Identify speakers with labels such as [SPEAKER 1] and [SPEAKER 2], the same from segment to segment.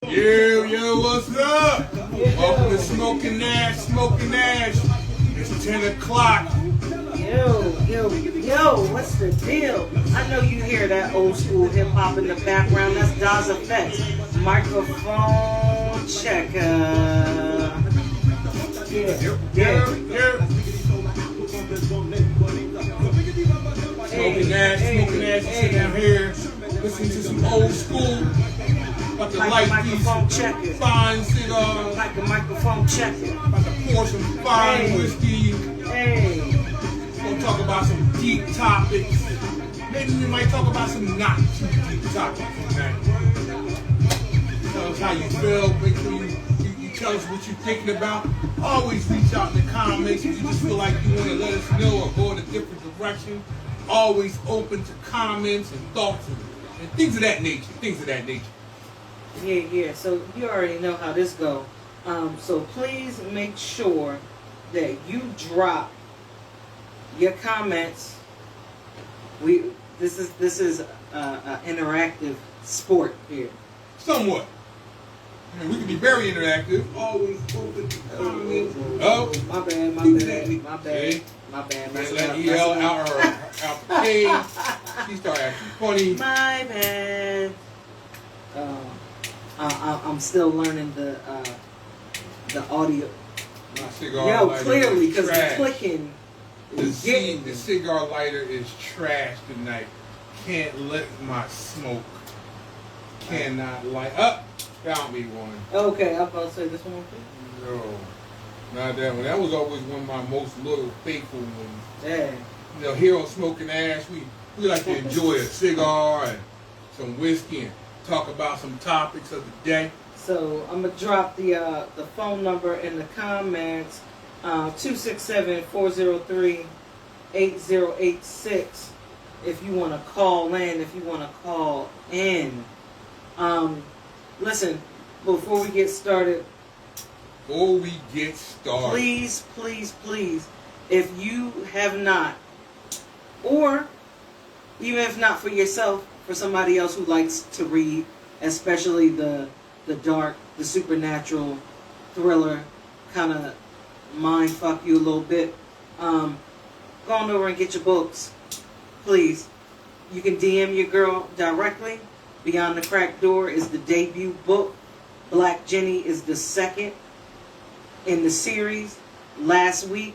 [SPEAKER 1] Yo, what's up? Welcome to Smoking Ash, Smoking Ash. It's 10 o'clock.
[SPEAKER 2] Yo, what's the deal? I know you hear that old school hip hop in the background. That's Daz Effects. Microphone checker. Yeah.
[SPEAKER 1] Smoking Ash, sitting down here, listening to some old school. About to light these fine cigars.
[SPEAKER 2] Like a microphone checker.
[SPEAKER 1] About to pour some fine whiskey.
[SPEAKER 2] Hey.
[SPEAKER 1] We'll talk about some deep topics. Maybe we might talk about some not too deep topics tonight. Tell us how you feel. Make sure you tell us what you're thinking about. Always reach out in the comments if you just feel like you want to let us know or go in a different direction. Always open to comments and thoughts and things of that nature.
[SPEAKER 2] Yeah. So you already know how this go. So please make sure that you drop your comments. This is an interactive sport here.
[SPEAKER 1] Somewhat. And we can be very interactive. Always open to comments. Oh,
[SPEAKER 2] my bad.
[SPEAKER 1] Let EL out her cage. She started acting funny.
[SPEAKER 2] My bad. I'm still learning the audio.
[SPEAKER 1] My cigar lighter
[SPEAKER 2] clearly,
[SPEAKER 1] is
[SPEAKER 2] because the
[SPEAKER 1] trash.
[SPEAKER 2] clicking.
[SPEAKER 1] The cigar lighter is trash tonight. Can't let my smoke. Cannot light up. Found me one.
[SPEAKER 2] Okay, I'm about to say this one.
[SPEAKER 1] No, not that one. That was always one of my most loyal, faithful ones.
[SPEAKER 2] Yeah.
[SPEAKER 1] You know, here on Smoking Ash, we like to enjoy a cigar and some whiskey and talk about some topics of the day.
[SPEAKER 2] So I'm gonna drop the phone number in the comments. 267-403-8086. If you want to call in. Listen, before we get started, please, if you have not, or even if not for yourself, for somebody else who likes to read, especially the dark, the supernatural, thriller, kind of mind fuck you a little bit, go on over and get your books, please. You can DM your girl directly. Beyond the Cracked Door is the debut book. Black Jenny is the second in the series. Last week,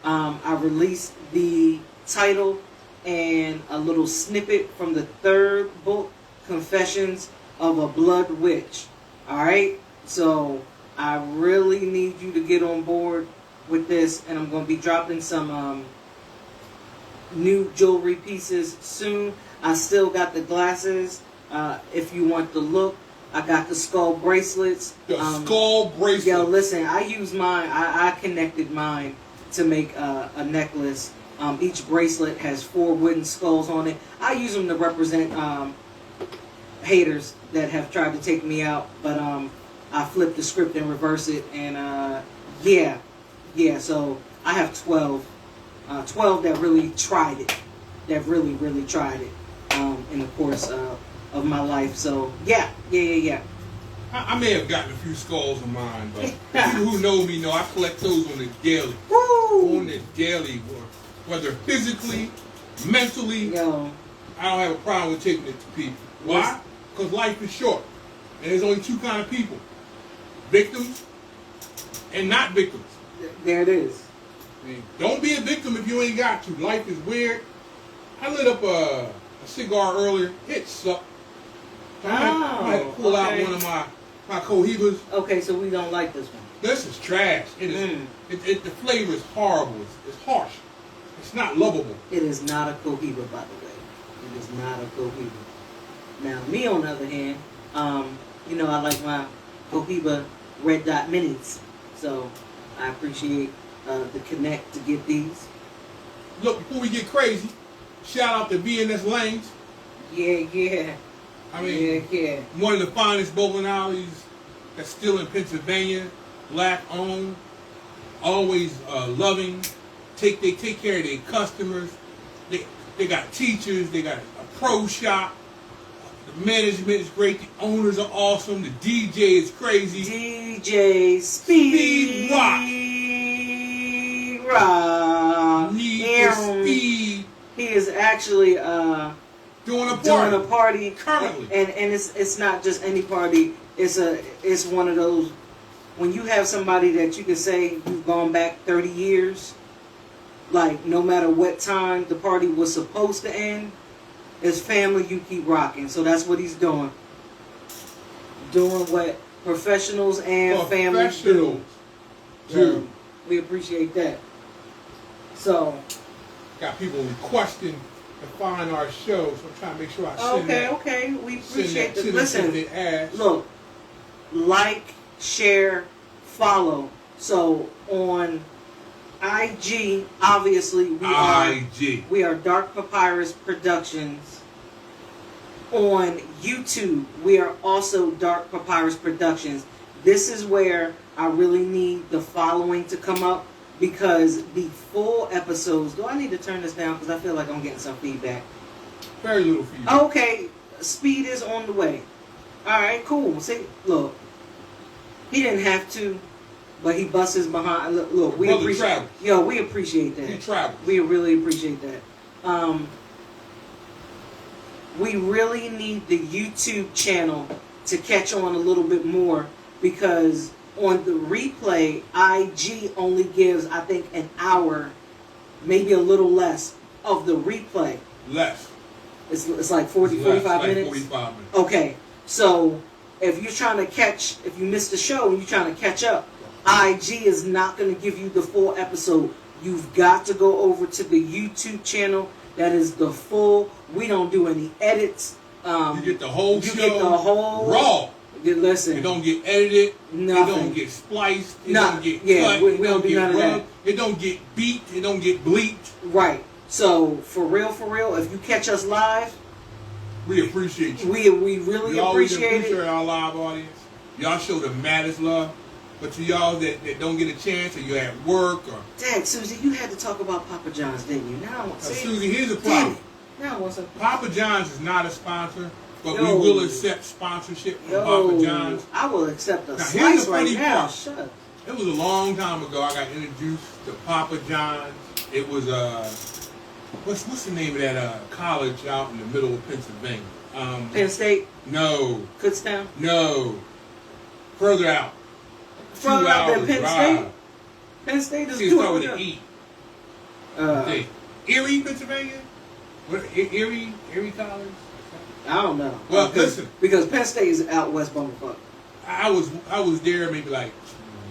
[SPEAKER 2] I released the title and a little snippet from the third book, Confessions of a Blood Witch. Alright? So, I really need you to get on board with this, and I'm going to be dropping some new jewelry pieces soon. I still got the glasses. If you want the look, I got the skull bracelets.
[SPEAKER 1] Skull bracelets.
[SPEAKER 2] Yo, listen, I use mine. I connected mine to make a necklace. Each bracelet has 4 wooden skulls on it. I use them to represent haters that have tried to take me out, but I flipped the script and reverse it, and yeah. So I have 12 that really tried it, that really tried it in the course of my life. So yeah.
[SPEAKER 1] I may have gotten a few skulls of mine, but people who know me know I collect those on the daily.
[SPEAKER 2] Woo!
[SPEAKER 1] On the daily, whether physically, mentally.
[SPEAKER 2] Yo.
[SPEAKER 1] I don't have a problem with taking it to people. Why? Because life is short, and there's only 2 kind of people: victims and not victims.
[SPEAKER 2] There it is.
[SPEAKER 1] I mean, don't be a victim if you ain't got to. Life is weird. I lit up a cigar earlier. It sucked. I had to pull out one of my Cohibas.
[SPEAKER 2] Okay, so we don't like this one.
[SPEAKER 1] This is trash. It is. The flavor is horrible. It's harsh. It's not lovable.
[SPEAKER 2] It is not a Cohiba, by the way. It is not a Cohiba. Now, me on the other hand, I like my Cohiba Red Dot Minis. So, I appreciate the connect to get these.
[SPEAKER 1] Look, before we get crazy, shout out to VNS Lanes.
[SPEAKER 2] Yeah.
[SPEAKER 1] I mean, one of the finest bowling alleys that's still in Pennsylvania, black owned, always loving. They take care of their customers. They got teachers. They got a pro shop, The management is great. The owners are awesome. The DJ is crazy.
[SPEAKER 2] DJ Speed Rock.
[SPEAKER 1] Need for Speed.
[SPEAKER 2] He is actually
[SPEAKER 1] Doing a
[SPEAKER 2] party
[SPEAKER 1] currently.
[SPEAKER 2] And it's not just any party. It's one of those when you have somebody that you can say you've gone back 30 years, like no matter what time the party was supposed to end, as family you keep rocking. So that's what he's doing. Doing what professionals and family do. So we appreciate that. So
[SPEAKER 1] got people requesting to find our show, so I'm trying to make sure I send that.
[SPEAKER 2] Okay. We appreciate
[SPEAKER 1] that.
[SPEAKER 2] it. Listen,
[SPEAKER 1] they ask.
[SPEAKER 2] Look, like, share, follow. So on IG, obviously we are Dark Papyrus Productions. On YouTube, we are also Dark Papyrus Productions. This is where I really need the following to come up, because the full episodes. Do I need to turn this down because I feel like I'm getting some feedback?
[SPEAKER 1] Very little for you.
[SPEAKER 2] Okay, Speed is on the way. All right, cool. See, look, he didn't have to, but he busts his behind. Look, we appreciate. Yo, we appreciate that.
[SPEAKER 1] He travels.
[SPEAKER 2] We really appreciate that. We really need the YouTube channel to catch on a little bit more, because on the replay, IG only gives, I think, an hour, maybe a little less, of the replay.
[SPEAKER 1] Less.
[SPEAKER 2] It's like 45 minutes?
[SPEAKER 1] 45 minutes.
[SPEAKER 2] Okay, so if you're trying to if you missed the show and you're trying to catch up, IG is not going to give you the full episode. You've got to go over to the YouTube channel. That is the full. We don't do any edits.
[SPEAKER 1] You get the whole show.
[SPEAKER 2] You get the whole
[SPEAKER 1] raw.
[SPEAKER 2] Listen.
[SPEAKER 1] It don't get edited.
[SPEAKER 2] Nothing.
[SPEAKER 1] It don't get spliced. It
[SPEAKER 2] Nothing.
[SPEAKER 1] don't get
[SPEAKER 2] Yeah,
[SPEAKER 1] cut.
[SPEAKER 2] we don't do none of that.
[SPEAKER 1] It don't get beat. It don't get bleeped.
[SPEAKER 2] Right. So for real, if you catch us live,
[SPEAKER 1] we appreciate you.
[SPEAKER 2] We really appreciate it.
[SPEAKER 1] Our live audience. Y'all show the maddest love. But to y'all that don't get a chance, or you're at work, or
[SPEAKER 2] Dad, Susie, you had to talk about Papa John's, didn't you? Now,
[SPEAKER 1] Susie, here's the problem.
[SPEAKER 2] Now what's up?
[SPEAKER 1] Papa John's is not a sponsor, but we will accept sponsorship from Papa John's.
[SPEAKER 2] I will accept a
[SPEAKER 1] now,
[SPEAKER 2] slice right now.
[SPEAKER 1] Part.
[SPEAKER 2] Shut up.
[SPEAKER 1] It was a long time ago. I got introduced to Papa John's. It was what's the name of that college out in the middle of Pennsylvania?
[SPEAKER 2] Penn State?
[SPEAKER 1] No.
[SPEAKER 2] Kutztown?
[SPEAKER 1] No. Further out.
[SPEAKER 2] Further out than Penn State? Penn State is
[SPEAKER 1] doing to eat. Erie, Pennsylvania? What, Erie College?
[SPEAKER 2] I don't know.
[SPEAKER 1] Well, listen.
[SPEAKER 2] Because Penn State is out west bumblefuck.
[SPEAKER 1] I was there maybe like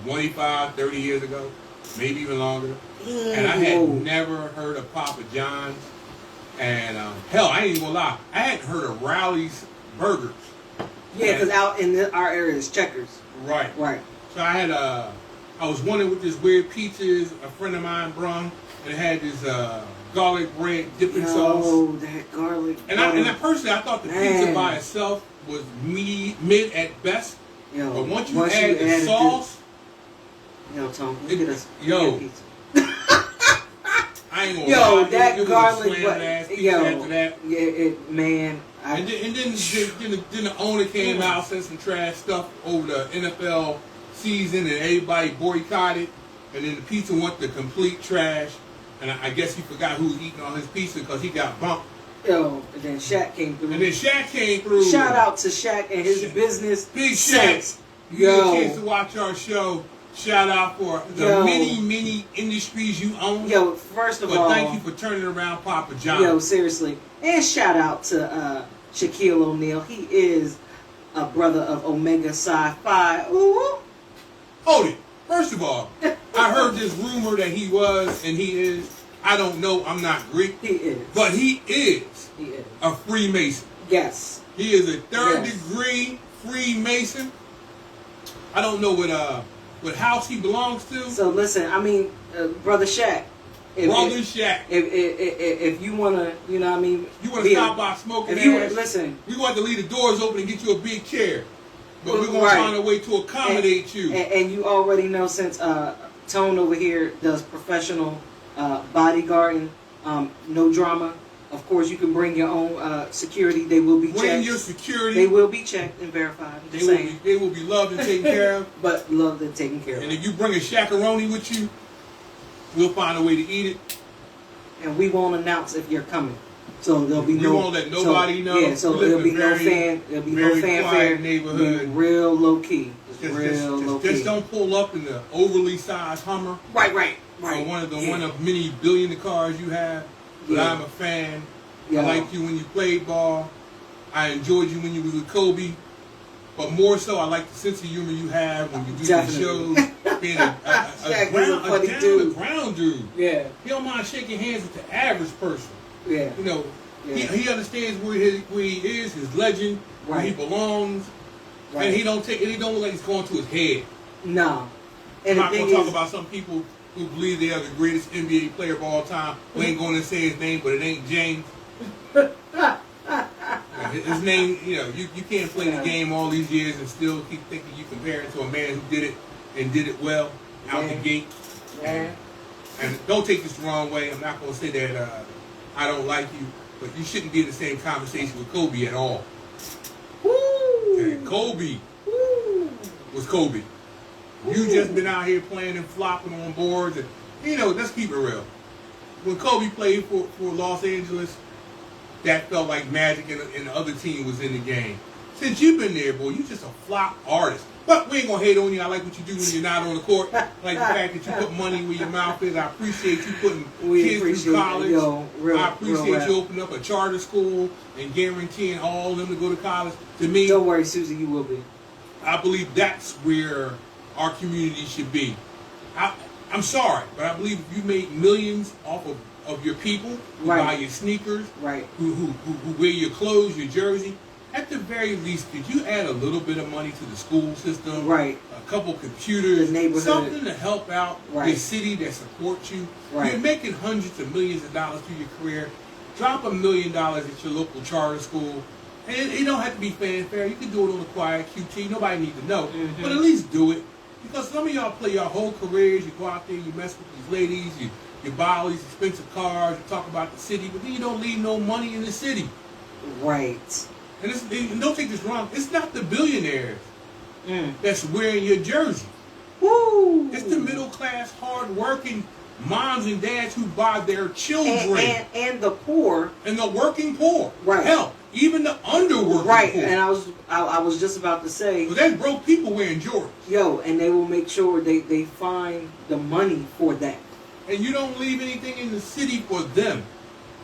[SPEAKER 1] 25, 30 years ago. Maybe even longer. And I had never heard of Papa John's. And hell, I ain't even gonna lie. I hadn't heard of Rowley's Burgers.
[SPEAKER 2] Yeah, because out in our area is Checkers.
[SPEAKER 1] Right.
[SPEAKER 2] Right.
[SPEAKER 1] So I had I was wondering what this weird pizzas a friend of mine brung, and it had this garlic bread dipping sauce.
[SPEAKER 2] Oh, that garlic.
[SPEAKER 1] And I personally, I thought the pizza by itself was mid at best.
[SPEAKER 2] Yo,
[SPEAKER 1] but once you add the sauce,
[SPEAKER 2] Tom, get us
[SPEAKER 1] pizza. I ain't gonna
[SPEAKER 2] lie.
[SPEAKER 1] That
[SPEAKER 2] garlic.
[SPEAKER 1] After that.
[SPEAKER 2] Yeah, man.
[SPEAKER 1] And then the owner came out, said some trash stuff over the NFL season, and everybody boycotted. And then the pizza went to complete trash. And I guess he forgot who was eating all his pizza because he got bumped.
[SPEAKER 2] Yo, and then Shaq came through. Shout out to Shaq and his business.
[SPEAKER 1] Big Shaq. You get a chance to watch our show. Shout out for the many industries you own.
[SPEAKER 2] Yo, first of all,
[SPEAKER 1] thank you for turning around Papa John.
[SPEAKER 2] Yo, seriously. And shout out to Shaquille O'Neal. He is a brother of Omega Psi Phi. Ooh.
[SPEAKER 1] Hold it. First of all, I heard this rumor that he was, and he is. I don't know. I'm not Greek.
[SPEAKER 2] He is.
[SPEAKER 1] But he is.
[SPEAKER 2] He is.
[SPEAKER 1] A Freemason.
[SPEAKER 2] Yes.
[SPEAKER 1] He is a third degree Freemason. I don't know what house he belongs to.
[SPEAKER 2] So listen, I mean, Brother Shaq. If you wanna, you know what I mean.
[SPEAKER 1] You wanna stop by smoking
[SPEAKER 2] if you
[SPEAKER 1] ass?
[SPEAKER 2] Listen.
[SPEAKER 1] We want to leave the doors open and get you a big chair. But we're going to find a way to accommodate you.
[SPEAKER 2] And you already know, since Tone over here does professional bodyguarding, no drama. Of course, you can bring your own security. They will be
[SPEAKER 1] Bring
[SPEAKER 2] checked.
[SPEAKER 1] your security.
[SPEAKER 2] They will be checked and verified.
[SPEAKER 1] They will be loved and taken care of.
[SPEAKER 2] But loved and taken care of.
[SPEAKER 1] And if you bring a shakaroni with you, we'll find a way to eat it.
[SPEAKER 2] And we won't announce if you're coming. So there'll be
[SPEAKER 1] we won't let nobody know.
[SPEAKER 2] Yeah, so there'll be no fanfare.
[SPEAKER 1] Neighborhood.
[SPEAKER 2] Real low key.
[SPEAKER 1] Just don't pull up in the overly sized Hummer.
[SPEAKER 2] Right.
[SPEAKER 1] Or one of many billion cars you have. But I'm a fan.
[SPEAKER 2] Yeah.
[SPEAKER 1] I liked you when you played ball. I enjoyed you when you was with Kobe. But more so, I like the sense of humor you have when you do the shows. Being a ground dude.
[SPEAKER 2] Yeah.
[SPEAKER 1] He don't mind shaking hands with the average person.
[SPEAKER 2] Yeah.
[SPEAKER 1] You know, he understands where he is, his legend, where he belongs. Right. And he don't look like he's going to his head.
[SPEAKER 2] No.
[SPEAKER 1] And I'm not going to talk about some people who believe they are the greatest NBA player of all time. We ain't going to say his name, but it ain't James. His name, you can't play the game all these years and still keep thinking you compare it to a man who did it and did it well out the gate.
[SPEAKER 2] Yeah.
[SPEAKER 1] And don't take this the wrong way. I'm not going to say that I don't like you, but you shouldn't be in the same conversation with Kobe at all. Kobe was Kobe. You just been out here playing and flopping on boards, and let's keep it real. When Kobe played for Los Angeles, that felt like magic, and the other team was in the game. Since you've been there, boy, you just a flop artist. But we ain't gonna hate on you. I like what you do when you're not on the court. I like the fact that you put money where your mouth is. I appreciate you putting kids through college. I appreciate you opening up a charter school and guaranteeing all of them to go to college. To me,
[SPEAKER 2] don't worry, Susie, you will be.
[SPEAKER 1] I believe that's where our community should be. I'm sorry, but I believe if you make millions off of your people who buy your sneakers, who wear your clothes, your jersey, at the very least, could you add a little bit of money to the school system?
[SPEAKER 2] Right.
[SPEAKER 1] A couple computers,
[SPEAKER 2] the neighborhood,
[SPEAKER 1] something to help out your city that supports you.
[SPEAKER 2] Right.
[SPEAKER 1] You're making hundreds of millions of dollars through your career. Drop $1 million at your local charter school. And it don't have to be fanfare. You can do it on the quiet, QT. Nobody needs to know. Mm-hmm. But at least do it. Because some of y'all play your whole careers. You go out there, you mess with these ladies, you buy all these expensive cars, you talk about the city, but then you don't leave no money in the city.
[SPEAKER 2] Right.
[SPEAKER 1] And don't take this wrong. It's not the billionaires that's wearing your jersey.
[SPEAKER 2] Woo!
[SPEAKER 1] It's the middle class, hard-working moms and dads who buy their children.
[SPEAKER 2] And the poor.
[SPEAKER 1] And the working poor.
[SPEAKER 2] Right.
[SPEAKER 1] Hell, even the underworking poor.
[SPEAKER 2] Right, and I was just about to say.
[SPEAKER 1] Well, there's broke people wearing Jordans.
[SPEAKER 2] Yo, and they will make sure they find the money for that.
[SPEAKER 1] And you don't leave anything in the city for them.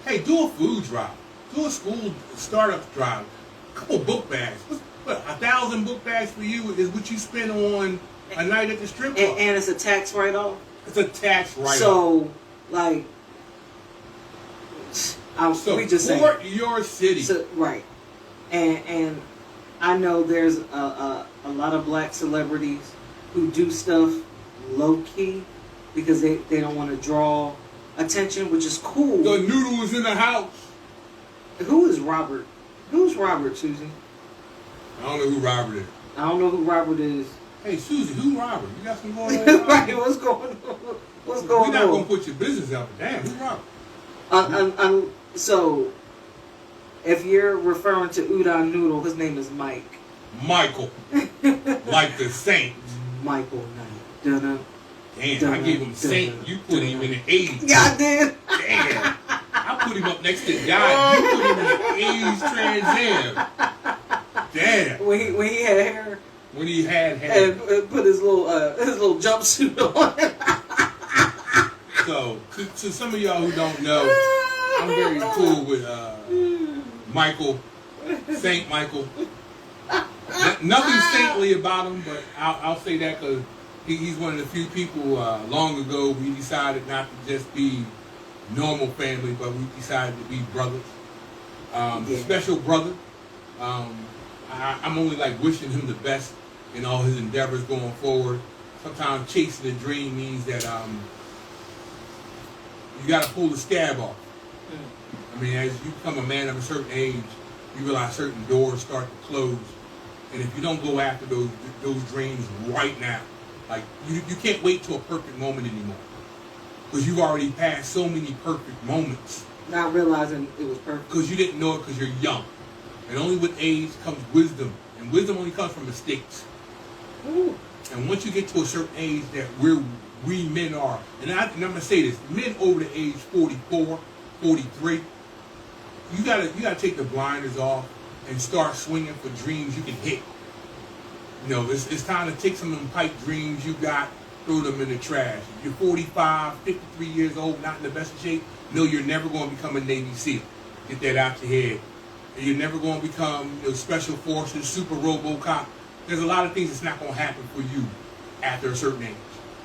[SPEAKER 1] Hey, do a food drive. Do a school startup drive. A couple book bags. What, 1,000 book bags for you is what you spend on a night at the strip club.
[SPEAKER 2] And it's a tax write-off.
[SPEAKER 1] It's a tax write-off.
[SPEAKER 2] So, like, we just
[SPEAKER 1] support your city.
[SPEAKER 2] So, right. And I know there's a lot of black celebrities who do stuff low-key because they don't want to draw attention, which is cool.
[SPEAKER 1] The noodle is in the house.
[SPEAKER 2] Who is Robert? Who's Robert, Susie?
[SPEAKER 1] I don't know who Robert is.
[SPEAKER 2] I don't know who Robert is.
[SPEAKER 1] Hey, Susie, who's Robert? You got something going on?
[SPEAKER 2] Right, what's going on? What's going on?
[SPEAKER 1] We're not going to put your business out there. Damn, who's Robert?
[SPEAKER 2] So, if you're referring to Udon Noodle, his name is Mike.
[SPEAKER 1] Michael. Like the Saint.
[SPEAKER 2] Michael Knight. Dun-dun.
[SPEAKER 1] Damn, I gave him Saint. You put him in the 80s.
[SPEAKER 2] Yeah, I did.
[SPEAKER 1] Damn. I put him up next to God. You put him in the 80s Trans Am. Damn.
[SPEAKER 2] When he had hair.
[SPEAKER 1] When he had hair.
[SPEAKER 2] And put his little jumpsuit on.
[SPEAKER 1] So, to some of y'all who don't know, I'm very cool with Michael, Saint Michael. Nothing saintly about him, but I'll say that because he's one of the few people long ago we decided not to just be normal family, but we decided to be brothers. Special brother. I'm only like wishing him the best in all his endeavors going forward. Sometimes chasing a dream means that you got to pull the scab off. I mean, as you become a man of a certain age, you realize certain doors start to close. And if you don't go after those dreams right now, like you can't wait till a perfect moment anymore. Because you've already passed so many perfect moments
[SPEAKER 2] Not realizing it was perfect.
[SPEAKER 1] Because you didn't know it because you're young. And only with age comes wisdom. And wisdom only comes from mistakes.
[SPEAKER 2] Ooh.
[SPEAKER 1] And once you get to a certain age that we men are, and I'm going to say this, men over the age 44, 43, you gotta take the blinders off and start swinging for dreams you can hit. You know, it's time to take some of them pipe dreams you got, throw them in the trash. If you're 45, 53 years old, not in the best of shape, know you're never going to become a Navy SEAL. Get that out your head. And you're never going to become, you know, Special Forces, Super RoboCop. There's a lot of things that's not going to happen for you after a certain age.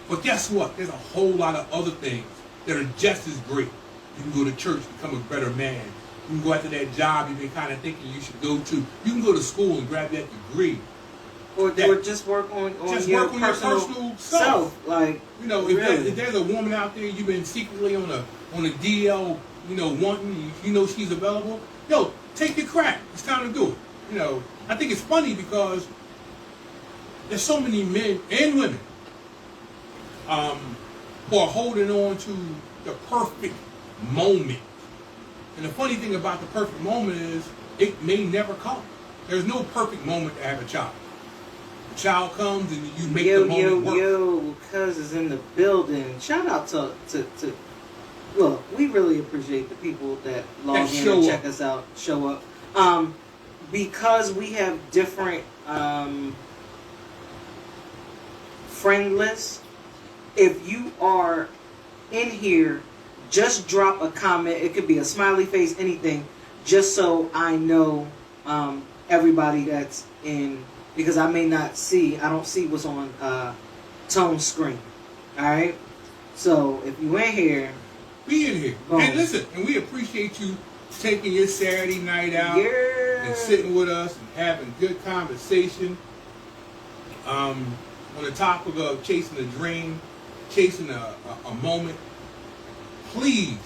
[SPEAKER 1] But guess what? There's a whole lot of other things that are just as great. You can go to church, become a better man. You can go after that job you've been kind of thinking you should go to. You can go to school and grab that degree.
[SPEAKER 2] Or just work on your personal self. Like,
[SPEAKER 1] you know, if there's a woman out there you've been secretly on a DL, you know, wanting, you know she's available, yo, take your crack. It's time to do it. You know, I think it's funny because there's so many men and women who are holding on to the perfect moment. And the funny thing about the perfect moment is it may never come. There's no perfect moment to have a child. The child comes and you make the moment work.
[SPEAKER 2] Yo, cuz is in the building. Shout out to look, we really appreciate the people that log in and check us out, show up. Because we have different friend lists, if you are in here, just drop a comment. It could be a smiley face, anything, just so I know everybody that's in, because I don't see what's on Tone's screen. Alright? So if you in here,
[SPEAKER 1] be in here. Boom. And listen, and we appreciate you taking your Saturday night out and sitting with us and having good conversation. On the topic of chasing a dream, chasing a moment. Please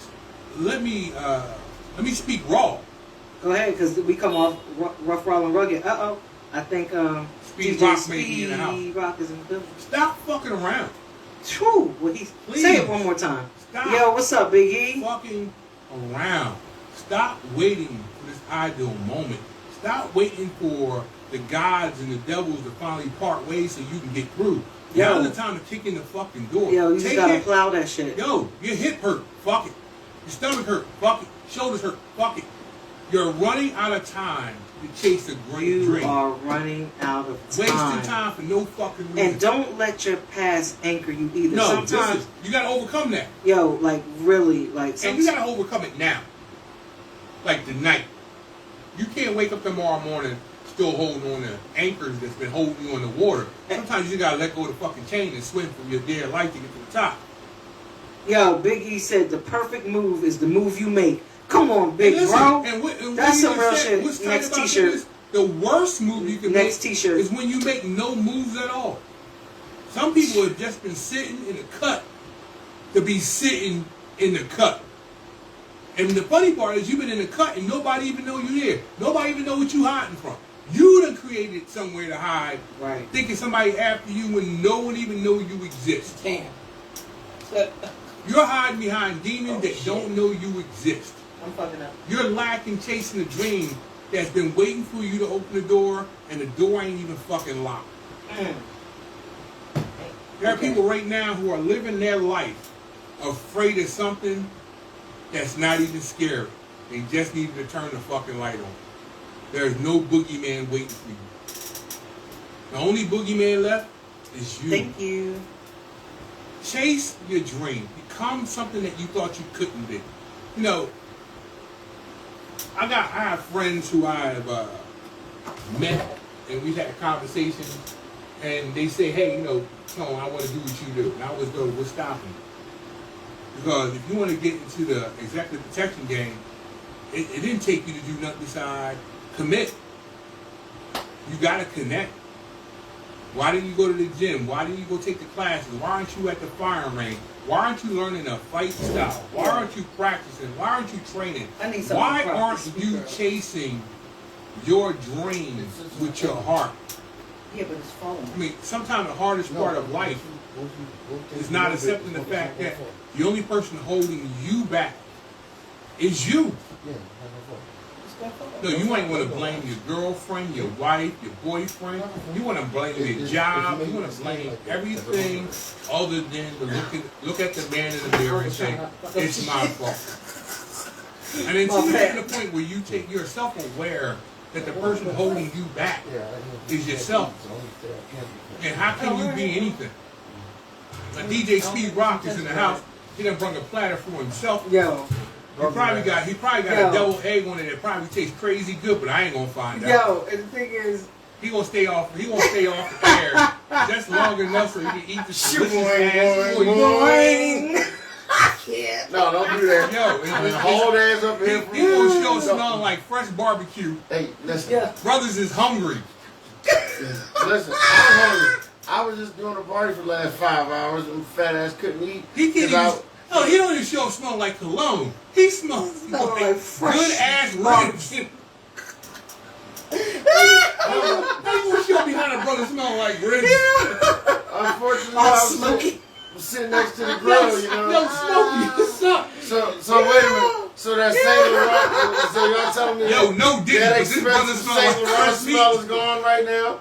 [SPEAKER 1] let me speak raw.
[SPEAKER 2] Go ahead, because we come off rough, raw, and rugged. I think
[SPEAKER 1] Speed
[SPEAKER 2] DJ
[SPEAKER 1] Rock may be in the house.
[SPEAKER 2] Speed Rock is in the building.
[SPEAKER 1] Stop fucking around.
[SPEAKER 2] True. Well, say it one more time.
[SPEAKER 1] Stop.
[SPEAKER 2] Yo, what's up, Big E?
[SPEAKER 1] Fucking around. Stop waiting for this ideal moment. Stop waiting for the gods and the devils to finally part ways so you can get through. Now's the time to kick in the fucking door.
[SPEAKER 2] Yo, you just gotta plow that shit.
[SPEAKER 1] Yo, your hip hurt. Fuck it. Your stomach hurt. Fuck it. Shoulders hurt. Fuck it. You're running out of time to chase a great dream.
[SPEAKER 2] You are running out of time.
[SPEAKER 1] Wasting time for no fucking reason.
[SPEAKER 2] And don't let your past anchor you either.
[SPEAKER 1] No,
[SPEAKER 2] sometimes
[SPEAKER 1] you gotta overcome that.
[SPEAKER 2] Yo, like really, like.
[SPEAKER 1] And you gotta overcome it now. Like tonight. You can't wake up tomorrow morning still holding on to anchors that's been holding you on the water. Sometimes you gotta let go of the fucking chain and swim for your dear life to get to the top.
[SPEAKER 2] Yo, Big E said the perfect move is the move you make. Come on, big bro.
[SPEAKER 1] And
[SPEAKER 2] that's some real shit. Next t-shirt.
[SPEAKER 1] The worst move you can
[SPEAKER 2] Next
[SPEAKER 1] make
[SPEAKER 2] t-shirt
[SPEAKER 1] is when you make no moves at all. Some people have just been sitting in the cut to be sitting in the cut. And the funny part is you've been in the cut and nobody even know you're there. Nobody even know what you hiding from. You done created somewhere to hide,
[SPEAKER 2] right? Thinking
[SPEAKER 1] somebody after you when no one even know you exist.
[SPEAKER 2] Damn.
[SPEAKER 1] You're hiding behind demons that don't know you exist.
[SPEAKER 2] I'm fucking up.
[SPEAKER 1] You're lacking chasing a dream that's been waiting for you to open the door, and the door ain't even fucking locked. There are people right now who are living their life afraid of something that's not even scary. They just needed to turn the fucking light on. There's no boogeyman waiting for you. The only boogeyman left is you.
[SPEAKER 2] Thank you.
[SPEAKER 1] Chase your dream. Become something that you thought you couldn't be. You know, I have friends who I have met, and we've had a conversation, and they say, hey, you know, Tone, I want to do what you do. And I always go, what's stopping you? Because if you want to get into the executive protection game, it didn't take you to do nothing besides commit. You got to connect. Why didn't you go to the gym? Why didn't you go take the classes? Why aren't you at the firing range? Why aren't you learning a fight style? Why aren't you practicing? Why aren't you training? Why aren't you chasing your dreams with your heart?
[SPEAKER 2] Yeah, but it's falling.
[SPEAKER 1] I mean, sometimes the hardest part of life is not accepting the fact that the only person holding you back is you.
[SPEAKER 3] Yeah.
[SPEAKER 1] No, you might want to blame your girlfriend, your wife, your boyfriend. You want to blame your job. You want to blame everything other than to look at the man in the mirror and say, it's my fault. And until you get to the point where you're self-aware that the person holding you back is yourself. And how can you be anything? Like DJ Speed Rock is in the house. He done brought a platter for himself.
[SPEAKER 2] Yo.
[SPEAKER 1] He probably got a double egg on it that probably tastes crazy good, but I ain't gonna find out.
[SPEAKER 2] Yo, and the thing is,
[SPEAKER 1] he gonna stay off the air just long enough so he can eat the delicious ass.
[SPEAKER 2] Yeah.
[SPEAKER 3] No, don't do that.
[SPEAKER 1] Yo,
[SPEAKER 3] hold ass up here.
[SPEAKER 1] He gonna show smelling like fresh barbecue.
[SPEAKER 3] Hey, listen.
[SPEAKER 2] Yeah.
[SPEAKER 1] Brothers is hungry.
[SPEAKER 3] Listen, I'm hungry. I was just doing a party for the last 5 hours and fat ass couldn't eat.
[SPEAKER 1] He don't even show smell like cologne. He smells like
[SPEAKER 2] fresh
[SPEAKER 1] good ass ribs. How you show behind a brother smell like ribs?
[SPEAKER 3] Unfortunately, I was sitting next to the grill, you know.
[SPEAKER 1] No, Smokey, what's up?
[SPEAKER 3] So wait a minute. So that Saint Laurent, so y'all telling me
[SPEAKER 1] no Diddy,
[SPEAKER 3] that
[SPEAKER 1] but this brother
[SPEAKER 3] expensive
[SPEAKER 1] smell
[SPEAKER 3] Saint
[SPEAKER 1] like
[SPEAKER 3] Laurent
[SPEAKER 1] fresh
[SPEAKER 3] smell
[SPEAKER 1] meat.
[SPEAKER 3] is gone right now?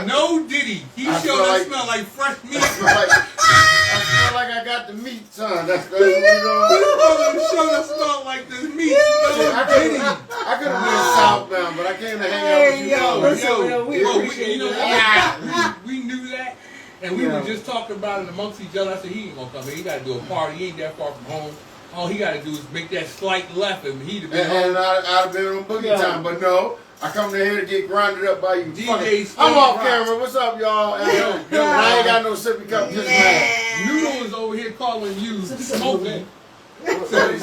[SPEAKER 1] No Diddy. He showed us smell like fresh meat.
[SPEAKER 3] I feel like I got the meat, son. That's what we doing.
[SPEAKER 1] This brother showed us smell like this meat.
[SPEAKER 3] I could have been southbound, but I came to hang out with you.
[SPEAKER 1] We knew that, and we were just talking about it amongst each other. I said, he ain't gonna come here. He got to do a party. He ain't that far from home. All he got to do is make that slight left, and he'd have been
[SPEAKER 3] and I'd have been on boogie time, but no. I come to here to get grinded up by you.
[SPEAKER 1] DJ
[SPEAKER 3] I'm off camera. What's up, y'all? I ain't got no sippy cup. Just mad.
[SPEAKER 1] Noodle is over here calling you smoking. So the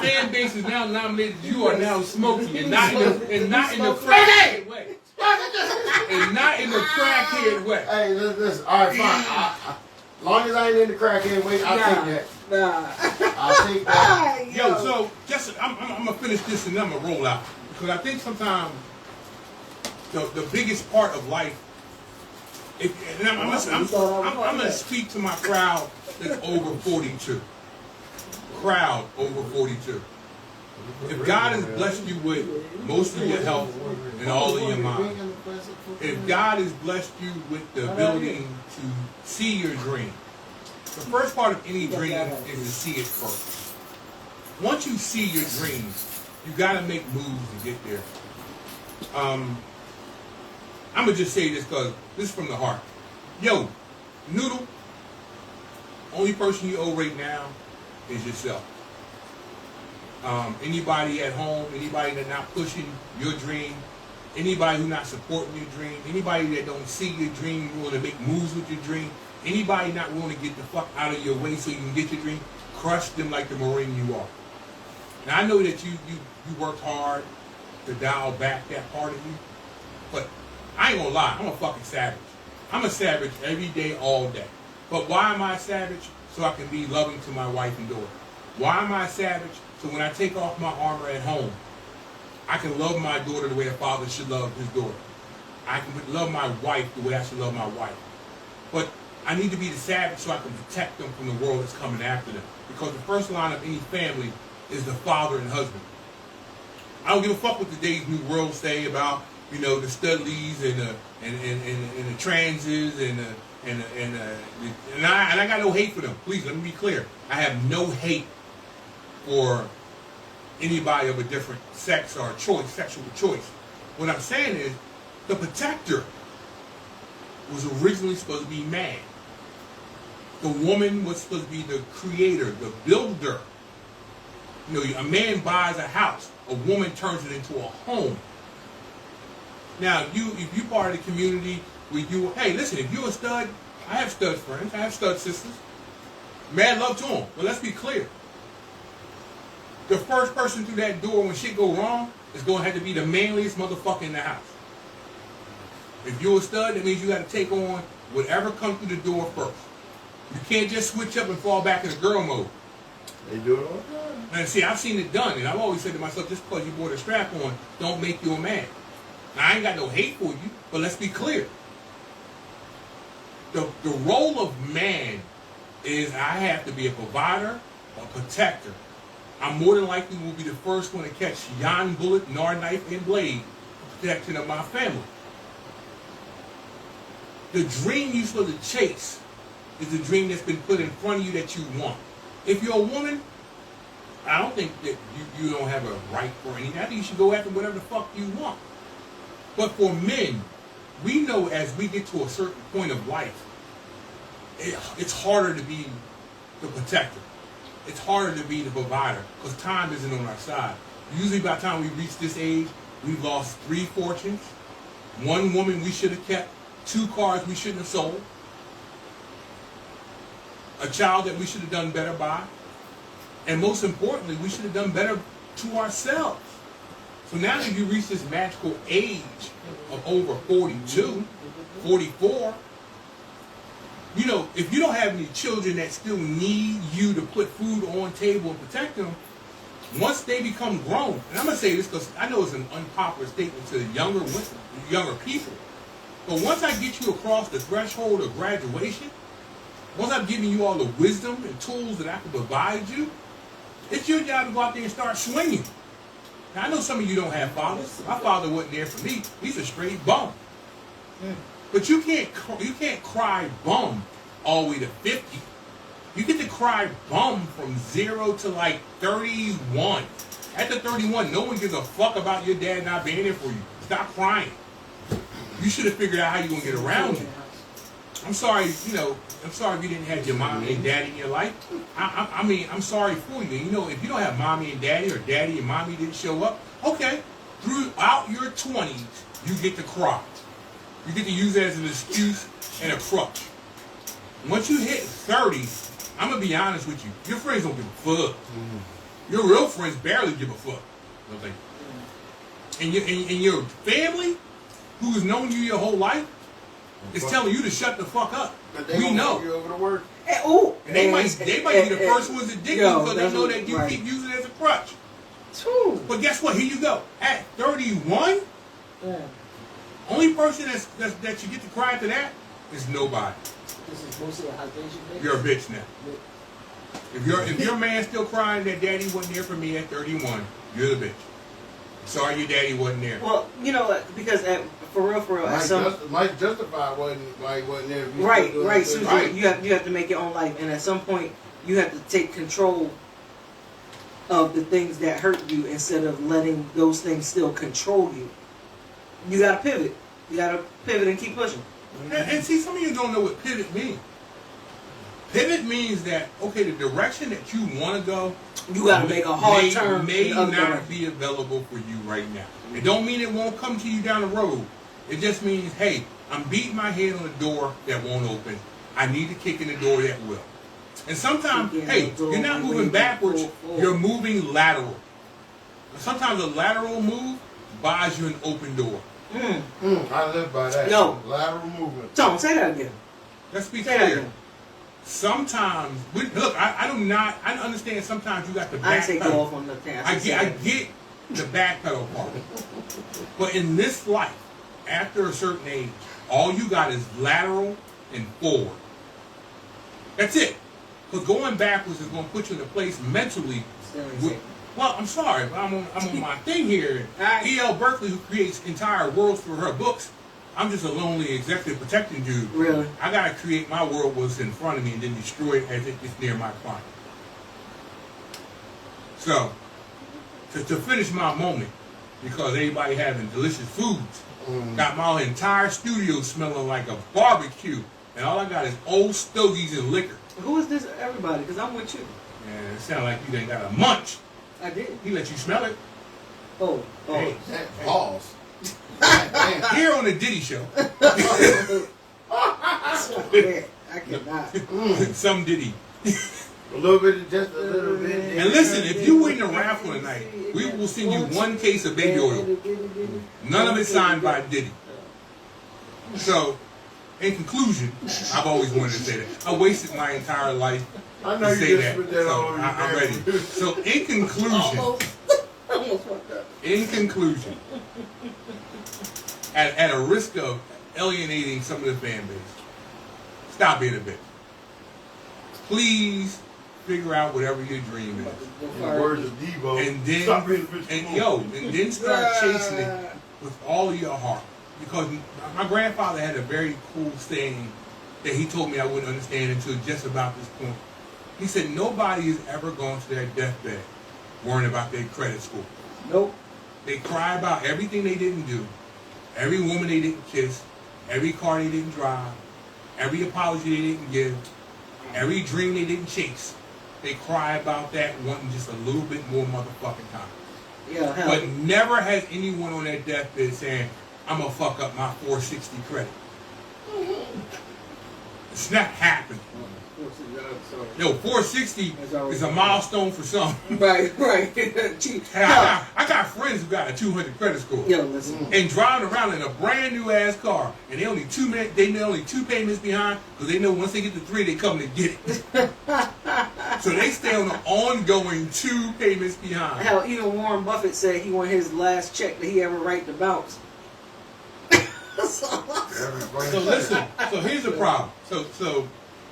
[SPEAKER 1] fan base is now nominated. You are now smoking, and not in the crackhead way. And not in the crackhead way.
[SPEAKER 3] Hey, listen. All right, fine. As long as I ain't in the crackhead way, I'll take that. I'll take that.
[SPEAKER 1] Yo, so just I'm gonna finish this and then I'm gonna roll out. Because I think sometimes the biggest part of life, and I'm going to speak to my crowd that's over 42. Crowd over 42. If God has blessed you with most of your health and all of your mind, if God has blessed you with the ability to see your dream, the first part of any dream is to see it first. Once you see your dreams, you gotta make moves to get there. I'm gonna just say this because this is from the heart. Yo, Noodle, only person you owe right now is yourself. Anybody at home, anybody that's not pushing your dream, anybody who's not supporting your dream, anybody that don't see your dream, willing to make moves with your dream, anybody not willing to get the fuck out of your way so you can get your dream, crush them like the Marine you are. Now I know that you worked hard to dial back that part of you, but I ain't gonna lie, I'm a fucking savage. I'm a savage every day, all day. But why am I a savage? So I can be loving to my wife and daughter. Why am I a savage? So when I take off my armor at home, I can love my daughter the way a father should love his daughter. I can love my wife the way I should love my wife. But I need to be the savage so I can protect them from the world that's coming after them. Because the first line of any family is the father and husband. I don't give a fuck what today's new world say about, you know, the Studleys and the transes and I got no hate for them. Please let me be clear. I have no hate for anybody of a different sex or choice, sexual choice. What I'm saying is, the protector was originally supposed to be man. The woman was supposed to be the creator, the builder. You know, a man buys a house, a woman turns it into a home. Now, if you part of the community where hey, listen, if you're a stud, I have stud friends, I have stud sisters. Mad love to them, but let's be clear. The first person through that door when shit go wrong is going to have to be the manliest motherfucker in the house. If you're a stud, that means you got to take on whatever comes through the door first. You can't just switch up and fall back into girl mode.
[SPEAKER 3] They do it all the time.
[SPEAKER 1] And see, I've seen it done, and I've always said to myself, just because you bought a strap on, don't make you a man. Now, I ain't got no hate for you, but let's be clear. The role of man is I have to be a provider, a protector. I more than likely will be the first one to catch yon bullet, nor knife, and blade for protection of my family. The dream you're supposed to chase is the dream that's been put in front of you that you want. If you're a woman, I don't think that you don't have a right for anything. I think you should go after whatever the fuck you want. But for men, we know as we get to a certain point of life, it's harder to be the protector. It's harder to be the provider because time isn't on our side. Usually by the time we reach this age, we've lost 3 fortunes, 1 woman we should have kept, 2 cars we shouldn't have sold, a child that we should have done better by, and most importantly, we should have done better to ourselves. So now that you reach this magical age of over 42, 44, you know, if you don't have any children that still need you to put food on table and protect them, once they become grown, and I'm going to say this because I know it's an unpopular statement to younger people, but once I get you across the threshold of graduation, once I've given you all the wisdom and tools that I can provide you, it's your job to go out there and start swinging. Now, I know some of you don't have fathers. My father wasn't there for me. He's a straight bum. But you can't cry bum all the way to 50. You get to cry bum from 0 to like 31. After 31, no one gives a fuck about your dad not being there for you. Stop crying. You should have figured out how you're going to get around it. I'm sorry, I'm sorry if you didn't have your mommy and daddy in your life. I mean, I'm sorry for you. You know, if you don't have mommy and daddy or daddy and mommy didn't show up, okay, throughout your 20s, you get to cry. You get to use it as an excuse and a crutch. Once you hit 30, I'm going to be honest with you, your friends don't give a fuck. Your real friends barely give a fuck. And your family, who has known you your whole life, is telling you to shut the fuck up. We know.
[SPEAKER 3] You over to work.
[SPEAKER 1] And they might be the first ones to dig you because they know that you keep using it as a crutch. But guess what? Here you go. At 31, only person that you get to cry to that is nobody.
[SPEAKER 4] This is mostly a hydration.
[SPEAKER 1] You're a bitch now. If your man still crying that daddy wasn't there for me at 31, you're the bitch. Sorry your daddy wasn't there.
[SPEAKER 2] Well, you know what? Because for real,
[SPEAKER 3] Mike Justified wasn't there.
[SPEAKER 2] Right. Susan, right. You have to make your own life, and at some point, you have to take control of the things that hurt you instead of letting those things still control you. You gotta pivot. You gotta pivot and keep pushing.
[SPEAKER 1] And see, some of you don't know what pivot means. Pivot means that, okay, the direction that you want to go,
[SPEAKER 2] you got to make a hard turn.
[SPEAKER 1] May not be available for you right now. It don't mean it won't come to you down the road. It just means, hey, I'm beating my head on a door that won't open. I need to kick in the door that will. And sometimes, hey, you're not moving backwards, you're moving lateral. Sometimes a lateral move buys you an open door.
[SPEAKER 3] I live by that.
[SPEAKER 2] No.
[SPEAKER 3] Lateral movement.
[SPEAKER 2] Don't say that again.
[SPEAKER 1] Let's be clear. Sometimes, look, I understand sometimes you got the back pedal.
[SPEAKER 2] I say go off on the task.
[SPEAKER 1] I get the back pedal part. But in this life, after a certain age, all you got is lateral and forward. That's it. Because going backwards is going to put you in a place mentally. Well, I'm sorry, but I'm on my thing here. E.L. Berkeley, who creates entire worlds for her books, I'm just a lonely executive protecting dude.
[SPEAKER 2] Really?
[SPEAKER 1] I got to create my world what's in front of me and then destroy it as it gets near my client. So, to finish my moment, because everybody having delicious foods, got my entire studio smelling like a barbecue, and all I got is old stogies and liquor.
[SPEAKER 2] Who is this everybody? Because I'm with you.
[SPEAKER 1] And it sounds like you ain't got a munch.
[SPEAKER 2] I did.
[SPEAKER 1] He let you smell it.
[SPEAKER 2] Oh.
[SPEAKER 1] Hey.
[SPEAKER 3] Pause.
[SPEAKER 1] Here on the Diddy Show.
[SPEAKER 2] I cannot.
[SPEAKER 1] Some Diddy.
[SPEAKER 3] A little bit, just a little bit.
[SPEAKER 1] And listen, if you win the raffle tonight, we will send you 1 case of baby oil. None of it signed by Diddy. So, in conclusion, I've always wanted to say that. I wasted my entire life to say that. So, I'm ready. So, in conclusion, at a risk of alienating some of the fan base, stop being a bitch. Please figure out whatever your dream is.
[SPEAKER 3] In the words of Debo,
[SPEAKER 1] And then,
[SPEAKER 3] stop being a bitch.
[SPEAKER 1] and then start chasing it with all of your heart. Because my grandfather had a very cool saying that he told me I wouldn't understand until just about this point. He said, nobody has ever gone to their deathbed worrying about their credit score.
[SPEAKER 2] Nope.
[SPEAKER 1] They cry about everything they didn't do, every woman they didn't kiss, every car they didn't drive, every apology they didn't give, every dream they didn't chase. They cry about that, wanting just a little bit more motherfucking time.
[SPEAKER 2] Yeah, hell.
[SPEAKER 1] But never has anyone on their deathbed saying, I'm going to fuck up my 460 credit. It's not happening. Yo, 460 is a milestone for some.
[SPEAKER 2] Right.
[SPEAKER 1] Hey, I got friends who got a 200 credit score.
[SPEAKER 2] Yo, listen.
[SPEAKER 1] And driving around in a brand new ass car, and they only two payments behind because they know once they get to 3, they come to get it. So they stay on the ongoing 2 payments behind.
[SPEAKER 2] Hell, even Warren Buffett said he wanted his last check that he ever write to bounce.
[SPEAKER 1] So listen, so here's the problem. So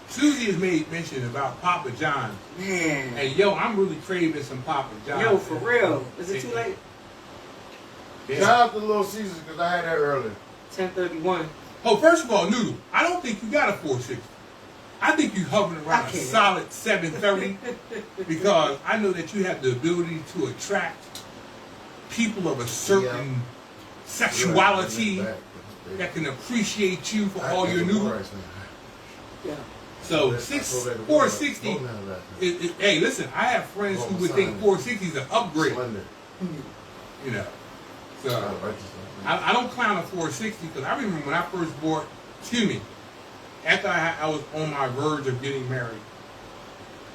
[SPEAKER 1] Susie has made mention about Papa John's.
[SPEAKER 2] Man.
[SPEAKER 1] And yo, I'm really craving some Papa John's.
[SPEAKER 2] Yo, for real. Is it too late?
[SPEAKER 1] Yeah.
[SPEAKER 3] Shout out to Little Caesars because I had that earlier.
[SPEAKER 2] 10:31.
[SPEAKER 1] Oh, first of all, Noodle, I don't think you got a 460. I think you hovering around a solid 730 because I know that you have the ability to attract people of a certain sexuality that can appreciate you for all your noodles.
[SPEAKER 2] Yeah.
[SPEAKER 1] So 460. Hey, listen, I have friends who would think 460 is an upgrade. You know, so I don't clown a 460 because I remember when I first bought. Excuse me. After I was on my verge of getting married,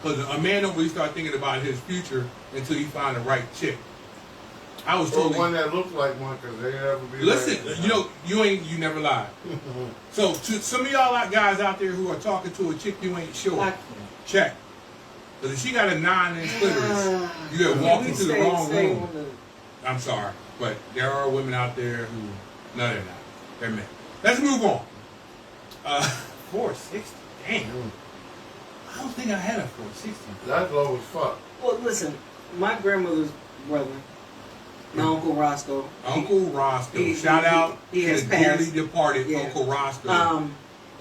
[SPEAKER 1] because a man don't really start thinking about his future until he find the right chick. I was told
[SPEAKER 3] one that looks like one because they never be.
[SPEAKER 1] Listen, you never lied. So to some of y'all guys out there who are talking to a chick you ain't sure, check. Because if she got a 9-inch clitoris, you have walked into the wrong room. I'm sorry, but there are women out there who, no, they're not. They're men. Let's move on. 460. Damn. I don't think I had a 460.
[SPEAKER 3] That's low as fuck.
[SPEAKER 2] Well, listen, my grandmother's brother, my Uncle Roscoe.
[SPEAKER 1] Uncle Roscoe. Shout out to the dearly departed Uncle Roscoe.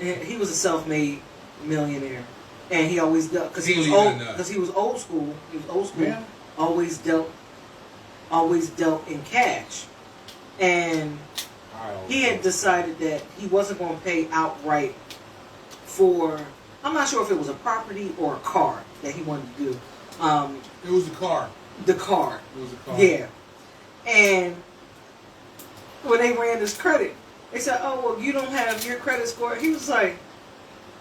[SPEAKER 2] He was a self-made millionaire, and he always dealt because he was old school. He was old school.
[SPEAKER 1] Yeah.
[SPEAKER 2] Always dealt in cash, and he had decided that he wasn't going to pay outright for. I'm not sure if it was a property or a car that he wanted to do.
[SPEAKER 1] It was a car.
[SPEAKER 2] The car.
[SPEAKER 1] It was a car.
[SPEAKER 2] Yeah. And when they ran his credit, they said, "Oh, well, you don't have your credit score." He was like,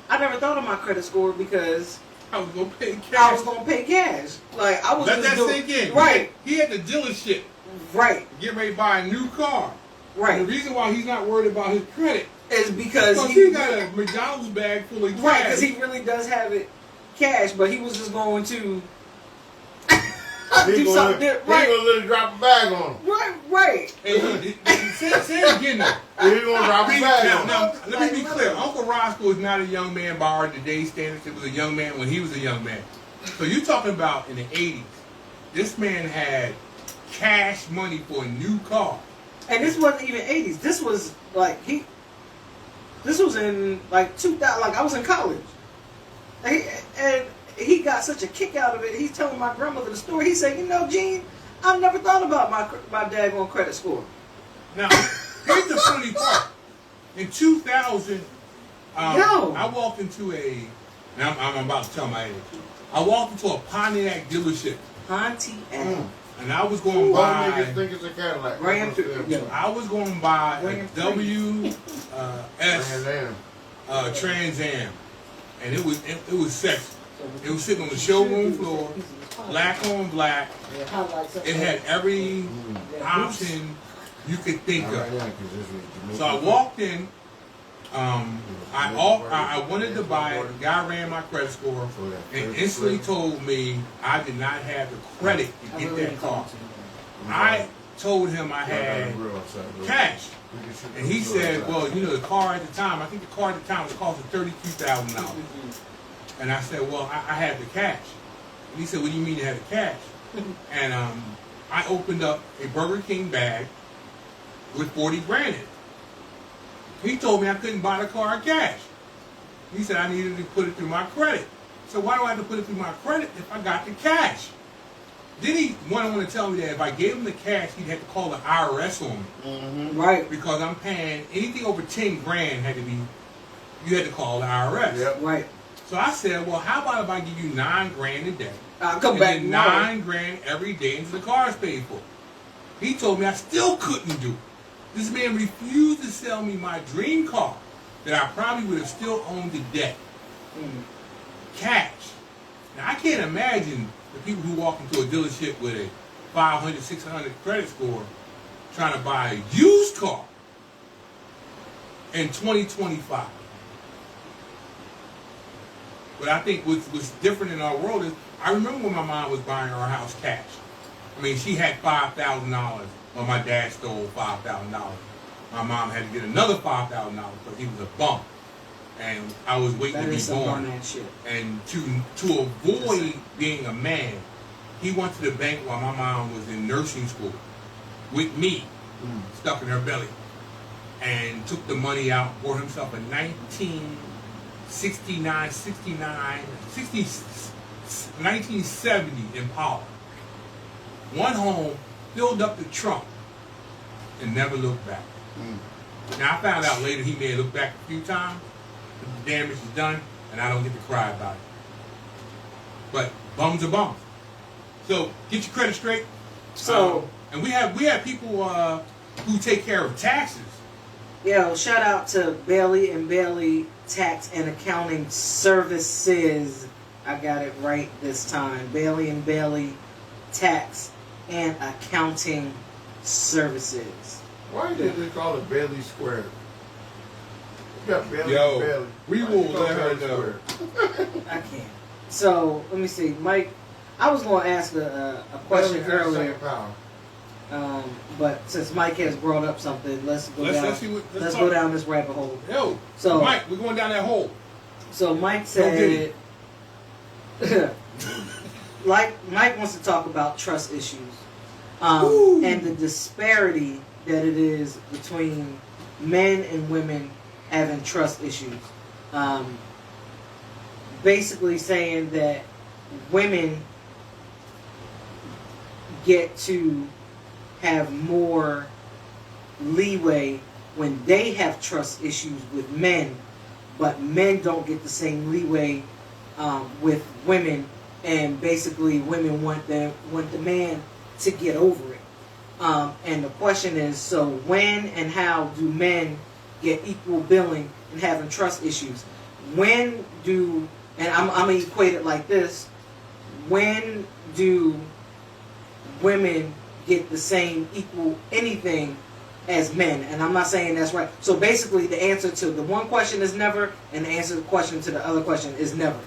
[SPEAKER 2] "I never thought of my credit score because
[SPEAKER 1] I was gonna pay cash.
[SPEAKER 2] I was gonna pay cash. Like I was
[SPEAKER 1] Let
[SPEAKER 2] just
[SPEAKER 1] that sink in.
[SPEAKER 2] Right.
[SPEAKER 1] He had the dealership.
[SPEAKER 2] Right.
[SPEAKER 1] Get ready to buy a new car.
[SPEAKER 2] Right.
[SPEAKER 1] And the reason why he's not worried about his credit
[SPEAKER 2] is because
[SPEAKER 1] he got a McDonald's bag full of cash.
[SPEAKER 2] Right, because he really does have it cash, but he was just going to do something different. Right.
[SPEAKER 3] He's going to drop a bag on him.
[SPEAKER 2] Right.
[SPEAKER 1] Say it again though.
[SPEAKER 3] He's going to drop a bag on him.
[SPEAKER 1] Now, let me be clear. Uncle Roscoe is not a young man by our today's standards. It was a young man when he was a young man. So you're talking about in the 80s. This man had cash money for a new car.
[SPEAKER 2] And this wasn't even 80s. This was like this was in like 2000. Like I was in college, and he got such a kick out of it. He's telling my grandmother the story. He said, "You know, Gene, I've never thought about my daggone credit score."
[SPEAKER 1] Now, here's the funny part. In 2000, I walked into now I'm about to tell my age. I walked into a Pontiac dealership.
[SPEAKER 2] Pontiac.
[SPEAKER 1] And I was going to buy.
[SPEAKER 3] Niggas think it's a Cadillac.
[SPEAKER 1] I was going to buy a WS Trans Am, and it was sexy. It was sitting on the showroom floor, black on black. It had every option you could think of. So I walked in. I wanted to buy it. The guy ran my credit score and instantly told me I did not have the credit to get that car. I told him I had cash. And he said, well, the car at the time, was costing $32,000. And I said, well, I had the cash. And he said, what do you mean you had the cash? And I opened up a Burger King bag with 40 grand in it. He told me I couldn't buy the car cash. He said I needed to put it through my credit. So why do I have to put it through my credit if I got the cash? Then he went on to tell me that if I gave him the cash, he'd have to call the IRS on me.
[SPEAKER 3] Mm-hmm.
[SPEAKER 2] Right.
[SPEAKER 1] Because I'm paying anything over 10 grand had to be, you had to call the IRS.
[SPEAKER 3] Yep.
[SPEAKER 2] Right.
[SPEAKER 1] So I said, well, how about if I give you 9 grand a day?
[SPEAKER 2] I'll come
[SPEAKER 1] and
[SPEAKER 2] back
[SPEAKER 1] then
[SPEAKER 2] tomorrow.
[SPEAKER 1] 9 grand every day until the car is paid for. He told me I still couldn't do it. This man refused to sell me my dream car that I probably would have still owned today. Cash. Now I can't imagine the people who walk into a dealership with a 500, 600 credit score trying to buy a used car in 2025. But I think what's different in our world is, I remember when my mom was buying our house cash. I mean, she had $5,000, or my dad stole $5,000. My mom had to get another $5,000 because he was a bum. And I was waiting
[SPEAKER 2] That
[SPEAKER 1] to be
[SPEAKER 2] is some
[SPEAKER 1] born.
[SPEAKER 2] bum ass shit.
[SPEAKER 1] And to avoid being a man, he went to the bank while my mom was in nursing school with me, stuck in her belly, and took the money out, bought himself a 1970 Impala. One home, filled up the trunk, and never looked back. Now I found out later he may have looked back a few times, but the damage is done, and I don't get to cry about it. But bums are bums. So get your credit straight.
[SPEAKER 2] So
[SPEAKER 1] and we have people who take care of taxes.
[SPEAKER 2] shout out to Bailey and Bailey Tax and Accounting Services. I got it right this time. Bailey and Bailey Tax and Accounting Services.
[SPEAKER 3] Why did they call it Bailey Square? You got Bailey
[SPEAKER 1] Yo,
[SPEAKER 3] and Bailey.
[SPEAKER 1] we
[SPEAKER 3] Why
[SPEAKER 1] will
[SPEAKER 3] you call
[SPEAKER 1] let her
[SPEAKER 3] Bailey
[SPEAKER 1] know.
[SPEAKER 3] Square?
[SPEAKER 2] I can't. So let me see, Mike. I was going to ask a question
[SPEAKER 3] Bailey's in the
[SPEAKER 2] earlier,
[SPEAKER 3] same power.
[SPEAKER 2] but since Mike has brought up something, let's go
[SPEAKER 1] Let's
[SPEAKER 2] down.
[SPEAKER 1] see what- let's
[SPEAKER 2] Let's
[SPEAKER 1] talk.
[SPEAKER 2] go down this rabbit hole.
[SPEAKER 1] Yo,
[SPEAKER 2] So-
[SPEAKER 1] Mike, we're going down that hole.
[SPEAKER 2] So Mike
[SPEAKER 1] Don't get
[SPEAKER 2] said, Mike wants to talk about trust issues
[SPEAKER 1] Woo.
[SPEAKER 2] and the disparity that it is between men and women having trust issues. Basically saying that women get to have more leeway when they have trust issues with men, but men don't get the same leeway with women, and basically women want the man to get over it. And the question is, so when and how do men get equal billing and having trust issues? When do, and I'm gonna equate it like this: when do women get the same equal anything as men? And I'm not saying that's right. So basically, the answer to the one question is never, and the answer to the question to the other question is never.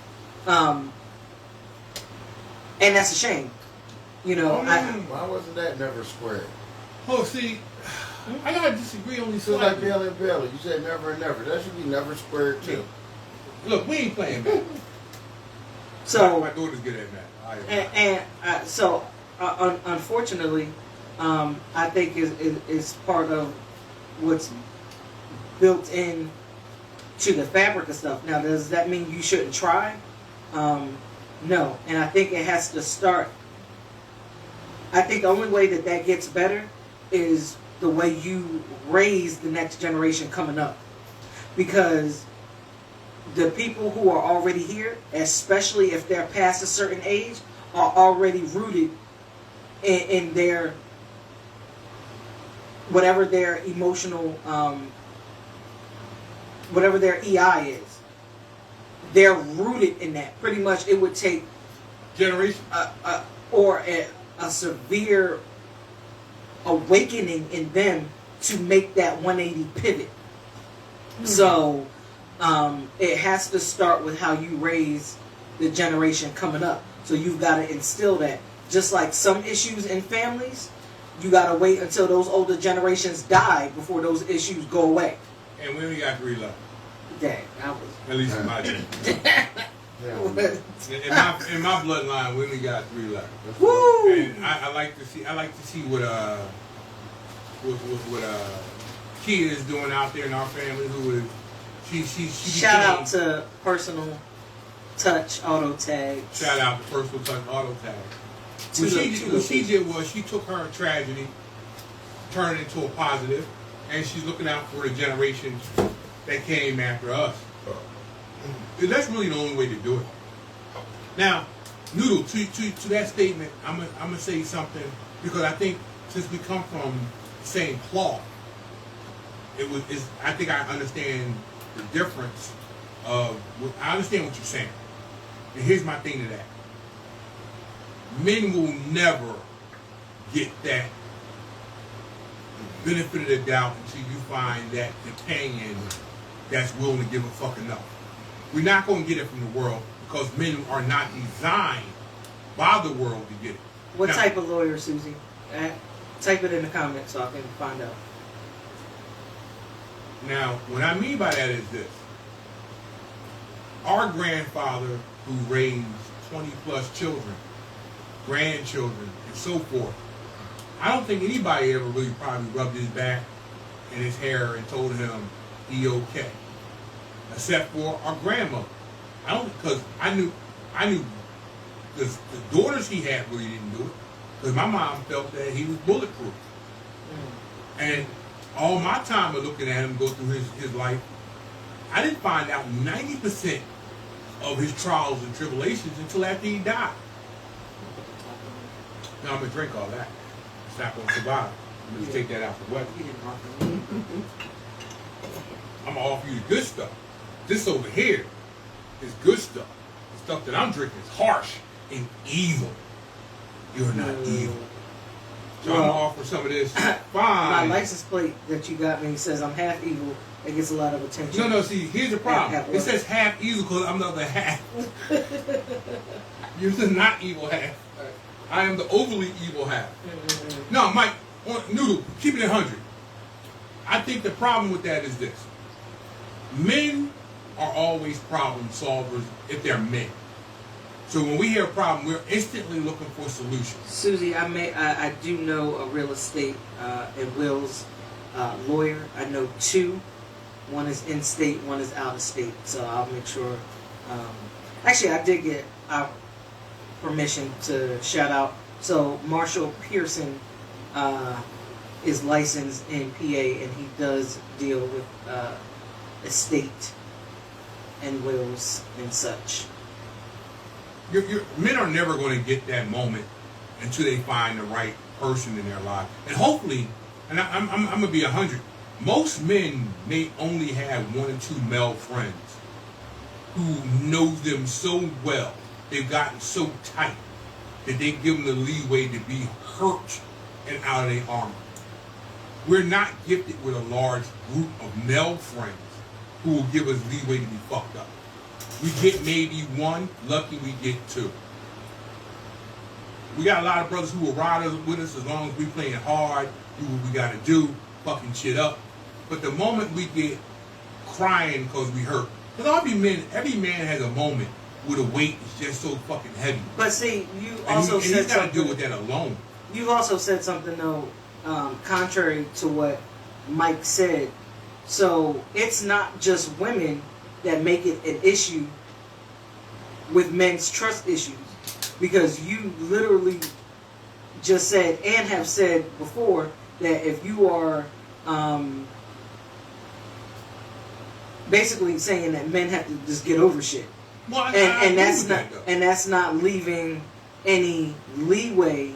[SPEAKER 2] And that's a shame. You know,
[SPEAKER 3] Why wasn't that never squared?
[SPEAKER 1] Oh, see, I gotta disagree only
[SPEAKER 3] So like
[SPEAKER 1] slightly.
[SPEAKER 3] Bailey and Bailey, you said never and never. That should be never squared too.
[SPEAKER 1] Look, we ain't playing that.
[SPEAKER 2] so
[SPEAKER 1] My daughters get at that.
[SPEAKER 2] unfortunately, I think is part of what's built in to the fabric of stuff. Now, does that mean you shouldn't try? No, and I think it has to start. I think the only way that gets better is the way you raise the next generation coming up, because the people who are already here, especially if they're past a certain age, are already rooted in their whatever their emotional, whatever their EI is. They're rooted in that. Pretty much, it would take
[SPEAKER 1] Generation.
[SPEAKER 2] a severe awakening in them to make that 180 pivot. So it has to start with how you raise the generation coming up. So you've got to instill that. Just like some issues in families, you got to wait until those older generations die before those issues go away.
[SPEAKER 1] And we only got 3 left.
[SPEAKER 2] Dang, I was.
[SPEAKER 1] At least in my generation.
[SPEAKER 3] Yeah.
[SPEAKER 1] In my bloodline, we only got 3 left.
[SPEAKER 2] Woo!
[SPEAKER 1] And I like to see what Kia is doing out there in our family. Who is she
[SPEAKER 2] Shout out to Personal Touch Auto Tag.
[SPEAKER 1] Shout out to Personal Touch Auto Tag. What she did was she took her tragedy, turned it into a positive, and she's looking out for the generations that came after us. And that's really the only way to do it. Now, Noodle, to that statement, I'm gonna say something because I think since we come from the same cloth, I think I understand the difference of. I understand what you're saying. And here's my thing to that. Men will never get that benefit of the doubt until you find that companion that's willing to give a fuck enough. We're not going to get it from the world because men are not designed by the world to get it.
[SPEAKER 2] What
[SPEAKER 1] now,
[SPEAKER 2] type of lawyer, Susie? Type it in the comments so I can find out.
[SPEAKER 1] Now, what I mean by that is this. Our grandfather who raised 20 plus children, grandchildren, and so forth, I don't think anybody ever really probably rubbed his back and his hair and told him he okay. Except for our grandmother. Because I knew the daughters he had really didn't do it. Because my mom felt that he was bulletproof. And all my time of looking at him go through his life, I didn't find out 90% of his trials and tribulations until after he died. Now I'm going to drink all that. It's not going to survive. I'm going to take that out for weather.
[SPEAKER 2] You didn't offer me.
[SPEAKER 1] I'm going to offer you the good stuff. This over here is good stuff. The stuff that I'm drinking is harsh and evil. You're not evil. So I'm going to offer some of this
[SPEAKER 2] My
[SPEAKER 1] fine.
[SPEAKER 2] license plate that you got me says I'm half evil. It gets a lot of attention.
[SPEAKER 1] No, see, here's the problem.
[SPEAKER 2] Half
[SPEAKER 1] It says half evil because I'm the other half. You're the not evil half. I am the overly evil half. No, Mike, Noodle, keep it at 100. I think the problem with that is this. Men are always problem solvers if they're men. So when we hear a problem, we're instantly looking for solutions.
[SPEAKER 2] Susie, I do know a real estate and wills lawyer. I know 2. One is in state, one is out of state. So I'll make sure. Actually, I did get permission to shout out. So Marshall Pearson is licensed in PA, and he does deal with estate and wills and such.
[SPEAKER 1] Men are never going to get that moment until they find the right person in their life. And hopefully, and I'm going to be 100, most men may only have 1 or 2 male friends who know them so well, they've gotten so tight, that they give them the leeway to be hurt and out of their armor. We're not gifted with a large group of male friends who will give us leeway to be fucked up. We get maybe 1, lucky we get 2. We got a lot of brothers who will ride with us as long as we playing hard, do what we gotta do, fucking shit up. But the moment we get crying because we hurt, because every man has a moment where the weight is just so fucking heavy.
[SPEAKER 2] But see, you also said
[SPEAKER 1] he's got to
[SPEAKER 2] something.
[SPEAKER 1] deal with that alone.
[SPEAKER 2] You've also said something though, contrary to what Mike said. So it's not just women that make it an issue with men's trust issues, because you literally just said and have said before that if you are basically saying that men have to just get over shit.
[SPEAKER 1] Well,
[SPEAKER 2] And that's not leaving any leeway,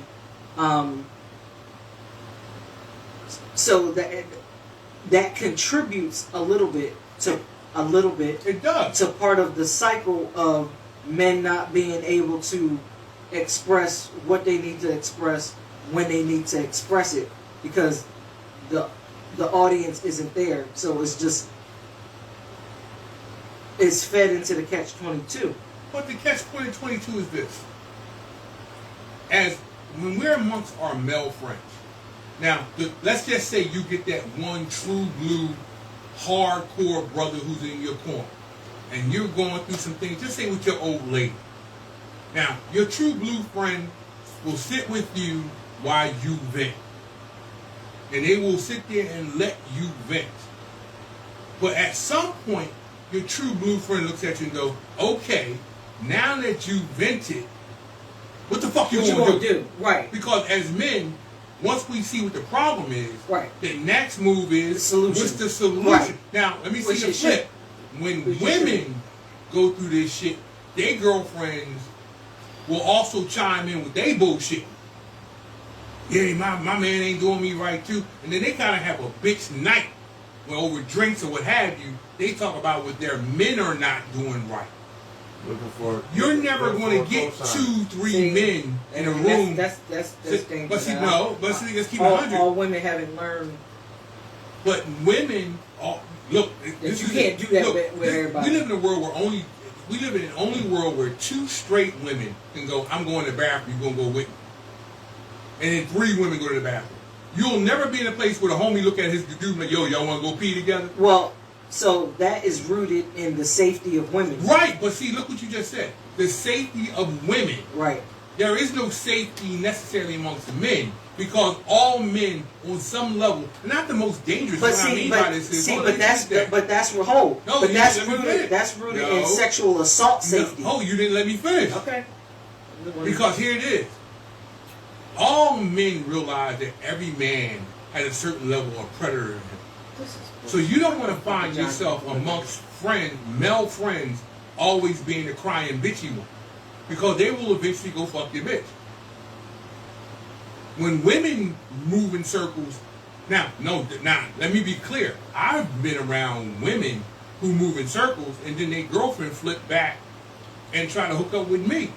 [SPEAKER 2] so that contributes a little bit. It
[SPEAKER 1] does
[SPEAKER 2] to part of the cycle of men not being able to express what they need to express when they need to express it, because the audience isn't there. So it's fed into the catch-22.
[SPEAKER 1] But the catch-22 is this. As when we're amongst our male friends, now let's just say you get that one true blue hardcore brother who's in your corner, and you're going through some things, just say with your old lady. Now, your true blue friend will sit with you while you vent. And they will sit there and let you vent. But at some point, your true blue friend looks at you and goes, okay, now that you vented, what the fuck you gonna do?
[SPEAKER 2] Right.
[SPEAKER 1] Because as men, once we see what the problem is,
[SPEAKER 2] right,
[SPEAKER 1] the next move is,
[SPEAKER 2] the solution.
[SPEAKER 1] What's the solution?
[SPEAKER 2] Right.
[SPEAKER 1] Now, let me see the flip. When women go through this shit, their girlfriends will also chime in with their bullshit. Yeah, my man ain't doing me right too. And then they kind of have a bitch night where over drinks or what have you, they talk about what their men are not doing right.
[SPEAKER 3] Looking for.
[SPEAKER 1] You're never going to get 2-3 men in a room.
[SPEAKER 2] That's dangerous.
[SPEAKER 1] But see, let's keep it 100.
[SPEAKER 2] All women haven't learned.
[SPEAKER 1] But women, look,
[SPEAKER 2] you can't do that with everybody.
[SPEAKER 1] We live in a world where we live in an only world where 2 straight women can go, I'm going to the bathroom, you're going to go with me. And then 3 women go to the bathroom. You'll never be in a place where the homie look at his dude like, yo, y'all want to go pee together?
[SPEAKER 2] Well, so that is rooted in the safety of women.
[SPEAKER 1] Right, but see, look what you just said. The safety of women.
[SPEAKER 2] Right.
[SPEAKER 1] There is no safety necessarily amongst the men because all men, on some level, not the most dangerous.
[SPEAKER 2] But that's whole.
[SPEAKER 1] No,
[SPEAKER 2] but that's rooted in sexual assault safety.
[SPEAKER 1] No, you didn't let me finish.
[SPEAKER 2] Okay.
[SPEAKER 1] Because here it is. All men realize that every man has a certain level of predator in him. So you don't want to find yourself amongst male friends, always being the crying bitchy one. Because they will eventually go fuck your bitch. When women move in circles, now, let me be clear. I've been around women who move in circles and then their girlfriend flip back and try to hook up with me.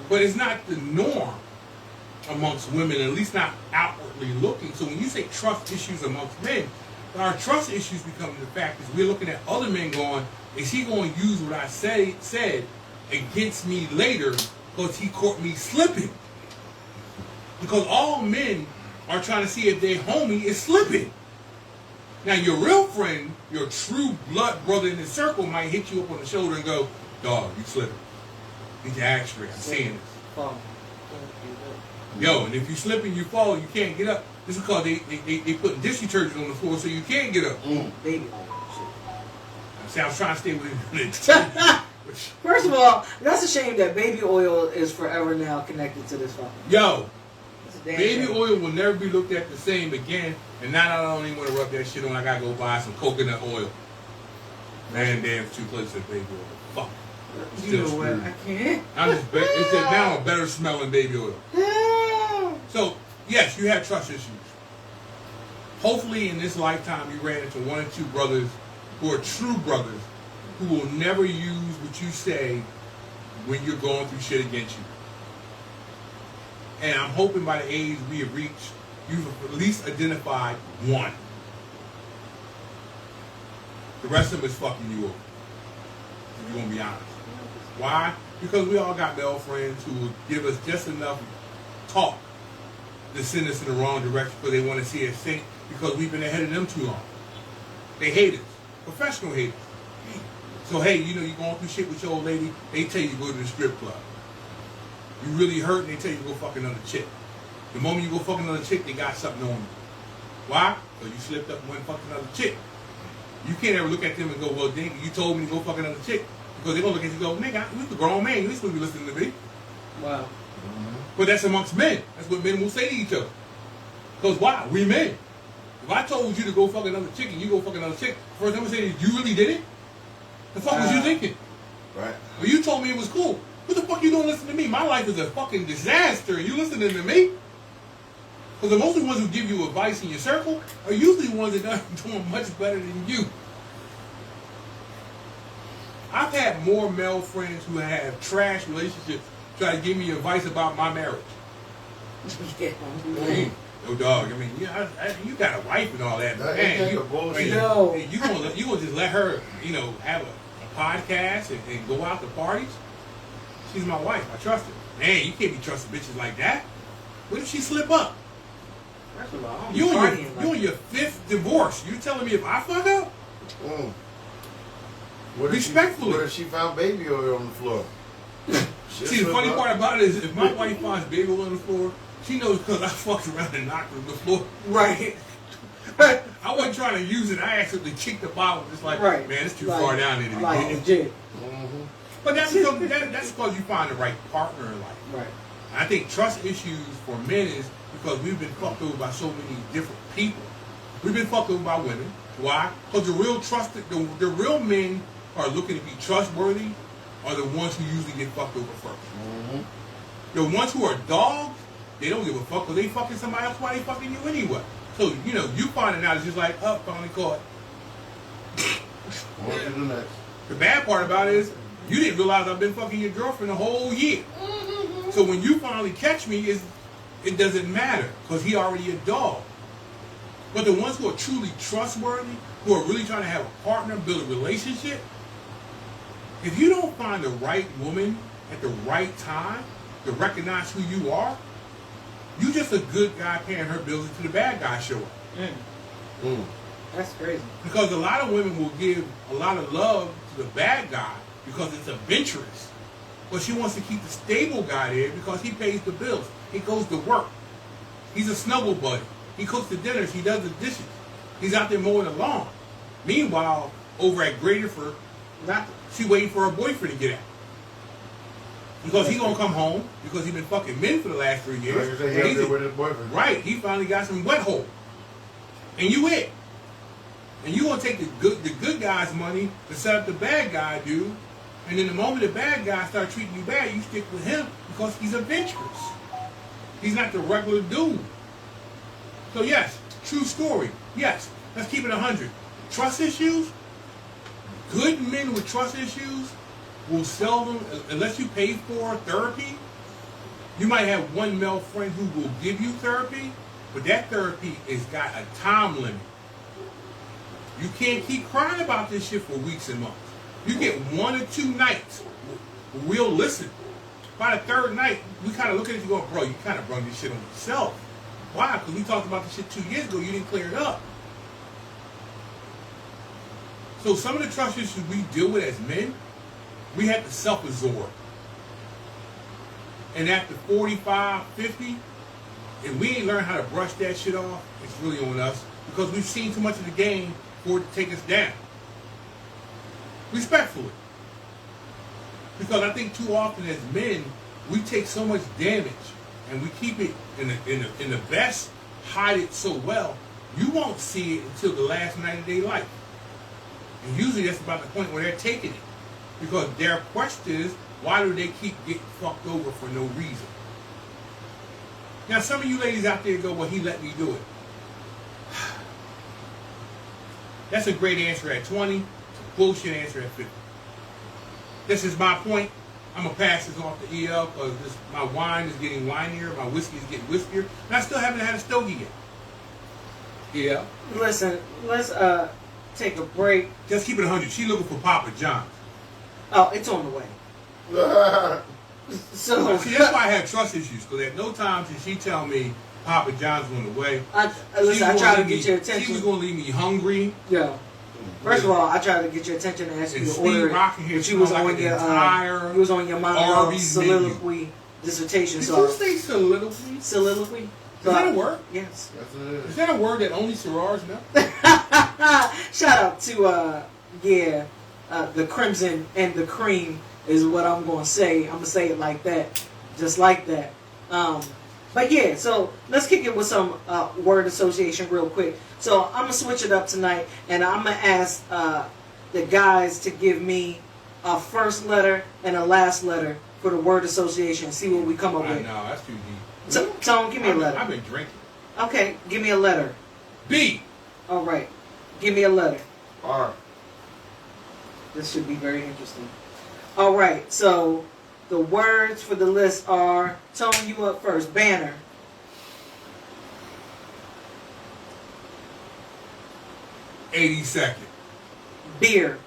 [SPEAKER 1] But it's not the norm amongst women, at least not outwardly looking. So when you say trust issues amongst men, our trust issues become the fact is we're looking at other men going, is he going to use what I said against me later because he caught me slipping? Because all men are trying to see if their homie is slipping. Now your real friend, your true blood brother in the circle might hit you up on the shoulder and go, dog, you slipping. Need your act straight. I'm seeing this. Yo, and if you slip and you fall, you can't get up. It's because they put dish detergent on the floor so you can't get up.
[SPEAKER 2] Baby.
[SPEAKER 1] See, I was trying to stay with it.
[SPEAKER 2] First of all, that's a shame that baby oil is forever now connected to this fucking.
[SPEAKER 1] Yo, baby oil will never be looked at the same again. And now I don't even want to rub that shit on. I gotta go buy some coconut oil. Man, damn, too close to baby oil. Fuck.
[SPEAKER 2] You know what? I can't.
[SPEAKER 1] It's now a better smelling baby oil. So, yes, you have trust issues. Hopefully in this lifetime you ran into 1 or 2 brothers who are true brothers who will never use what you say when you're going through shit against you. And I'm hoping by the age we have reached, you've at least identified 1. The rest of them is fucking you over. If you're going to be honest. Why? Because we all got male friends who will give us just enough talk to send us in the wrong direction because they want to see us sink because we've been ahead of them too long. They hate us. Professional haters. So, hey, you know, you're going through shit with your old lady, they tell you to go to the strip club. You really hurt and they tell you to go fuck another chick. The moment you go fuck another chick, they got something on you. Why? Because you slipped up and went and fucked another chick. You can't ever look at them and go, well, dang, you told me to go fuck another chick. Because they're going to look at you and go, nigga, you're a grown man. You're supposed to be listening to me.
[SPEAKER 2] Wow.
[SPEAKER 1] But that's amongst men. That's what men will say to each other. Because why? We men. If I told you to go fuck another chick and you go fuck another chick, first I'm going to say, you really did it? The fuck was you thinking?
[SPEAKER 3] Right.
[SPEAKER 1] Well, you told me it was cool. What the fuck you don't listen to me? My life is a fucking disaster and you listening to me? Because the most of the ones who give you advice in your circle are usually the ones that are doing much better than you. I've had more male friends who have trash relationships try to give me advice about my marriage. Yo, dog, I mean, you got a wife and all that, but man, you gonna just let her, have a podcast and go out to parties? She's my wife. I trust her. Man, you can't be trusting bitches like that. What if she slip up?
[SPEAKER 2] First of all,
[SPEAKER 1] you on your 5th divorce. You telling me if I fuck up? Respectfully.
[SPEAKER 3] What if she found baby oil on the floor?
[SPEAKER 1] See, the funny part about it is, if my wife finds baby oil on the floor, she knows because I fucked around and knocked on the floor.
[SPEAKER 2] Right.
[SPEAKER 1] I wasn't trying to use it. I accidentally kicked the bottle. Just like,
[SPEAKER 2] Right.
[SPEAKER 1] man, it's too far down there to
[SPEAKER 2] Like
[SPEAKER 1] get it.
[SPEAKER 2] legit.
[SPEAKER 1] But that's because you find the right partner in life.
[SPEAKER 2] Right.
[SPEAKER 1] I think trust issues for men is because we've been fucked over by so many different people. We've been fucked over by women. Why? Because the real men are looking to be trustworthy are the ones who usually get fucked over first. The ones who are dogs, they don't give a fuck because they fucking somebody else while they fucking you anyway. So, you finding out is just like, finally caught.
[SPEAKER 3] On to the next.
[SPEAKER 1] The bad part about it is, you didn't realize I've been fucking your girlfriend the whole year. So when you finally catch me, it doesn't matter because he already a dog. But the ones who are truly trustworthy, who are really trying to have a partner, build a relationship, if you don't find the right woman at the right time to recognize who you are, you just a good guy paying her bills until the bad guy show up.
[SPEAKER 2] That's crazy.
[SPEAKER 1] Because a lot of women will give a lot of love to the bad guy because it's adventurous. But she wants to keep the stable guy there because he pays the bills. He goes to work. He's a snuggle buddy. He cooks the dinners. He does the dishes. He's out there mowing the lawn. Meanwhile, over at Graterford, she waiting for her boyfriend to get out. Because he gonna come home because he been fucking men for the last 3 years.
[SPEAKER 3] He out there with his boyfriend.
[SPEAKER 1] Right, he finally got some wet hole. And you it. And you gonna take the good guy's money to set up the bad guy, dude. And then the moment the bad guy start treating you bad, you stick with him because he's adventurous. He's not the regular dude. So yes, true story. Yes, let's keep it 100. Trust issues? Good men with trust issues will seldom, unless you pay for therapy, you might have one male friend who will give you therapy, but that therapy has got a time limit. You can't keep crying about this shit for weeks and months. You get 1 or 2 nights, we'll listen. By the third night, we kind of look at it and go, bro, you kind of brung this shit on yourself. Why? Because we talked about this shit 2 years ago, you didn't clear it up. So some of the trust issues we deal with as men, we have to self-absorb. And after 45, 50, if we ain't learned how to brush that shit off, it's really on us because we've seen too much of the game for it to take us down. Respectfully. Because I think too often as men, we take so much damage and we keep it in the best, hide it so well, you won't see it until the last night of their life. And usually that's about the point where they're taking it. Because their question is, why do they keep getting fucked over for no reason? Now some of you ladies out there go, well, he let me do it. That's a great answer at 20. It's a bullshit answer at 50. This is my point. I'm going to pass this off to EL because my wine is getting winier, my whiskey is getting whiskier, and I still haven't had a stogie yet. Yeah.
[SPEAKER 2] Listen, let's take a break.
[SPEAKER 1] Just keep it 100. She looking for Papa John's.
[SPEAKER 2] Oh, it's on the way. So
[SPEAKER 1] see, that's why I have trust issues because at no time did she tell me Papa John's on the way.
[SPEAKER 2] I tried to get your attention.
[SPEAKER 1] She was going to leave me hungry.
[SPEAKER 2] Yeah. First of all, I tried to get your attention and ask you to order it.
[SPEAKER 1] Here,
[SPEAKER 2] but you was
[SPEAKER 1] like
[SPEAKER 2] on your you was on your monologue soliloquy dissertation.
[SPEAKER 1] Did
[SPEAKER 2] so
[SPEAKER 1] you say soliloquy?
[SPEAKER 2] Soliloquy.
[SPEAKER 1] Is that a word?
[SPEAKER 2] Yes.
[SPEAKER 3] Yes, it is.
[SPEAKER 1] Is that a word that only sorors know?
[SPEAKER 2] Shout out to the Crimson and the Cream is what I'm going to say. I'm going to say it like that, just like that. But yeah, so let's kick it with some word association real quick. So I'm going to switch it up tonight, and I'm going to ask the guys to give me a first letter and a last letter for the word association. See what we come up with.
[SPEAKER 1] No, that's too deep.
[SPEAKER 2] So, Tone, give me a letter.
[SPEAKER 1] I've been drinking.
[SPEAKER 2] Okay, give me a letter.
[SPEAKER 1] B.
[SPEAKER 2] All right, give me a letter.
[SPEAKER 3] R.
[SPEAKER 2] This should be very interesting. All right, so the words for the list are, Tone, you up first. Banner.
[SPEAKER 1] '82nd.
[SPEAKER 2] Beer.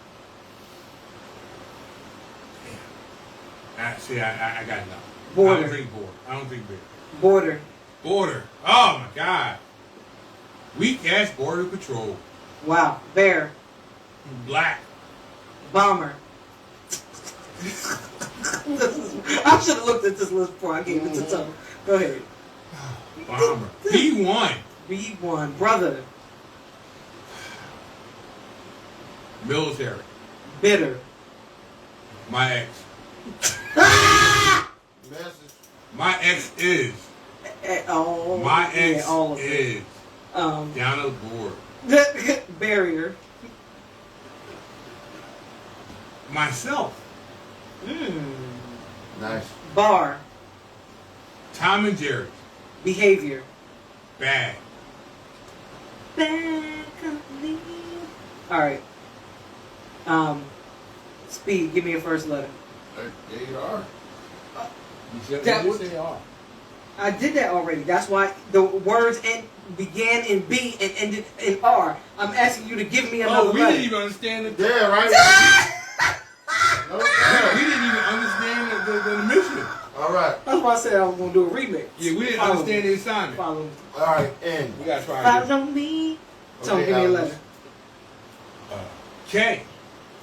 [SPEAKER 1] See, I got enough.
[SPEAKER 2] Border.
[SPEAKER 1] I don't drink border. I don't drink beer.
[SPEAKER 2] Border.
[SPEAKER 1] Border. Oh my God. Weak ass border patrol.
[SPEAKER 2] Wow. Bear.
[SPEAKER 1] Black.
[SPEAKER 2] Bomber. I should have looked at this list before I gave it to Tom. Go ahead.
[SPEAKER 1] Bomber. B1.
[SPEAKER 2] B1. Brother.
[SPEAKER 1] Military.
[SPEAKER 2] Bitter.
[SPEAKER 1] My ex.
[SPEAKER 3] Message.
[SPEAKER 1] My ex is.
[SPEAKER 2] Oh,
[SPEAKER 1] My ex
[SPEAKER 2] yeah, all of it.
[SPEAKER 1] is. Down the board.
[SPEAKER 2] Barrier.
[SPEAKER 1] Myself.
[SPEAKER 3] Nice.
[SPEAKER 2] Bar.
[SPEAKER 1] Tom and Jerry.
[SPEAKER 2] Behavior.
[SPEAKER 1] Bad.
[SPEAKER 2] Bad company. All right. Speed. Give me a first letter.
[SPEAKER 3] There you are.
[SPEAKER 1] You said
[SPEAKER 2] That
[SPEAKER 1] you
[SPEAKER 2] was-
[SPEAKER 1] say R.
[SPEAKER 2] I did that already. That's why the words began in B and ended in R. I'm asking you to give me another
[SPEAKER 1] Oh, we
[SPEAKER 2] letter.
[SPEAKER 1] didn't even understand it.
[SPEAKER 3] Yeah, right. No,
[SPEAKER 1] We didn't even understand the mission.
[SPEAKER 3] all right.
[SPEAKER 2] That's why I said I was going to do a remix.
[SPEAKER 1] Yeah, we didn't
[SPEAKER 2] Follow
[SPEAKER 1] understand
[SPEAKER 2] me.
[SPEAKER 1] the assignment.
[SPEAKER 2] Follow me.
[SPEAKER 3] All right. End.
[SPEAKER 1] We gotta try again.
[SPEAKER 2] Follow me. So
[SPEAKER 3] Okay,
[SPEAKER 2] give me a
[SPEAKER 3] Alex.
[SPEAKER 2] letter.
[SPEAKER 1] K.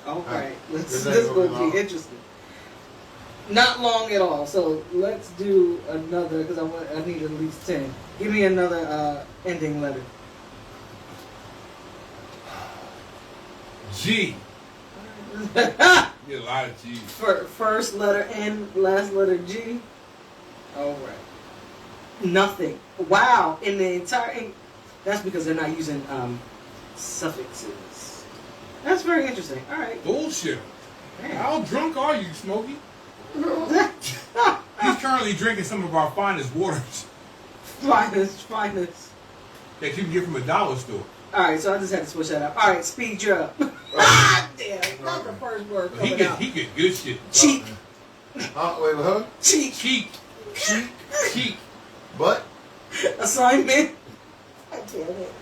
[SPEAKER 2] All right. This
[SPEAKER 3] This
[SPEAKER 2] is
[SPEAKER 3] ain't
[SPEAKER 2] going
[SPEAKER 3] gonna
[SPEAKER 2] to
[SPEAKER 3] be
[SPEAKER 2] be interesting. Not long at all. So let's do another because I need at least 10. Give me another ending letter.
[SPEAKER 1] G. You get a lot of G's.
[SPEAKER 2] First letter N, last letter G. All right. Nothing. Wow. In the entire. That's because they're not using suffixes. That's very interesting. All right.
[SPEAKER 1] Bullshit.
[SPEAKER 2] Man.
[SPEAKER 1] How drunk are you, Smokey? He's currently drinking some of our finest waters
[SPEAKER 2] finest.
[SPEAKER 1] that you can get from a dollar store.
[SPEAKER 2] All right, so I just had to switch that up. All right, speed you up. Damn, not the first word
[SPEAKER 1] He
[SPEAKER 2] coming
[SPEAKER 1] get
[SPEAKER 2] out.
[SPEAKER 1] he get good shit.
[SPEAKER 2] Cheek,
[SPEAKER 3] Wait, huh?
[SPEAKER 2] cheek,
[SPEAKER 1] Cheek. Cheek.
[SPEAKER 3] But.
[SPEAKER 2] assignment. I can't it.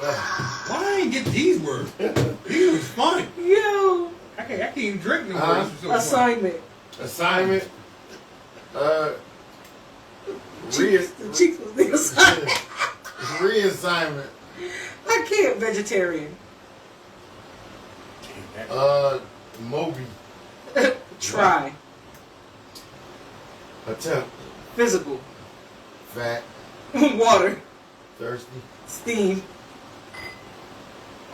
[SPEAKER 1] Why I ain't get these words? These was fun.
[SPEAKER 2] Yo,
[SPEAKER 1] I can't even drink no more.
[SPEAKER 3] Uh-huh.
[SPEAKER 1] This was so fun.
[SPEAKER 2] assignment.
[SPEAKER 3] Assignment.
[SPEAKER 2] Cheeks, the cheeks was the assignment.
[SPEAKER 3] Reassignment.
[SPEAKER 2] I can't. Vegetarian.
[SPEAKER 3] Moby.
[SPEAKER 2] Try.
[SPEAKER 3] Attempt.
[SPEAKER 2] Physical.
[SPEAKER 3] Fat.
[SPEAKER 2] Water.
[SPEAKER 3] Thirsty.
[SPEAKER 2] Steam.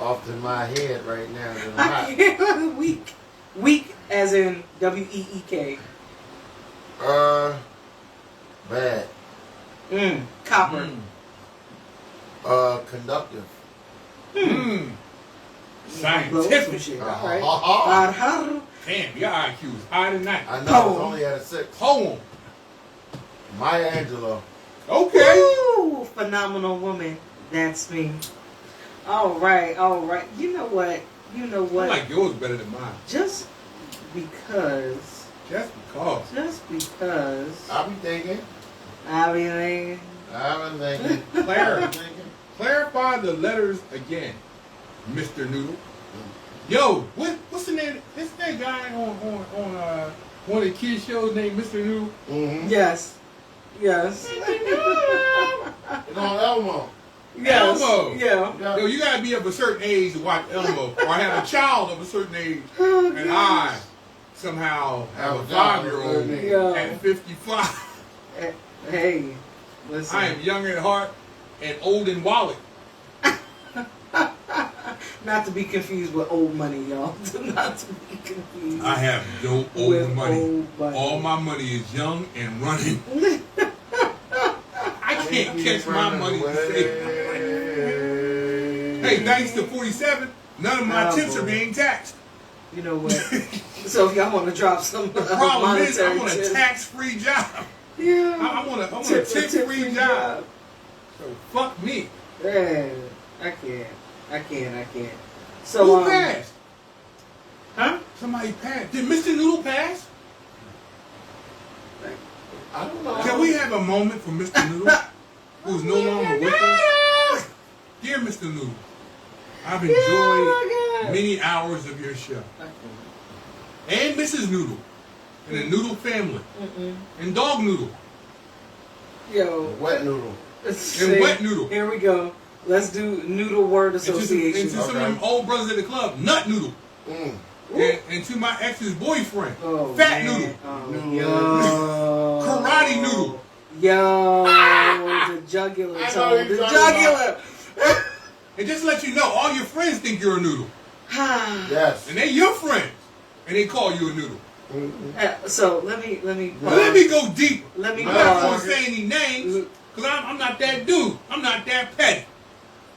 [SPEAKER 3] Off to my head right now. It's
[SPEAKER 2] I
[SPEAKER 3] hot.
[SPEAKER 2] can't. Weak. Weak as in WEEK.
[SPEAKER 3] Bad.
[SPEAKER 2] Copper.
[SPEAKER 3] Conductive.
[SPEAKER 2] Blow some
[SPEAKER 1] Scientific.
[SPEAKER 2] shit. All right.
[SPEAKER 1] Damn, your IQ is higher than that.
[SPEAKER 3] I know
[SPEAKER 2] Poem.
[SPEAKER 3] it's only at a 6.
[SPEAKER 1] Poem.
[SPEAKER 3] Maya Angelou.
[SPEAKER 1] Okay.
[SPEAKER 2] Ooh, phenomenal woman. That's me. All right. You know what?
[SPEAKER 1] I like yours better than mine.
[SPEAKER 2] Just because.
[SPEAKER 1] Just because.
[SPEAKER 3] I'll be thinking.
[SPEAKER 2] I mean,
[SPEAKER 3] I've been thinking.
[SPEAKER 1] Claire.
[SPEAKER 3] I've been thinking.
[SPEAKER 1] Clarify the letters again, Mr. Noodle. Yo, what's the name? This that guy on one of the kids shows named Mr. Noodle.
[SPEAKER 3] Mm-hmm.
[SPEAKER 2] yes.
[SPEAKER 3] It's on Elmo.
[SPEAKER 2] Yes.
[SPEAKER 1] Elmo.
[SPEAKER 2] Yeah.
[SPEAKER 1] Yo, you gotta be of a certain age to watch Elmo, or have a child of a certain age,
[SPEAKER 2] Oh,
[SPEAKER 1] and
[SPEAKER 2] gosh.
[SPEAKER 1] I somehow have a
[SPEAKER 3] child of a
[SPEAKER 1] 5-year-old
[SPEAKER 3] certain age.
[SPEAKER 2] Yeah.
[SPEAKER 1] at 55.
[SPEAKER 2] Hey, listen.
[SPEAKER 1] I am young at heart and old in wallet.
[SPEAKER 2] Not to be confused with old money, y'all. Not to be confused.
[SPEAKER 1] I have no
[SPEAKER 2] with
[SPEAKER 1] old money.
[SPEAKER 2] old money.
[SPEAKER 1] All my money is young and running. I can't catch my money to save. Hey, thanks to 47, none of my
[SPEAKER 2] Oh,
[SPEAKER 1] tips are
[SPEAKER 2] boy.
[SPEAKER 1] being taxed.
[SPEAKER 2] You know what? So if y'all want to drop some
[SPEAKER 1] The problem is, I
[SPEAKER 2] monetary
[SPEAKER 1] want a
[SPEAKER 2] tips-
[SPEAKER 1] tax-free job.
[SPEAKER 2] Yeah.
[SPEAKER 1] I want a tip-free job. So fuck me.
[SPEAKER 2] Yeah, I can't. So
[SPEAKER 1] Who passed?
[SPEAKER 2] huh?
[SPEAKER 1] Somebody passed. Did Mr. Noodle pass?
[SPEAKER 3] I don't know.
[SPEAKER 1] Can we have a moment for Mr. Noodle, who's no longer with us? Dear Mr. Noodle, I've enjoyed many hours of your show. And Mrs. Noodle, and the Noodle family, and Dog Noodle,
[SPEAKER 2] Yo,
[SPEAKER 3] Wet noodle.
[SPEAKER 1] and Wet Noodle.
[SPEAKER 2] Here we go. Let's do noodle word
[SPEAKER 1] And to
[SPEAKER 2] association.
[SPEAKER 1] some of them old brothers at the club, Nut Noodle. And to my ex's boyfriend,
[SPEAKER 2] Oh,
[SPEAKER 1] Fat
[SPEAKER 2] man.
[SPEAKER 1] Noodle,
[SPEAKER 2] Oh, yo.
[SPEAKER 1] Karate Noodle.
[SPEAKER 2] Yo, the jugular.
[SPEAKER 3] I know
[SPEAKER 2] Tone.
[SPEAKER 3] you're
[SPEAKER 2] The
[SPEAKER 3] talking
[SPEAKER 2] jugular.
[SPEAKER 1] And just to let you know, all your friends think you're a noodle.
[SPEAKER 3] Yes.
[SPEAKER 1] And they your friends. And they call you a noodle.
[SPEAKER 2] So let me
[SPEAKER 1] But let me go deeper.
[SPEAKER 2] let me
[SPEAKER 1] I'm not going
[SPEAKER 2] pause.
[SPEAKER 1] to say any names, because I'm not that dude. I'm not that petty.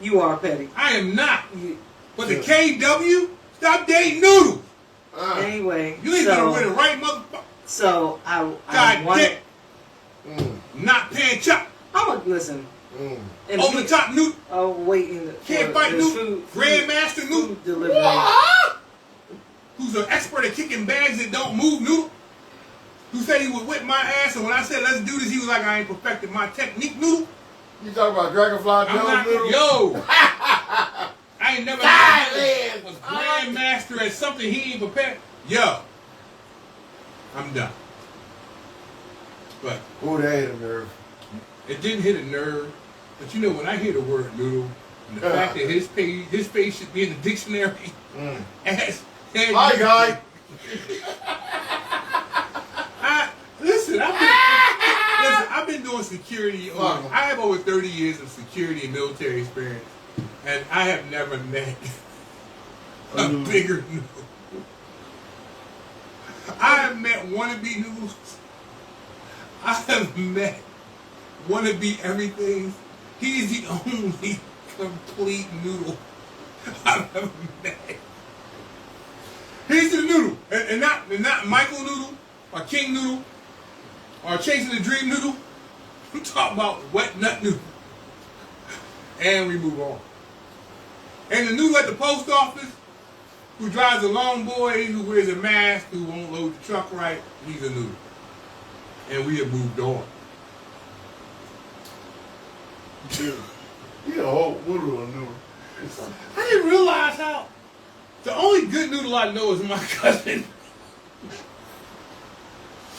[SPEAKER 2] You are petty.
[SPEAKER 1] I am not.
[SPEAKER 2] You,
[SPEAKER 1] But the KW, stop dating noodles.
[SPEAKER 2] anyway,
[SPEAKER 1] You ain't gonna win the right motherfucker.
[SPEAKER 2] so I
[SPEAKER 1] God
[SPEAKER 2] wanted.
[SPEAKER 1] damn. Not paying chop.
[SPEAKER 2] I'm gonna listen. And
[SPEAKER 1] Over the top noodle.
[SPEAKER 2] Oh, waiting.
[SPEAKER 1] Can't fight noodle. Grandmaster noodle.
[SPEAKER 2] Food delivery.
[SPEAKER 1] Who's an expert at kicking bags that don't move noodle. Who said he would whip my ass, and when I said let's do this, he was like, I ain't perfected my technique noodle.
[SPEAKER 3] You talking about Dragonfly
[SPEAKER 1] I'm
[SPEAKER 3] Jones
[SPEAKER 1] not,
[SPEAKER 3] noodle?
[SPEAKER 1] yo. I ain't never had a grandmaster at something he ain't prepared. Yo. I'm done. But
[SPEAKER 3] Ooh, that hit a nerve.
[SPEAKER 1] it didn't hit a nerve. But you know, when I hear the word noodle, and the fact that his face should be in the dictionary as
[SPEAKER 3] Hi, guy.
[SPEAKER 1] I've been doing security. I have over 30 years of security and military experience, and I have never met a bigger noodle. I have met wannabe noodles. I have met wannabe everything. He's the only complete noodle I've ever met. He's the noodle, and not Michael Noodle or King Noodle or Chasing the Dream Noodle. I'm talking about Wet Nut Noodle. And we move on. And the noodle at the post office, who drives a long boy, who wears a mask, who won't load the truck right, he's a noodle. And we have moved on.
[SPEAKER 3] You a whole noodle of noodle.
[SPEAKER 1] I didn't realize how. The only good noodle I know is my cousin.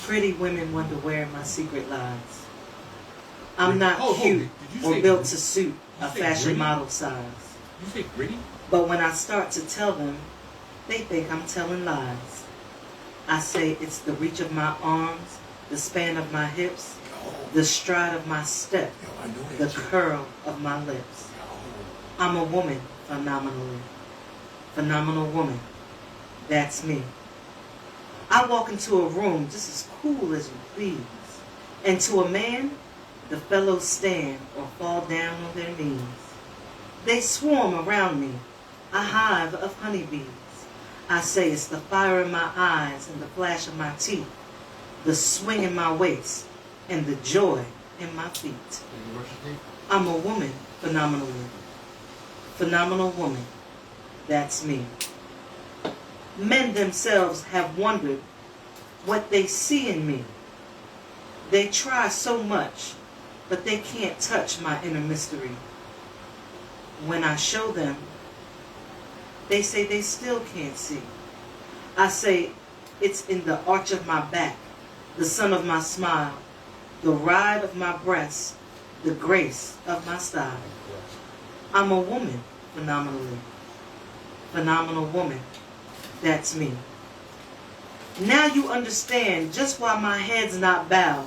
[SPEAKER 2] Pretty women wonder where my secret lies. I'm not
[SPEAKER 1] Hold
[SPEAKER 2] cute
[SPEAKER 1] Did you
[SPEAKER 2] or
[SPEAKER 1] say
[SPEAKER 2] built to suit
[SPEAKER 1] you
[SPEAKER 2] a
[SPEAKER 1] say
[SPEAKER 2] fashion
[SPEAKER 1] gritty?
[SPEAKER 2] model size.
[SPEAKER 1] You say gritty?
[SPEAKER 2] But when I start to tell them, they think I'm telling lies. I say it's the reach of my arms, the span of my hips, the stride of my step,
[SPEAKER 1] Yo, I know
[SPEAKER 2] the
[SPEAKER 1] that.
[SPEAKER 2] curl of my lips. I'm a woman, phenomenally. Phenomenal woman. That's me. I walk into a room just as cool as you please. And to a man, the fellows stand or fall down on their knees. They swarm around me, a hive of honeybees. I say it's the fire in my eyes and the flash of my teeth, the swing in my waist and the joy in my feet. I'm a woman, phenomenally. Phenomenal woman. That's me. Men themselves have wondered what they see in me. They try so much, but they can't touch my inner mystery. When I show them, they say they still can't see. I say it's in the arch of my back, the sun of my smile, the ride of my breast, the grace of my style. I'm a woman, phenomenally. Phenomenal woman. That's me. Now you understand just why my head's not bowed.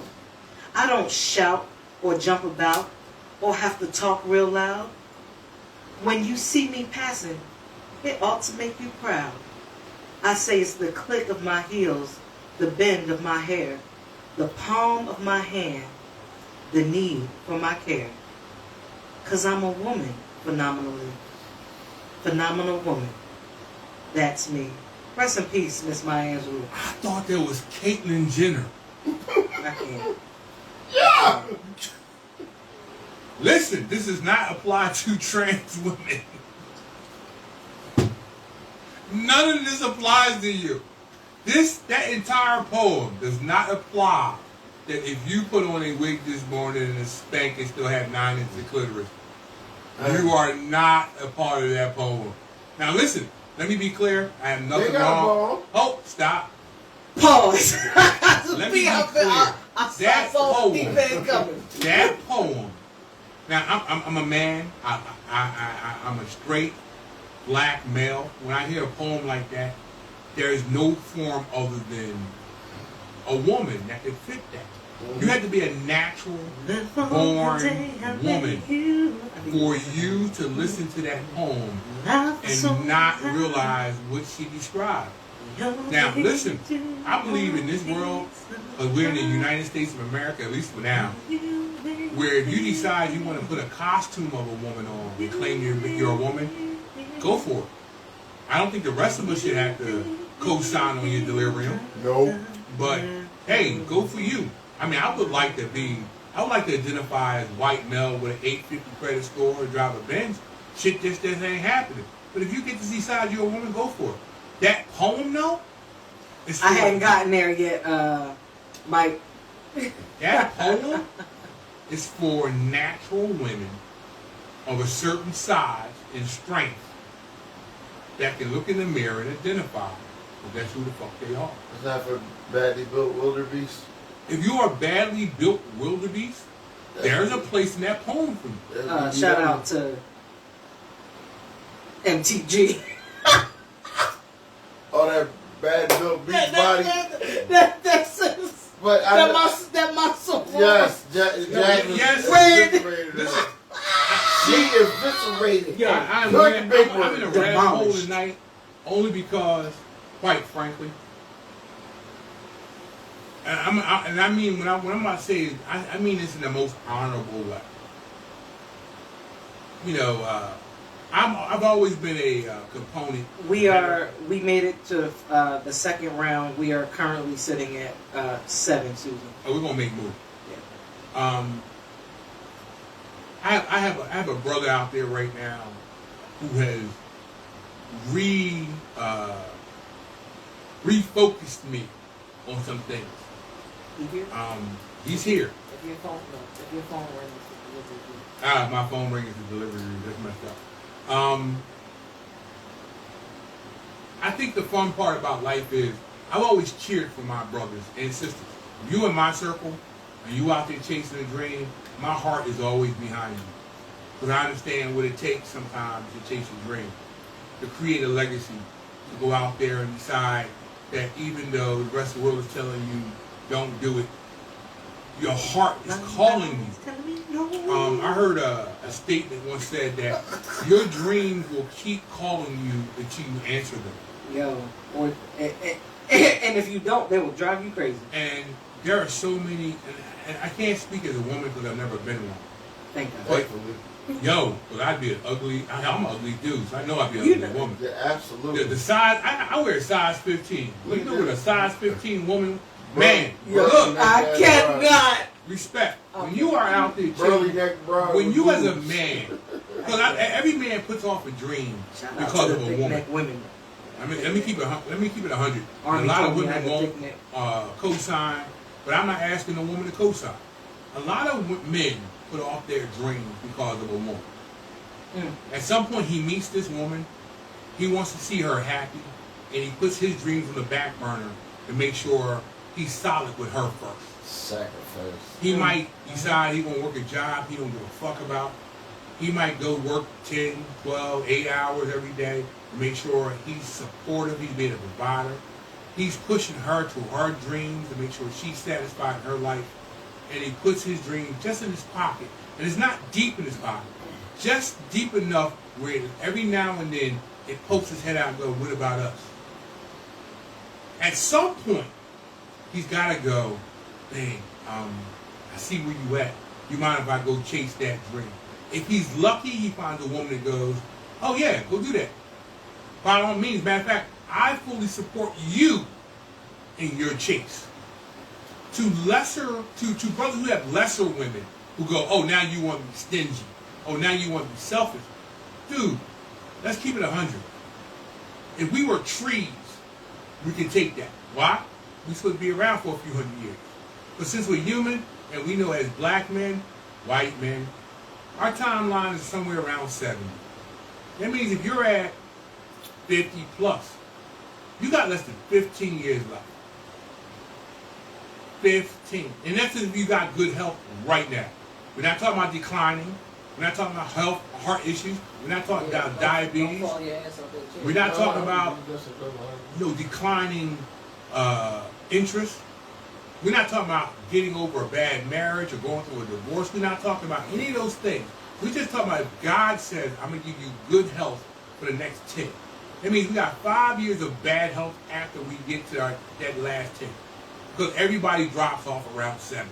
[SPEAKER 2] I don't shout or jump about or have to talk real loud. When you see me passing, it ought to make you proud. I say it's the click of my heels, the bend of my hair, the palm of my hand, the need for my care. 'Cause I'm a woman, phenomenally. Phenomenal woman. That's me. Rest in peace, Miss Maya Angelou.
[SPEAKER 1] I thought that was Caitlyn Jenner.
[SPEAKER 2] I can't.
[SPEAKER 3] Yeah!
[SPEAKER 1] Listen, this does not apply to trans women. None of this applies to you. That entire poem does not apply that if you put on a wig this morning and a spank and still have 9 inches of clitoris. You are not a part of that poem. Now listen, let me be clear. I have nothing
[SPEAKER 3] They got a
[SPEAKER 1] wrong.
[SPEAKER 3] poem.
[SPEAKER 1] Oh, stop.
[SPEAKER 2] Pause.
[SPEAKER 1] Let me be clear. That poem. That poem. Now I'm a man. I'm a straight black male, when I hear a poem like that, there is no form other than a woman that could fit that. You have to be a natural born woman for you to listen to that poem and not realize what she described. Now, listen, I believe in this world, because we're in the United States of America, at least for now, where if you decide you want to put a costume of a woman on and claim you're a woman, go for it. I don't think the rest of us should have to co-sign on your delirium.
[SPEAKER 3] No.
[SPEAKER 1] But, hey, go for you. I mean, I would like to identify as white male with an 850 credit score or drive a Benz. Shit just ain't happening. But if you get to decide you're a woman, go for it. That poem, though,
[SPEAKER 2] I hadn't gotten there yet, Mike.
[SPEAKER 1] That poem is for natural women of a certain size and strength that can look in the mirror and identify that that's who the fuck they are.
[SPEAKER 3] It's not for badly built wildebeest.
[SPEAKER 1] If you are badly built wildebeest, there's a place in that poem for you.
[SPEAKER 2] Shout out to MTG.
[SPEAKER 3] All that bad built beast body.
[SPEAKER 2] That's
[SPEAKER 3] But
[SPEAKER 2] that muscle.
[SPEAKER 3] yes, Jasmine.
[SPEAKER 1] Yes.
[SPEAKER 3] She eviscerated.
[SPEAKER 1] Yeah, I'm
[SPEAKER 3] Good
[SPEAKER 1] in
[SPEAKER 3] big
[SPEAKER 1] a
[SPEAKER 3] one.
[SPEAKER 1] rabbit hole tonight only because, quite frankly, and I mean when I'm about to say, I mean this in the most honorable way. You know, I've always been a component.
[SPEAKER 2] We made it to the second round. We are currently sitting at 7, Susan.
[SPEAKER 1] Oh, we're gonna make moves.
[SPEAKER 2] Yeah.
[SPEAKER 1] I have a brother out there right now who has refocused me on some things.
[SPEAKER 2] You here?
[SPEAKER 1] He's here.
[SPEAKER 4] If your phone rings, it's delivery.
[SPEAKER 1] My phone rings is delivery. That's messed up. I think the fun part about life is I've always cheered for my brothers and sisters. If you in my circle and you out there chasing a dream, my heart is always behind you. Because I understand what it takes sometimes to chase a dream, to create a legacy, to go out there and decide that even though the rest of the world is telling you don't do it, your heart is calling you. I heard a statement once said that your dreams will keep calling you until you answer them.
[SPEAKER 2] Yo, and if you don't, they will drive you crazy.
[SPEAKER 1] And there are so many, and I can't speak as a woman because I've never been one.
[SPEAKER 2] Thank God.
[SPEAKER 1] But, yo, because I'd be an ugly, I'm an ugly dude, so I know I'd be an ugly woman.
[SPEAKER 3] Yeah, absolutely.
[SPEAKER 1] The size, I wear a size 15. Well, you know what a size 15 woman, man,
[SPEAKER 2] Yo,
[SPEAKER 1] look,
[SPEAKER 2] I cannot.
[SPEAKER 1] respect. When you are out there,
[SPEAKER 3] Burly
[SPEAKER 1] chasing,
[SPEAKER 3] neck bra.
[SPEAKER 1] when you as a man, because every man puts off a dream
[SPEAKER 2] Shout out
[SPEAKER 1] because
[SPEAKER 2] to
[SPEAKER 1] of
[SPEAKER 2] the
[SPEAKER 1] a
[SPEAKER 2] thick
[SPEAKER 1] woman.
[SPEAKER 2] neck women.
[SPEAKER 1] I mean, let me keep it 100. A
[SPEAKER 2] Army
[SPEAKER 1] lot of
[SPEAKER 2] told me I
[SPEAKER 1] women
[SPEAKER 2] had a
[SPEAKER 1] won't
[SPEAKER 2] thick neck.
[SPEAKER 1] co-sign, but I'm not asking a woman to co-sign. A lot of men put off their dreams because of a woman. At some point, he meets this woman. He wants to see her happy, and he puts his dreams on the back burner to make sure he's solid with her first.
[SPEAKER 3] Sacrifice.
[SPEAKER 1] He might decide he gonna work a job he don't give a fuck about. He might go work 10, 12, 8 hours every day to make sure he's supportive, he's being a provider. He's pushing her to her dreams to make sure she's satisfied in her life. And he puts his dreams just in his pocket. And it's not deep in his pocket. Just deep enough where every now and then it pokes his head out and goes, what about us? At some point, he's got to go, hey, I see where you at. You mind if I go chase that dream? If he's lucky, he finds a woman that goes, oh yeah, go do that. By all means, matter of fact, I fully support you in your chase. To brothers who have lesser women who go, oh, now you want to be stingy. Oh, now you want to be selfish. Dude, let's keep it 100. If we were trees, we can take that. Why? We're supposed to be around for a few hundred years. But since we're human, and we know as black men, white men, our timeline is somewhere around 70. That means if you're at 50 plus, you got less than 15 years left. 15. And that's if you got good health right now. We're not talking about declining. We're not talking about health, heart issues. We're not talking about
[SPEAKER 4] Don't
[SPEAKER 1] diabetes.
[SPEAKER 4] fall your ass off that chair.
[SPEAKER 1] We're not talking about declining interest. We're not talking about getting over a bad marriage or going through a divorce. We're not talking about any of those things. We're just talking about if God says, I'm going to give you good health for the next 10. That means we got 5 years of bad health after we get to that last 10. Because everybody drops off around 70.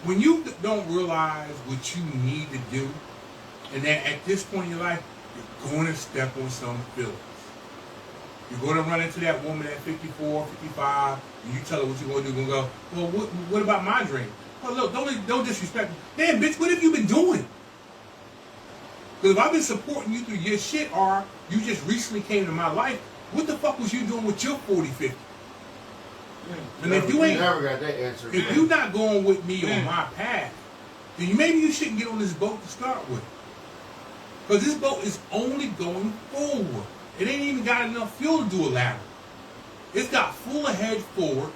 [SPEAKER 1] When you don't realize what you need to do, and then at this point in your life, you're going to step on some feelings. You're going to run into that woman at 54, 55, and you tell her what you're going to do. You're going to go, well, what about my dream? Oh, look, don't disrespect me. Damn, bitch, what have you been doing? Because if I've been supporting you through your shit, or you just recently came to my life, what the fuck was you doing with your 40, 50? And if you ain't,
[SPEAKER 3] never got that answer.
[SPEAKER 1] If you're not going with me on my path, then maybe you shouldn't get on this boat to start with. Because this boat is only going forward. It ain't even got enough fuel to do a ladder. It's got full ahead forward,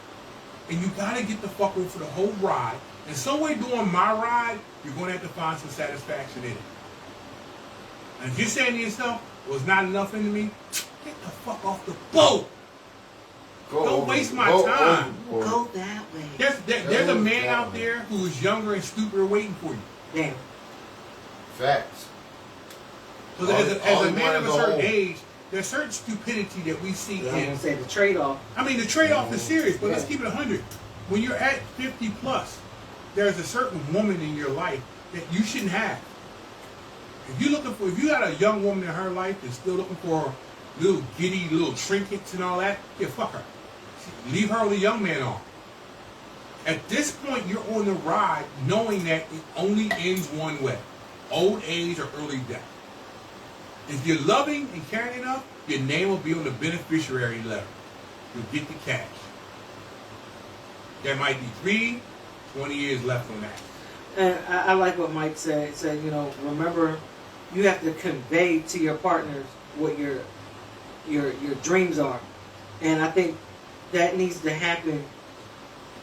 [SPEAKER 1] and you got to get the fuck over for the whole ride. And somewhere during my ride, you're going to have to find some satisfaction in it. And if you're saying to yourself, well, it's not enough into me, get the fuck off the boat. Don't waste my time.
[SPEAKER 2] Go that way.
[SPEAKER 1] There's a man out there who is younger and stupider waiting for you.
[SPEAKER 2] Damn.
[SPEAKER 3] Facts.
[SPEAKER 1] Because as a man of a certain age, there's certain stupidity that we see
[SPEAKER 2] I'm gonna say the trade-off.
[SPEAKER 1] I mean, the trade-off is serious, but let's keep it 100. When you're at 50 plus, there's a certain woman in your life that you shouldn't have. If you got a young woman in her life that's still looking for little giddy little trinkets and all that, yeah, fuck her. Leave her with a young man on. At this point, you're on the ride knowing that it only ends one way: old age or early death. If you're loving and caring enough, your name will be on the beneficiary letter. You'll get the cash. There might be 20 years left on that.
[SPEAKER 2] And I like what Mike said. He said, remember, you have to convey to your partners what your dreams are, and I think that needs to happen.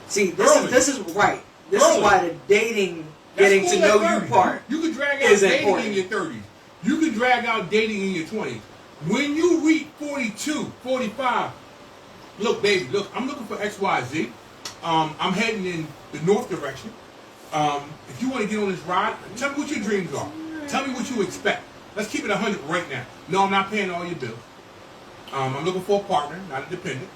[SPEAKER 2] See, this is right. This is why the dating, getting to know you part.
[SPEAKER 1] You can drag out dating in your 30s. You can drag out dating in your 20s. When you reach 42, 45, look, baby, look, I'm looking for XYZ. I'm heading in the north direction. If you want to get on this ride, tell me what your dreams are. Tell me what you expect. Let's keep it 100 right now. No, I'm not paying all your bills. I'm looking for a partner, not a dependent.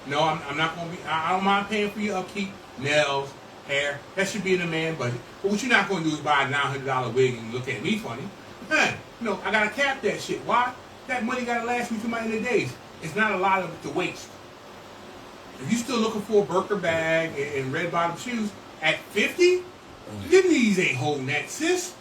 [SPEAKER 1] No, I'm not going to be. I don't mind paying for your upkeep, nails, hair. That should be in a man budget. But what you're not going to do is buy a $900 wig and look at me funny. Man, I got to cap that shit. Why? That money got to last me through my end of days. It's not a lot of it to waste. If you're still looking for a Birkin bag and red bottom shoes at 50, your knees ain't holding that, sis.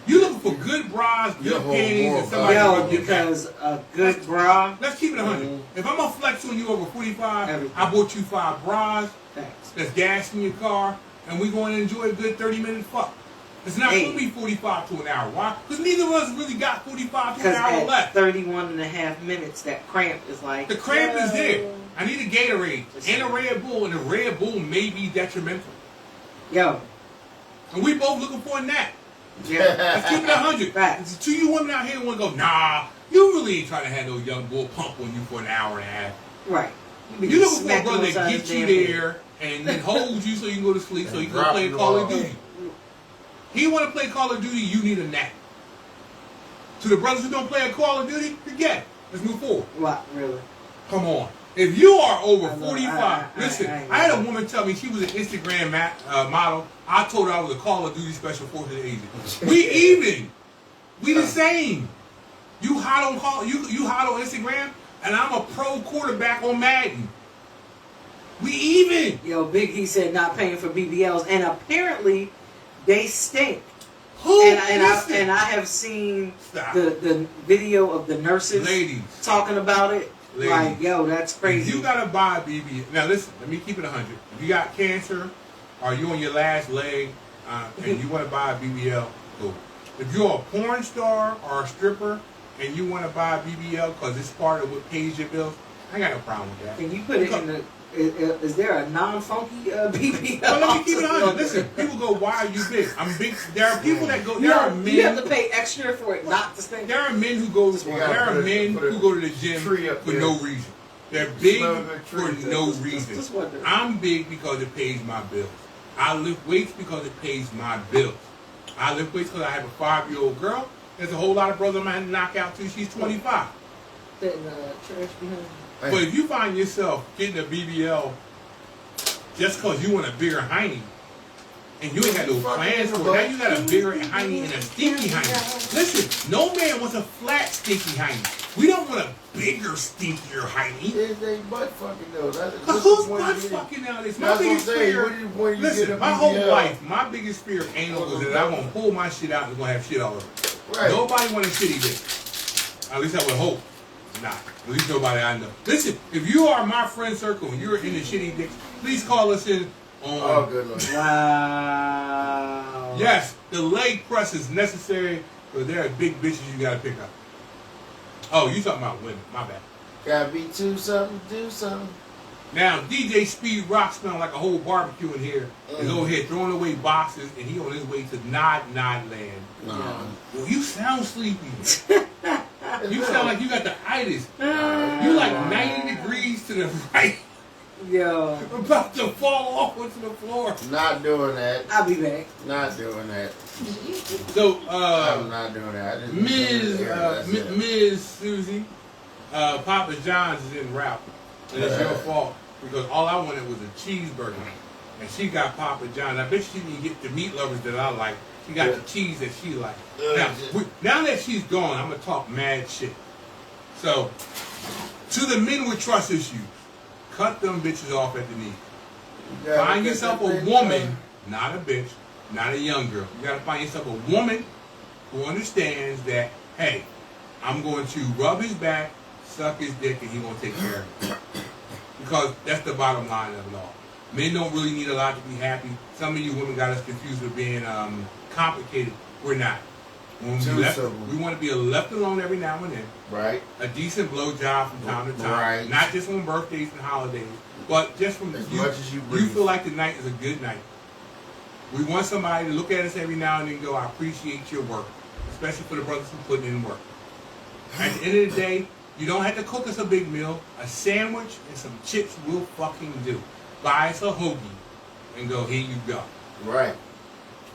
[SPEAKER 1] You looking for good bras, good panties, and somebody
[SPEAKER 2] because a good bra.
[SPEAKER 1] Let's keep it 100. If I'm gonna flex on you over 45, I bought you 5 bras. That's gas in your car, and we're going to enjoy a good 30-minute fuck. It's not going to be 45 to an hour. Why? Because neither of us really got 45 to an hour left.
[SPEAKER 2] 31 and a half minutes, that cramp is like...
[SPEAKER 1] The cramp is there. I need a Gatorade and a Red Bull, and the Red Bull may be detrimental.
[SPEAKER 2] Yo.
[SPEAKER 1] And we both looking for a nap.
[SPEAKER 2] Yeah.
[SPEAKER 1] Let's keep it 100. There's 2 you women out here who want to go, nah, you really ain't trying to have no young bull pump on you for an hour and a half.
[SPEAKER 2] Right.
[SPEAKER 1] You looking for a brother that get you there and then hold you so you can go to sleep so you can go play Call of Duty. He want to play Call of Duty, you need a nap. To the brothers who don't play a Call of Duty, forget it. Let's move forward.
[SPEAKER 2] What, really?
[SPEAKER 1] Come on. If you are over 45, listen, I had a woman tell me she was an Instagram model. I told her I was a Call of Duty Special Forces agent. We even. We the same. You hot on you hot on Instagram, and I'm a pro quarterback on Madden. We even.
[SPEAKER 2] Yo, Big E said not paying for BBLs, and apparently they stink.
[SPEAKER 1] Who?
[SPEAKER 2] And I have seen the video of the nurses talking about it.
[SPEAKER 1] Ladies,
[SPEAKER 2] like, yo, that's crazy.
[SPEAKER 1] If you gotta buy a BBL. Now listen, let me keep it 100. If you got cancer, or you on your last leg, and you want to buy a BBL, cool. If you're a porn star or a stripper, and you want to buy a BBL because it's part of what pays your bills, I got no problem with that.
[SPEAKER 2] Can you put it in the? Is there a non-funky BBL?
[SPEAKER 1] Well, let me keep it honest. Listen, people go, "Why are you big?" I'm big. There are people that go. There are men.
[SPEAKER 2] You have to pay extra for it not to stink.
[SPEAKER 1] There are men who go. There are men who go to the gym for no reason. They're big for no reason. I'm big because it pays my bills. I lift weights because it pays my bills. I lift weights because I have a 5-year-old girl. There's a whole lot of brothers I had to knock out till she's 25.
[SPEAKER 2] That trash behind.
[SPEAKER 1] But if you find yourself getting a BBL just because you want a bigger hiney, and you ain't got no plans for it, now you got a bigger hiney and a stinky hiney. Listen, no man wants a flat stinky hiney. We don't want a bigger, stinkier hiney.
[SPEAKER 3] It's a butt fucking though.
[SPEAKER 1] Who's butt fucking nowadays? My biggest fear. Listen, my whole life, my biggest fear of anal was that I'm gonna pull my shit out and it's gonna have shit all over it. Right. Nobody want a shitty dick. At least I would hope. Not. At least nobody I know. Listen, if you are my friend circle and you're in the shitty dicks, please call us in on.
[SPEAKER 3] Oh, good Lord.
[SPEAKER 2] Wow.
[SPEAKER 1] Yes, the leg press is necessary, but there are big bitches you gotta pick up. Oh, you talking about women? My bad.
[SPEAKER 3] Gotta be two something, do something.
[SPEAKER 1] Now, DJ Speed Rock smelling like a whole barbecue in here is over here throwing away boxes, and he on his way to Nod Land.
[SPEAKER 3] No.
[SPEAKER 1] Well, you sound sleepy. You sound like you got the itis. You like 90 degrees to the right.
[SPEAKER 2] Yo.
[SPEAKER 1] About to fall off onto the floor.
[SPEAKER 3] Not doing that.
[SPEAKER 2] I'll be back.
[SPEAKER 3] Not doing that.
[SPEAKER 1] So,
[SPEAKER 3] I'm not doing that.
[SPEAKER 1] Ms. Susie, Papa John's is en route. And it's your fault. Because all I wanted was a cheeseburger. And she got Papa John's. I bet she didn't get the meat lovers that I like. She got the cheese that she likes. Now that she's gone, I'm going to talk mad shit. So, to the men with trust issues, cut them bitches off at the knee. Find yourself a woman, not a bitch, not a young girl. You got to find yourself a woman who understands that, hey, I'm going to rub his back, suck his dick, and he won't take care of it. Because that's the bottom line of it all. Men don't really need a lot to be happy. Some of you women got us confused with being complicated. We're not. When we want to be left alone every now and then.
[SPEAKER 3] Right.
[SPEAKER 1] A decent blowjob from time to time. Right. Not just on birthdays and holidays, but just from
[SPEAKER 3] as
[SPEAKER 1] you,
[SPEAKER 3] much as you
[SPEAKER 1] feel like the night is a good night. We want somebody to look at us every now and then and go, I appreciate your work. Especially for the brothers who put in work. At the end of the day, you don't have to cook us a big meal. A sandwich and some chips will fucking do. Buy us a hoagie and go, here you go.
[SPEAKER 3] Right.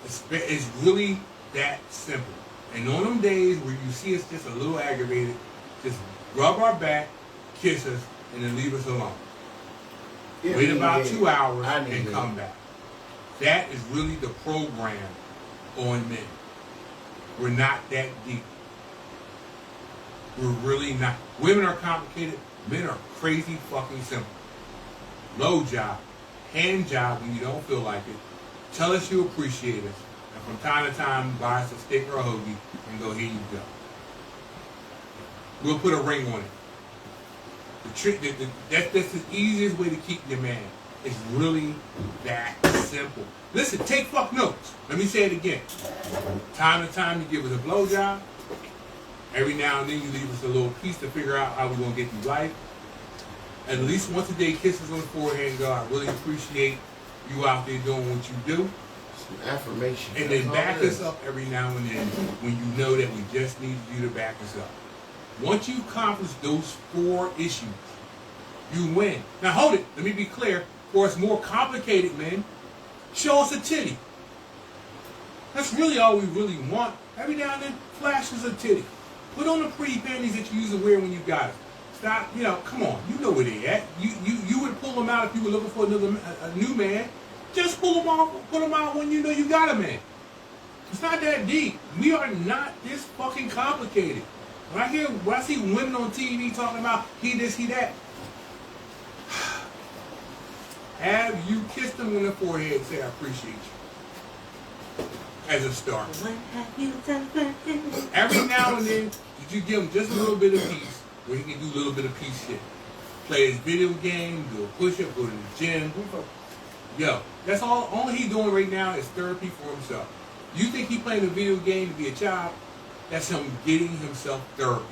[SPEAKER 1] It's really that simple. And on them days where you see us just a little aggravated, just rub our back, kiss us, and then leave us alone. Wait about 2 hours and come back. That is really the program on men. We're not that deep. We're really not. Women are complicated. Men are crazy fucking simple. Low job, hand job when you don't feel like it. Tell us you appreciate us. And from time to time, buy us a steak or a hoagie and go, here you go. We'll put a ring on it. The trick, that's the easiest way to keep your man. It's really that simple. Listen, take fuck notes. Let me say it again. Time to time, you give us a blowjob. Every now and then, you leave us a little piece to figure out how we're going to get through life. At least once a day, kisses on the forehead and go, I really appreciate you out there doing what you do.
[SPEAKER 3] Some affirmation.
[SPEAKER 1] And then back us up every now and then when you know that we just need you to back us up. Once you accomplish those 4 issues, you win. Now hold it. Let me be clear. For us more complicated men, show us a titty. That's really all we really want. Every now and then, flash us a titty. Put on the pretty panties that you used to wear when you got it. Stop, come on. You know where they at. You would pull them out if you were looking for a new man. Just pull them off, put them out when you know you got a man. It's not that deep. We are not this fucking complicated. When I see women on TV talking about he this, he that, have you kissed them on the forehead and say, I appreciate you. As a start. Every now and then, did you give him just a little bit of peace where he can do a little bit of peace shit? Play his video game, do a push-up, go to the gym. Yo, that's all he's doing right now is therapy for himself. You think he playing a video game to be a child? That's him getting himself therapy.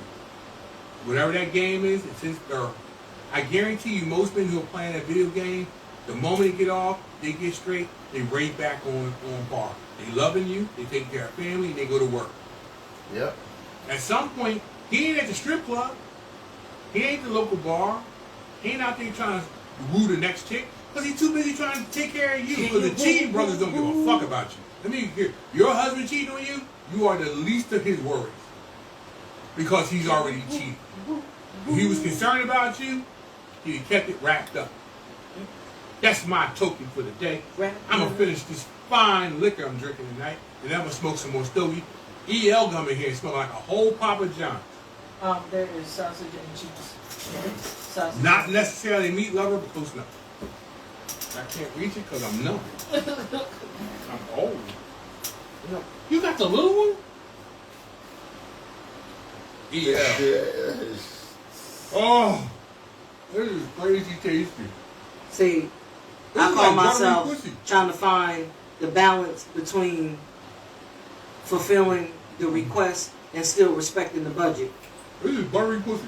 [SPEAKER 1] Whatever that game is, it's his therapy. I guarantee you, most men who are playing that video game, the moment they get off, they get straight, they right back on par. They loving you, they taking care of family, and they go to work.
[SPEAKER 3] Yep.
[SPEAKER 1] At some point, he ain't at the strip club. He ain't at the local bar. He ain't out there trying to woo the next chick. Because he's too busy trying to take care of you. Because the cheating brothers don't give a fuck about you. Let me hear. Your husband cheating on you, you are the least of his worries. Because he's already cheated. If he was concerned about you, he kept it wrapped up. That's my token for the day. I'm going to finish this fine liquor I'm drinking tonight. And I'm going to smoke some more stogie. EL come in here and smell like a whole Papa John.
[SPEAKER 4] There is sausage and cheese. Sausage.
[SPEAKER 1] Not necessarily a meat lover, but close enough. I can't reach it because I'm numb. I'm old. You got the little one? EL. Oh, this is crazy tasty.
[SPEAKER 2] See,
[SPEAKER 1] This
[SPEAKER 2] I
[SPEAKER 1] is
[SPEAKER 2] call
[SPEAKER 1] like
[SPEAKER 2] myself
[SPEAKER 1] buttery pussy.
[SPEAKER 2] trying to find the balance between fulfilling the request and still respecting the budget.
[SPEAKER 1] This is buttery pussy.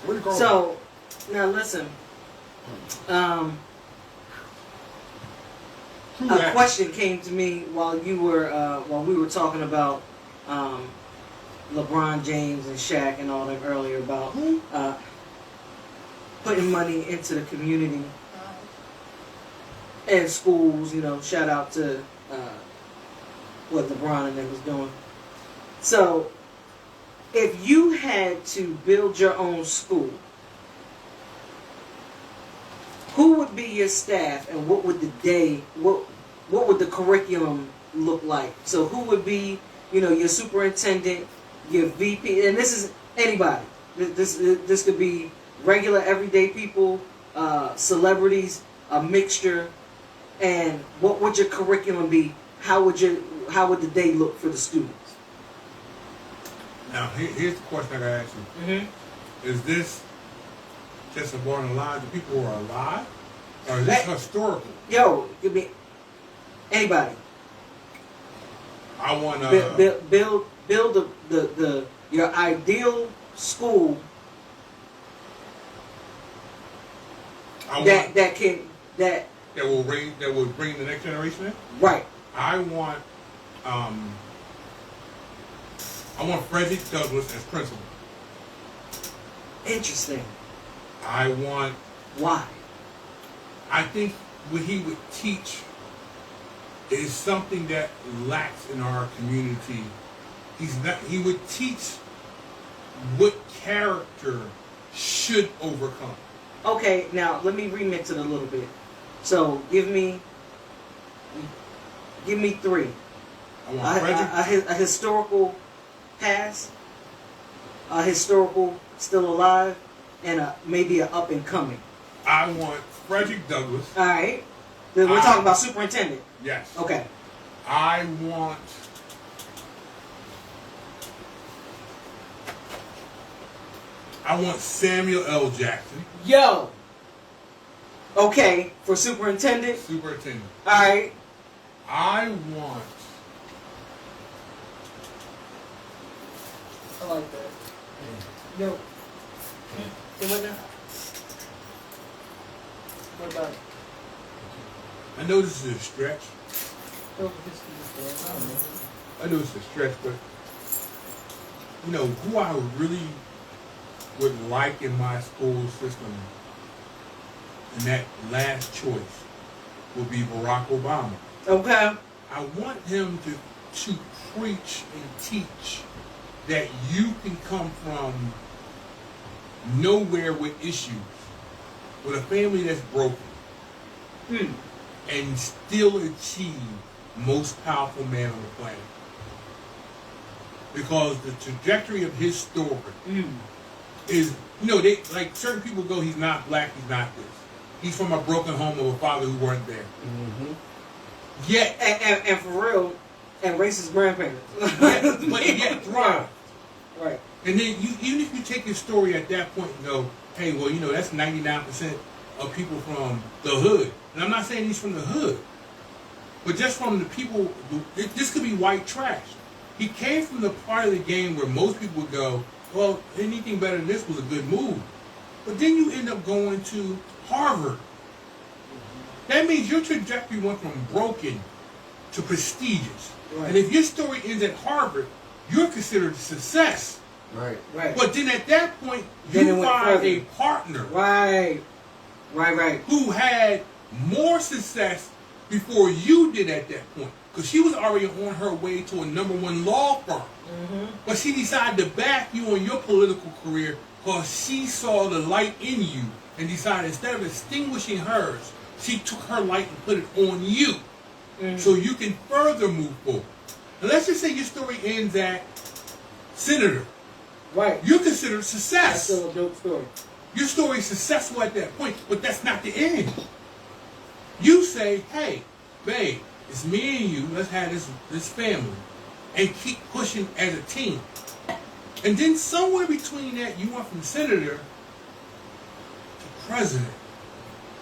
[SPEAKER 1] What do you call it?
[SPEAKER 2] So, now listen.
[SPEAKER 1] True
[SPEAKER 2] A
[SPEAKER 1] that.
[SPEAKER 2] question came to me while we were talking about LeBron James and Shaq and all that earlier about putting money into the community and schools. You know, shout out to what LeBron and them was doing. So, if you had to build your own school, who would be your staff, and what would what would the curriculum look like? So who would be, your superintendent, your VP, and this is anybody. This could be regular, everyday people, celebrities, a mixture. And what would your curriculum be? How would the day look for the students?
[SPEAKER 1] Now, here's the question I gotta ask you.
[SPEAKER 2] Mm-hmm.
[SPEAKER 1] Is this just about the lives of people who are alive? Or is this historical?
[SPEAKER 2] Yo, it could be anybody.
[SPEAKER 1] I want to
[SPEAKER 2] build your ideal school that
[SPEAKER 1] will bring the next generation in.
[SPEAKER 2] Right.
[SPEAKER 1] I want Frederick Douglass as principal.
[SPEAKER 2] Interesting.
[SPEAKER 1] I want.
[SPEAKER 2] Why?
[SPEAKER 1] I think what he would teach is something that lacks in our community. He would teach what character should overcome.
[SPEAKER 2] Okay, now let me remix it a little bit. So give me three.
[SPEAKER 1] I want Frederick.
[SPEAKER 2] A historical past, a historical still alive, and maybe an up and coming.
[SPEAKER 1] I want Frederick Douglass.
[SPEAKER 2] All right. Then we're talking about superintendent.
[SPEAKER 1] Yes.
[SPEAKER 2] Okay.
[SPEAKER 1] I want. Samuel L. Jackson.
[SPEAKER 2] Yo. Okay, for superintendent.
[SPEAKER 1] Superintendent.
[SPEAKER 2] All right.
[SPEAKER 1] I want.
[SPEAKER 4] I like that. Yo. Say what now? What about it?
[SPEAKER 1] I know this is a stretch.
[SPEAKER 4] Oh, this is I don't know.
[SPEAKER 1] I know it's a stretch, but who I really would like in my school system, and that last choice will be Barack Obama.
[SPEAKER 2] Okay.
[SPEAKER 1] I want him to preach and teach that you can come from nowhere with issues, with a family that's broken, and still achieve most powerful man on the planet. Because the trajectory of his story is, they like certain people go, he's not black, he's not this. He's from a broken home of a father who weren't there.
[SPEAKER 3] Mm-hmm.
[SPEAKER 1] Yet,
[SPEAKER 2] and for real, and racist grandparents.
[SPEAKER 1] but yet thrive.
[SPEAKER 2] Right.
[SPEAKER 1] And then even if you take your story at that point and go, hey, well, that's 99% of people from the hood. And I'm not saying he's from the hood, but just from the people, this could be white trash. He came from the part of the game where most people would go, well, anything better than this was a good move. But then you end up going to Harvard. That means your trajectory went from broken to prestigious.
[SPEAKER 2] Right.
[SPEAKER 1] And if your story ends at Harvard, you're considered a success.
[SPEAKER 3] Right.
[SPEAKER 2] Right.
[SPEAKER 1] But then at that point,
[SPEAKER 2] Then it
[SPEAKER 1] you
[SPEAKER 2] went
[SPEAKER 1] find
[SPEAKER 2] further.
[SPEAKER 1] a partner
[SPEAKER 2] Right. Right.
[SPEAKER 1] who had more success before you did at that point. Because she was already on her way to a #1 law firm.
[SPEAKER 2] Mm-hmm.
[SPEAKER 1] But she decided to back you on your political career because she saw the light in you and decided instead of extinguishing hers, she took her light and put it on you so you can further move forward. And let's just say your story ends at senator.
[SPEAKER 2] Right.
[SPEAKER 1] You're considered
[SPEAKER 2] That's
[SPEAKER 1] success.
[SPEAKER 2] still a dope story.
[SPEAKER 1] Your story is successful at that point, but that's not the end. You say, hey, babe, it's me and you, let's have this family, and keep pushing as a team. And then somewhere between that, you went from senator to president.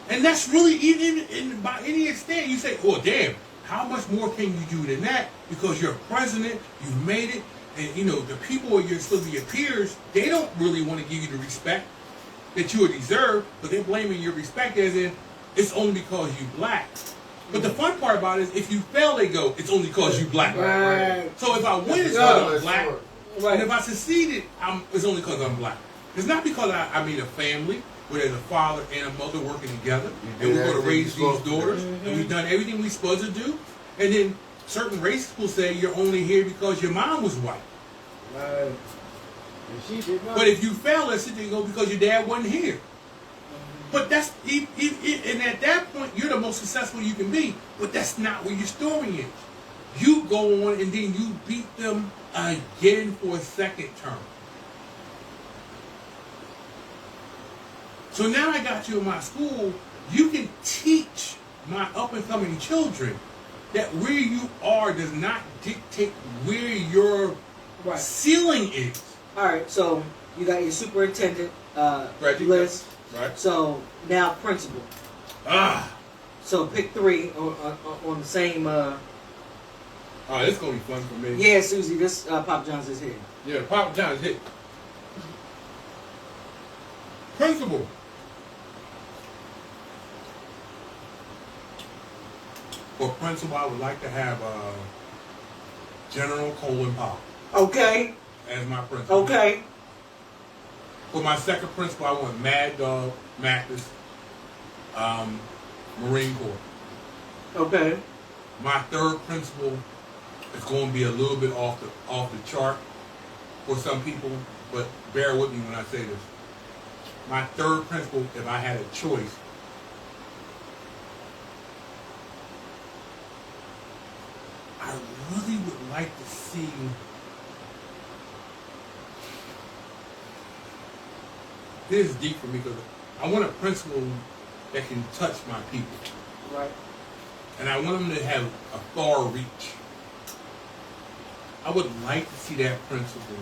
[SPEAKER 1] And that's really, even by any extent, you say, oh, damn, how much more can you do than that? Because you're a president, you've made it, and, you know, the people you're supposed to be your peers, they don't really want to give you the respect that you would deserve, but they're blaming your respect as in, it's only because you black. But the fun part about it is, if you fail, they go, it's only because you black.
[SPEAKER 2] Right.
[SPEAKER 1] So if I win, it's
[SPEAKER 3] Yeah,
[SPEAKER 1] because I'm
[SPEAKER 3] that's
[SPEAKER 1] black.
[SPEAKER 3] true.
[SPEAKER 2] Right.
[SPEAKER 1] And if I succeeded, it's only because I'm black. It's not because I made a family where there's a father and a mother working together, and we're going to raise these daughters, and we've done everything we're supposed to do. And then certain races will say you're only here because your mom was white.
[SPEAKER 2] Right.
[SPEAKER 3] And she did not.
[SPEAKER 1] But if you fail, let's sit there and go because your dad wasn't here. But that's, and at that point, you're the most successful you can be. But that's not where your story is. You go on and then you beat them again for a second term. So now I got you in my school. You can teach my up and coming children that where you are does not dictate where your
[SPEAKER 2] Right.
[SPEAKER 1] ceiling is.
[SPEAKER 2] All right. So you got your superintendent
[SPEAKER 1] Reggie,
[SPEAKER 2] list.
[SPEAKER 1] Right.
[SPEAKER 2] So now principal. So pick 3 on the same.
[SPEAKER 1] Oh, this is gonna be fun for me.
[SPEAKER 2] Yeah, Susie. This Pop John's is here.
[SPEAKER 1] Yeah, Papa John's hit. Principal. For principal, I would like to have General Colin Powell
[SPEAKER 2] Okay.
[SPEAKER 1] as my principal.
[SPEAKER 2] Okay.
[SPEAKER 1] For my second principal, I want Mad Dog Mathis, Marine Corps.
[SPEAKER 2] Okay.
[SPEAKER 1] My third principal is going to be a little bit off the chart for some people, but bear with me when I say this. My third principal, if I had a choice, I really would like to see this is deep for me because I want a principal that can touch my people.
[SPEAKER 2] Right.
[SPEAKER 1] And I want them to have a far reach. I would like to see that principal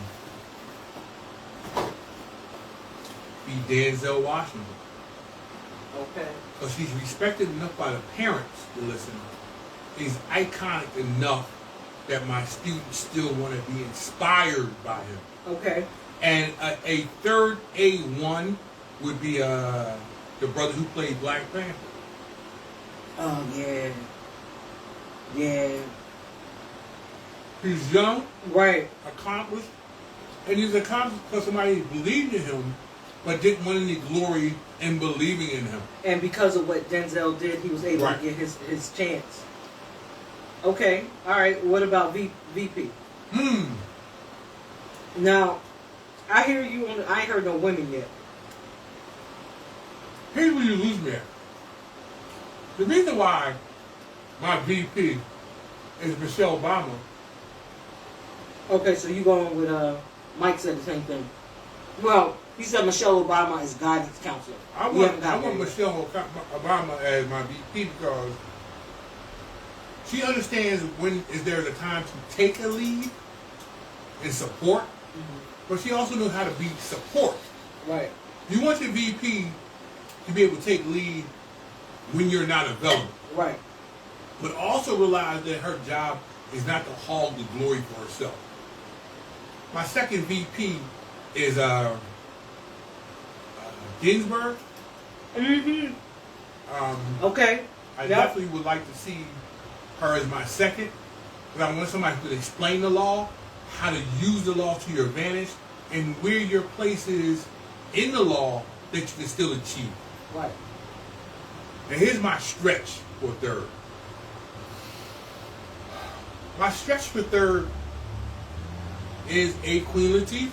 [SPEAKER 1] be Denzel Washington.
[SPEAKER 2] Okay.
[SPEAKER 1] Because he's respected enough by the parents to listen. He's iconic enough that my students still want to be inspired by him.
[SPEAKER 2] Okay.
[SPEAKER 1] And a third A1 would be the brother who played Black Panther.
[SPEAKER 2] Oh yeah. Yeah.
[SPEAKER 1] He's young,
[SPEAKER 2] Right.
[SPEAKER 1] accomplished, and he's accomplished because somebody believed in him, but didn't want any glory in believing in him.
[SPEAKER 2] And because of what Denzel did, he was able
[SPEAKER 1] Right.
[SPEAKER 2] to get his chance. Okay. All right. What about VP? Now, I hear you. I ain't heard no women yet.
[SPEAKER 1] Here's where you lose me at. The reason why my VP is Michelle Obama.
[SPEAKER 2] Okay, so you going with Mike said the same thing. Well, he said Michelle Obama is guidance counselor.
[SPEAKER 1] I
[SPEAKER 2] We haven't
[SPEAKER 1] want
[SPEAKER 2] got there yet.
[SPEAKER 1] Michelle Obama as my VP because she understands when is there a time to take a lead and support, but she also knows how to be support.
[SPEAKER 2] Right.
[SPEAKER 1] You want your VP to be able to take lead when you're not available,
[SPEAKER 2] Right.
[SPEAKER 1] but also realize that her job is not to hog the glory for herself. My second VP is Ginsburg.
[SPEAKER 2] Mm-hmm. Okay.
[SPEAKER 1] I
[SPEAKER 2] Yep.
[SPEAKER 1] definitely would like to see her as my second, because I want somebody who could explain the law, how to use the law to your advantage, and where your place is in the law that you can still achieve.
[SPEAKER 2] Right.
[SPEAKER 1] Now here's my stretch for third. My stretch for third is a Queen Latifah.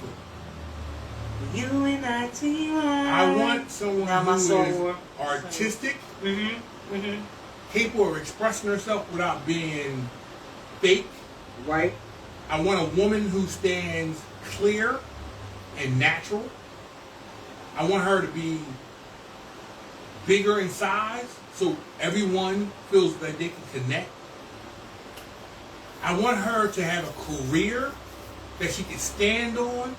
[SPEAKER 2] You and
[SPEAKER 1] I want someone
[SPEAKER 2] Now my
[SPEAKER 1] who
[SPEAKER 2] soul
[SPEAKER 1] is
[SPEAKER 2] war.
[SPEAKER 1] artistic,
[SPEAKER 2] Mm-hmm.
[SPEAKER 1] capable of expressing herself without being fake.
[SPEAKER 2] Right.
[SPEAKER 1] I want a woman who stands clear and natural. I want her to be bigger in size so everyone feels that they can connect. I want her to have a career that she can stand on,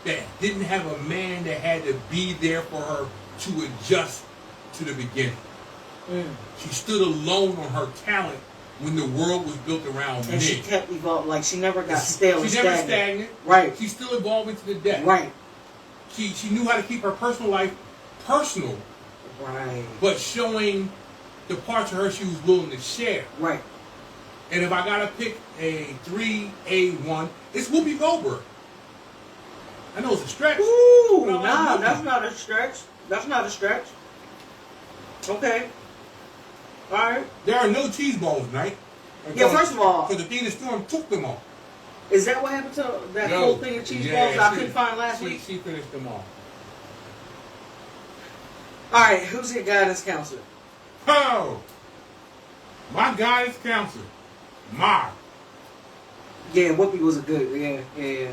[SPEAKER 1] that didn't have a man that had to be there for her to adjust to the beginning. She stood alone on her talent when the world was built around
[SPEAKER 2] And
[SPEAKER 1] men.
[SPEAKER 2] she kept evolving. Like, she never got stale and
[SPEAKER 1] She's never
[SPEAKER 2] stagnant.
[SPEAKER 1] stagnant.
[SPEAKER 2] Right.
[SPEAKER 1] She's still evolving to the death.
[SPEAKER 2] Right.
[SPEAKER 1] She knew how to keep her personal life personal,
[SPEAKER 2] Right.
[SPEAKER 1] but showing the parts of her she was willing to share.
[SPEAKER 2] Right.
[SPEAKER 1] And if I gotta pick a 3A1, it's Whoopi Goldberg. I know it's a stretch.
[SPEAKER 2] Ooh,
[SPEAKER 1] but I like
[SPEAKER 2] nah,
[SPEAKER 1] Whoopi.
[SPEAKER 2] that's not a stretch. That's not a stretch. Okay. All right.
[SPEAKER 1] There are no cheese balls tonight.
[SPEAKER 2] Yeah, first of all,
[SPEAKER 1] because the Athena Storm took them all.
[SPEAKER 2] is that what happened to that
[SPEAKER 1] No.
[SPEAKER 2] whole thing of cheese
[SPEAKER 1] Yeah,
[SPEAKER 2] balls I
[SPEAKER 1] she-
[SPEAKER 2] couldn't find last
[SPEAKER 1] she,
[SPEAKER 2] week?
[SPEAKER 1] She finished them all.
[SPEAKER 2] All right, who's your guidance counselor?
[SPEAKER 1] Oh! My guidance counselor, Ma.
[SPEAKER 2] Yeah, Whoopi was a good. Yeah.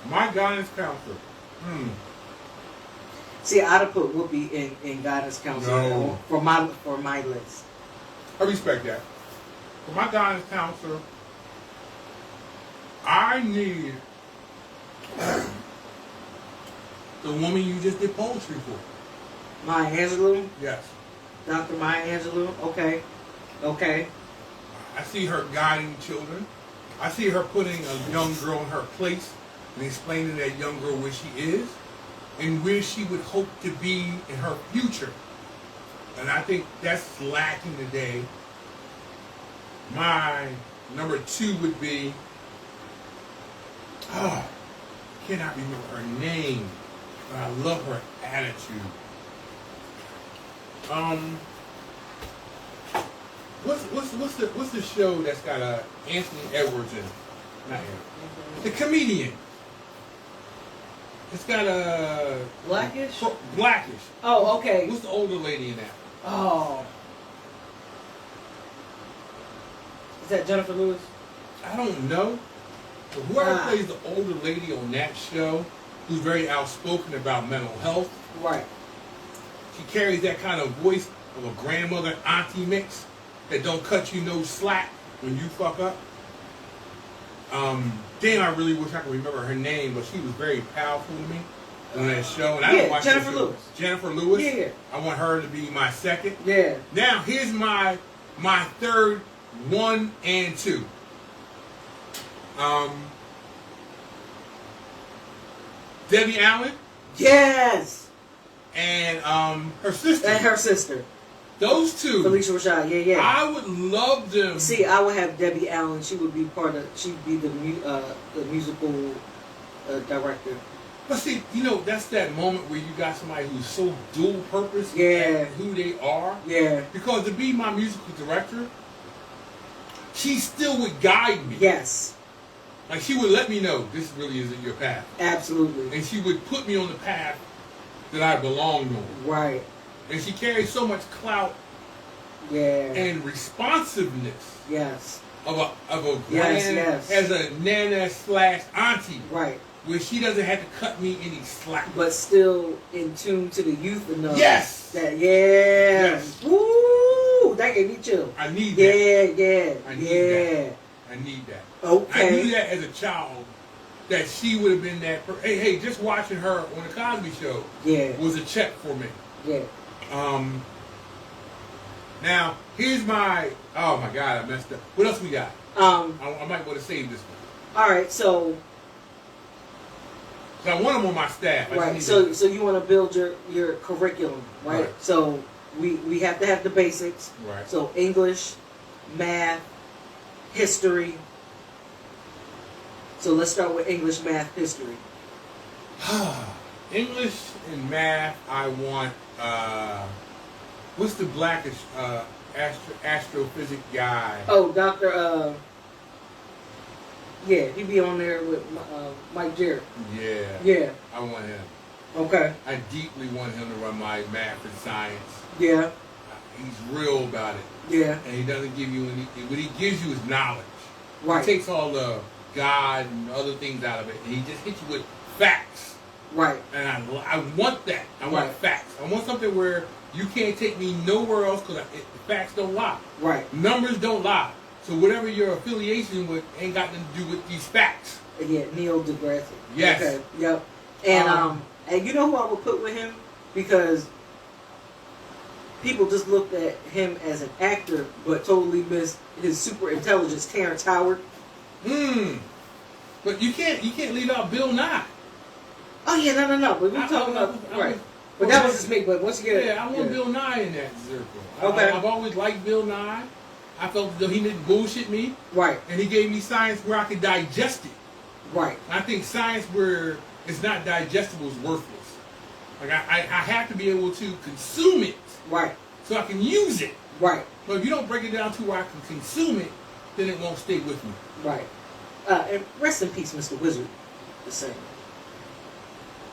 [SPEAKER 1] My guidance counselor.
[SPEAKER 2] See, I'd have put Whoopi in guidance counselor
[SPEAKER 1] No.
[SPEAKER 2] for my list.
[SPEAKER 1] I respect that. For my guidance counselor, I need the woman you just did poetry for.
[SPEAKER 2] Maya Angelou,
[SPEAKER 1] Yes.
[SPEAKER 2] Dr. Maya Angelou. Okay.
[SPEAKER 1] I see her guiding children. I see her putting a young girl in her place and explaining to that young girl where she is and where she would hope to be in her future. And I think that's lacking today. My number 2 would be, I cannot remember her name, but I love her attitude. What's the show that's got Anthony Edwards in it? Not him. The comedian. It's got
[SPEAKER 2] Blackish?
[SPEAKER 1] Blackish.
[SPEAKER 2] Oh, okay.
[SPEAKER 1] What's the older lady in that?
[SPEAKER 2] Oh. Is that Jennifer Lewis?
[SPEAKER 1] I don't know. But whoever
[SPEAKER 2] Ah.
[SPEAKER 1] plays the older lady on that show, who's very outspoken about mental health,
[SPEAKER 2] Right.
[SPEAKER 1] she carries that kind of voice of a grandmother auntie mix that don't cut you no slack when you fuck up. Damn, I really wish I could remember her name, but she was very powerful to me on that show. And I don't watch
[SPEAKER 2] Jennifer
[SPEAKER 1] that show.
[SPEAKER 2] Lewis.
[SPEAKER 1] Jennifer Lewis.
[SPEAKER 2] Yeah.
[SPEAKER 1] I want her to be my second.
[SPEAKER 2] Yeah.
[SPEAKER 1] Now, here's my third 1 and 2. Debbie Allen
[SPEAKER 2] Yes.
[SPEAKER 1] and her sister.
[SPEAKER 2] And her sister,
[SPEAKER 1] Those two.
[SPEAKER 2] Felicia Rashad. Yeah.
[SPEAKER 1] I would love them.
[SPEAKER 2] See, I would have Debbie Allen. She would be she'd be the musical director.
[SPEAKER 1] But see, that's that moment where you got somebody who's so dual purpose
[SPEAKER 2] Yeah.
[SPEAKER 1] at who they are.
[SPEAKER 2] Yeah.
[SPEAKER 1] Because to be my musical director, she still would guide me.
[SPEAKER 2] Yes.
[SPEAKER 1] Like she would let me know this really isn't your path.
[SPEAKER 2] Absolutely.
[SPEAKER 1] And she would put me on the path that I belonged on.
[SPEAKER 2] Right.
[SPEAKER 1] And she carries so much clout
[SPEAKER 2] Yeah.
[SPEAKER 1] and responsiveness
[SPEAKER 2] Yes.
[SPEAKER 1] of a
[SPEAKER 2] Yes,
[SPEAKER 1] grand
[SPEAKER 2] yes.
[SPEAKER 1] as a nana / auntie,
[SPEAKER 2] Right.
[SPEAKER 1] where she doesn't have to cut me any slack.
[SPEAKER 2] But still in tune to the youth enough.
[SPEAKER 1] Yes!
[SPEAKER 2] That
[SPEAKER 1] Yes.
[SPEAKER 2] Woo! That gave me chill.
[SPEAKER 1] I need that.
[SPEAKER 2] Yeah.
[SPEAKER 1] I need I need that.
[SPEAKER 2] Okay.
[SPEAKER 1] I knew that as a child, that she would have been that. Hey, just watching her on the Cosby Show
[SPEAKER 2] Yeah.
[SPEAKER 1] was a check for me.
[SPEAKER 2] Yeah.
[SPEAKER 1] Now here's my. Oh my God, I messed up. What else we got? I might want to save this one.
[SPEAKER 2] All right. So
[SPEAKER 1] So I want him on my staff. I just
[SPEAKER 2] Right.
[SPEAKER 1] need
[SPEAKER 2] So
[SPEAKER 1] to-
[SPEAKER 2] so you want to build your curriculum, right?
[SPEAKER 1] Right.
[SPEAKER 2] So we have to have the basics.
[SPEAKER 1] Right.
[SPEAKER 2] So English, math, history. So let's start with English, math, history.
[SPEAKER 1] English and math. I want. What's the blackish astrophysics guy?
[SPEAKER 2] Oh, Dr. Yeah, he be on there with Mike Jarrett.
[SPEAKER 1] Yeah.
[SPEAKER 2] Yeah.
[SPEAKER 1] I want him.
[SPEAKER 2] Okay.
[SPEAKER 1] I deeply want him to run my math and science.
[SPEAKER 2] Yeah.
[SPEAKER 1] He's real about it,
[SPEAKER 2] Yeah.
[SPEAKER 1] and he doesn't give you any. What he gives you is knowledge.
[SPEAKER 2] Right.
[SPEAKER 1] He takes all the God and other things out of it, and he just hits you with facts.
[SPEAKER 2] Right.
[SPEAKER 1] And I want that. I want
[SPEAKER 2] Right.
[SPEAKER 1] facts. I want something where you can't take me nowhere else because the facts don't lie.
[SPEAKER 2] Right.
[SPEAKER 1] Numbers don't lie. So whatever your affiliation with ain't got nothing to do with these facts.
[SPEAKER 2] Yeah, Neil deGrasse.
[SPEAKER 1] Yes.
[SPEAKER 2] Okay. Yep. And you know who I would put with him? Because people just looked at him as an actor, but totally missed his super intelligence, Terrence Howard.
[SPEAKER 1] But you can't leave out Bill Nye.
[SPEAKER 2] Oh yeah, no. But we're talking about right. But that was just me. But once again,
[SPEAKER 1] Yeah, I want Bill Nye in that circle.
[SPEAKER 2] Okay.
[SPEAKER 1] I've always liked Bill Nye. I felt as though he didn't bullshit me,
[SPEAKER 2] Right.
[SPEAKER 1] and he gave me science where I could digest it.
[SPEAKER 2] Right.
[SPEAKER 1] I think science where it's not digestible is worthless. Like I have to be able to consume it
[SPEAKER 2] Right.
[SPEAKER 1] so I can use it.
[SPEAKER 2] Right.
[SPEAKER 1] But if you don't break it down to where I can consume it, then it won't stay with me.
[SPEAKER 2] Right. And rest in peace, Mr. Wizard. The same.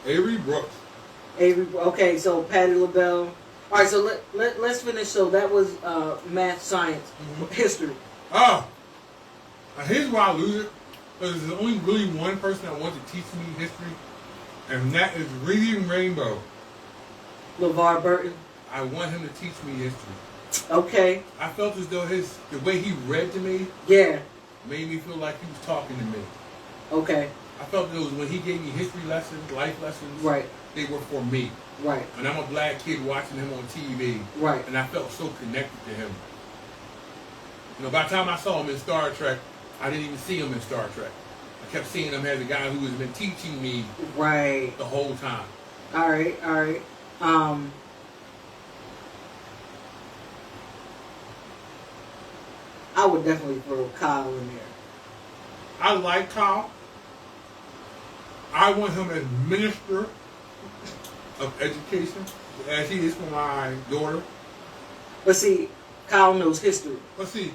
[SPEAKER 1] Avery Brooks.
[SPEAKER 2] Avery. Okay, so Patti LaBelle. All right, so let's finish. So that was math, science, history.
[SPEAKER 1] Oh, here's why I lose it. Because there's only really one person that wants to teach me history, and that is Reading Rainbow.
[SPEAKER 2] LeVar Burton.
[SPEAKER 1] I want him to teach me history.
[SPEAKER 2] Okay.
[SPEAKER 1] I felt as though the way he read to me
[SPEAKER 2] Yeah.
[SPEAKER 1] made me feel like he was talking to me.
[SPEAKER 2] Okay.
[SPEAKER 1] I felt that when he gave me history lessons, life lessons,
[SPEAKER 2] Right.
[SPEAKER 1] they were for me.
[SPEAKER 2] Right.
[SPEAKER 1] And I'm a black kid watching him on TV,
[SPEAKER 2] Right.
[SPEAKER 1] and I felt so connected to him. You know, by the time I saw him in Star Trek, I didn't even see him in Star Trek. I kept seeing him as a guy who has been teaching me
[SPEAKER 2] Right.
[SPEAKER 1] the whole time.
[SPEAKER 2] All right. All right. I would definitely throw Kyle in there.
[SPEAKER 1] I like Kyle. I want him as Minister of Education, as he is for my daughter.
[SPEAKER 2] But see, Kyle knows history.
[SPEAKER 1] Let's see.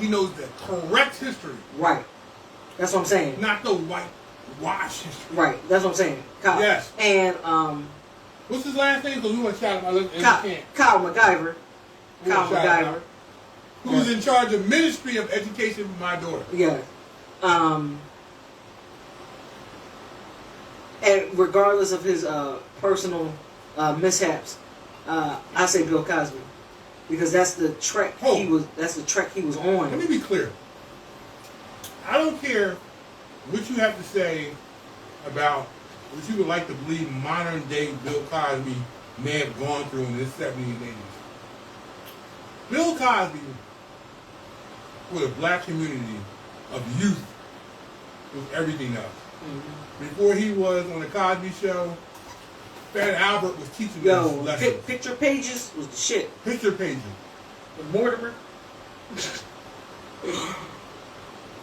[SPEAKER 1] He knows the correct history,
[SPEAKER 2] Right. That's what I'm saying.
[SPEAKER 1] not the whitewash history.
[SPEAKER 2] Right. That's what I'm saying. Kyle.
[SPEAKER 1] Yes.
[SPEAKER 2] And
[SPEAKER 1] What's his last name? Because we want to shout him out. And we can't.
[SPEAKER 2] Kyle MacGyver.
[SPEAKER 1] We
[SPEAKER 2] Kyle
[SPEAKER 1] wanna shout him
[SPEAKER 2] MacGyver.
[SPEAKER 1] out. Who's in charge of Ministry of Education for my daughter.
[SPEAKER 2] Yeah. And regardless of his personal mishaps, I say Bill Cosby, because that's the trek he was. That's the trek he was
[SPEAKER 1] Let me
[SPEAKER 2] on.
[SPEAKER 1] be clear. I don't care what you have to say about what you would like to believe modern day Bill Cosby may have gone through in his 70s and 80s. Bill Cosby, for the black community of youth, was everything else. Before he was on the Cosby Show, Fat Albert was teaching us
[SPEAKER 2] Yo,
[SPEAKER 1] lessons.
[SPEAKER 2] picture pages was the shit.
[SPEAKER 1] Picture pages.
[SPEAKER 2] Mortimer.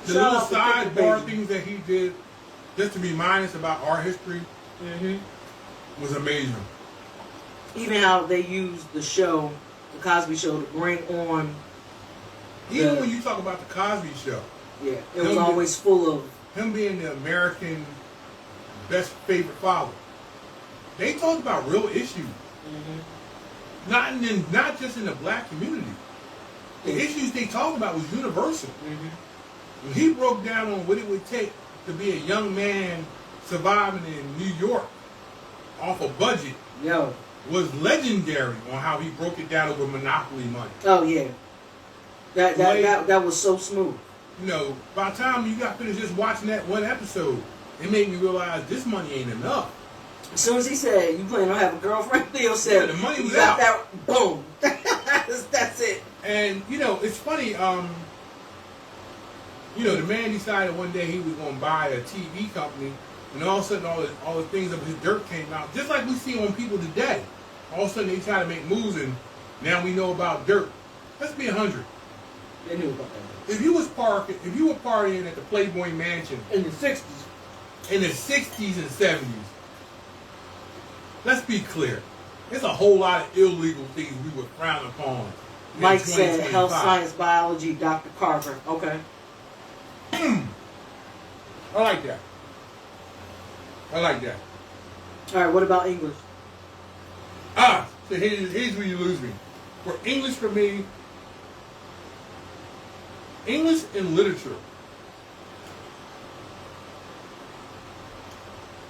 [SPEAKER 1] The
[SPEAKER 2] Shout
[SPEAKER 1] little
[SPEAKER 2] out to Picture
[SPEAKER 1] sidebar
[SPEAKER 2] Pages.
[SPEAKER 1] things that he did just to remind us about our history was amazing.
[SPEAKER 2] Even how they used the show, the Cosby Show, to bring on.
[SPEAKER 1] Even
[SPEAKER 2] Yeah.
[SPEAKER 1] when you talk about the Cosby Show,
[SPEAKER 2] Yeah, it was always full of.
[SPEAKER 1] him being the American best favorite father, they talked about real issues. Not just in the black community. The issues they talked about was universal. When he broke down on what it would take to be a young man surviving in New York off a budget,
[SPEAKER 2] Yo.
[SPEAKER 1] was legendary on how he broke it down over monopoly money.
[SPEAKER 2] Oh yeah. That was so smooth.
[SPEAKER 1] You know, by the time you got finished just watching that one episode, it made me realize this money ain't enough.
[SPEAKER 2] As soon as he said, "You plan on having a girlfriend?" Theo said,
[SPEAKER 1] Yeah, the money
[SPEAKER 2] "You
[SPEAKER 1] was
[SPEAKER 2] got
[SPEAKER 1] out."
[SPEAKER 2] that? Boom. That's it."
[SPEAKER 1] And you know, it's funny. You know, the man decided one day he was going to buy a TV company, and all of a sudden all the things of his dirt came out, just like we see on people today. All of a sudden they try to make moves, and now we know about dirt. Let's be 100.
[SPEAKER 4] They knew about that.
[SPEAKER 1] If you were partying at the Playboy Mansion
[SPEAKER 4] In the 60s.
[SPEAKER 1] in the 60s and 70s, let's be clear. There's a whole lot of illegal things we would frown upon. in
[SPEAKER 2] Mike said
[SPEAKER 1] 2025.
[SPEAKER 2] health science biology, Dr. Carver. Okay.
[SPEAKER 1] I like that. I like that.
[SPEAKER 2] All right. What about English?
[SPEAKER 1] So here's where you lose me. For English, for me, English and literature.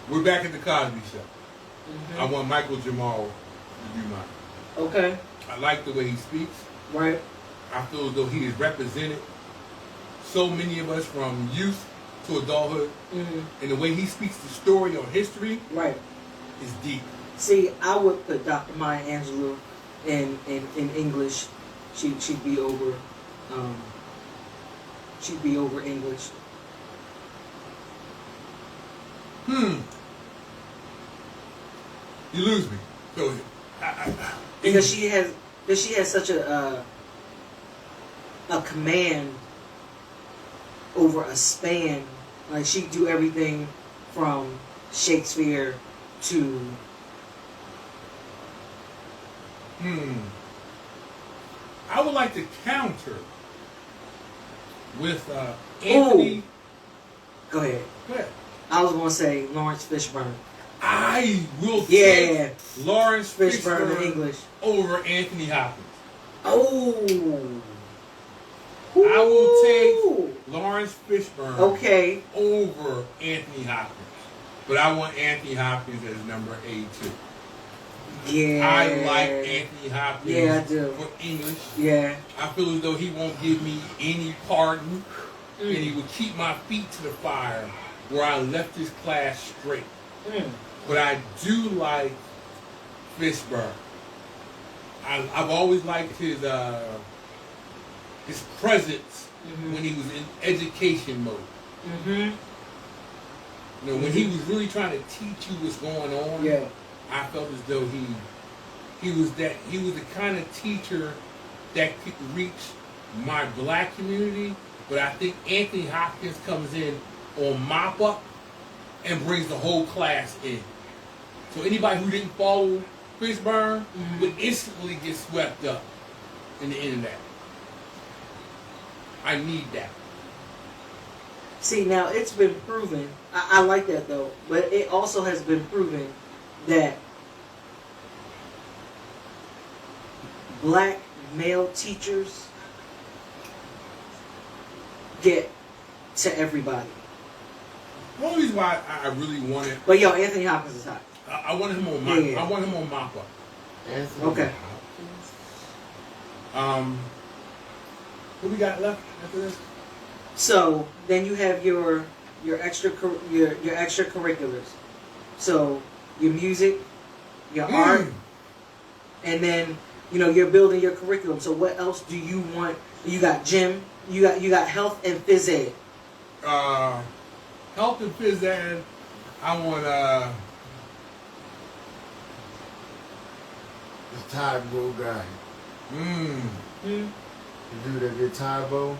[SPEAKER 1] We're back at the Cosby Show.
[SPEAKER 2] Mm-hmm.
[SPEAKER 1] I want Michael Jamal to do mine.
[SPEAKER 2] Okay.
[SPEAKER 1] I like the way he speaks.
[SPEAKER 2] Right.
[SPEAKER 1] I feel as though he has represented so many of us from youth to adulthood.
[SPEAKER 2] Mm-hmm.
[SPEAKER 1] And the way he speaks the story or history
[SPEAKER 2] Right.
[SPEAKER 1] is deep.
[SPEAKER 2] See, I would put Dr. Maya Angelou in English. She'd be over. She'd be over English.
[SPEAKER 1] You lose me. So,
[SPEAKER 2] Because she has such a command over a span. Like she do everything from Shakespeare to
[SPEAKER 1] I would like to counter with Anthony.
[SPEAKER 2] Ooh. Go ahead.
[SPEAKER 1] Go ahead.
[SPEAKER 2] I was gonna say Lawrence Fishburne.
[SPEAKER 1] I will
[SPEAKER 2] Yeah.
[SPEAKER 1] take Lawrence
[SPEAKER 2] Fishburne in
[SPEAKER 1] Fishburne
[SPEAKER 2] English.
[SPEAKER 1] over Anthony Hopkins.
[SPEAKER 2] Oh.
[SPEAKER 1] I will take Lawrence Fishburne
[SPEAKER 2] Okay.
[SPEAKER 1] over Anthony Hopkins. But I want Anthony Hopkins as number 82.
[SPEAKER 2] Yeah.
[SPEAKER 1] I like Anthony Hopkins
[SPEAKER 2] Yeah, I do.
[SPEAKER 1] for English.
[SPEAKER 2] Yeah.
[SPEAKER 1] I feel as though he won't give me any pardon, and he will keep my feet to the fire where I left his class straight. But I do like Fishburne. I've always liked his presence when he was in education mode.
[SPEAKER 2] Mm-hmm.
[SPEAKER 1] You know, when he was really trying to teach you what's going on.
[SPEAKER 2] Yeah.
[SPEAKER 1] I felt as though he was the kind of teacher that could reach my black community, but I think Anthony Hopkins comes in on mop up and brings the whole class in. So anybody who didn't follow Fishburne would instantly get swept up in the internet. I need that.
[SPEAKER 2] See, now it's been proven. I like that though, but it also has been proven that black male teachers get to everybody.
[SPEAKER 1] The only reason why I really wanted,
[SPEAKER 2] But yo, Anthony Hopkins is hot.
[SPEAKER 1] I wanted him on I wanted him on mop up.
[SPEAKER 2] Okay.
[SPEAKER 1] What we got left after this?
[SPEAKER 2] So then you have your extracurriculars. So your music, your art, and then you're building your curriculum. So what else do you want? You got gym. You got health and phys ed.
[SPEAKER 1] Health and phys ed. I want
[SPEAKER 3] The Tybo guy. The dude that did Tybo.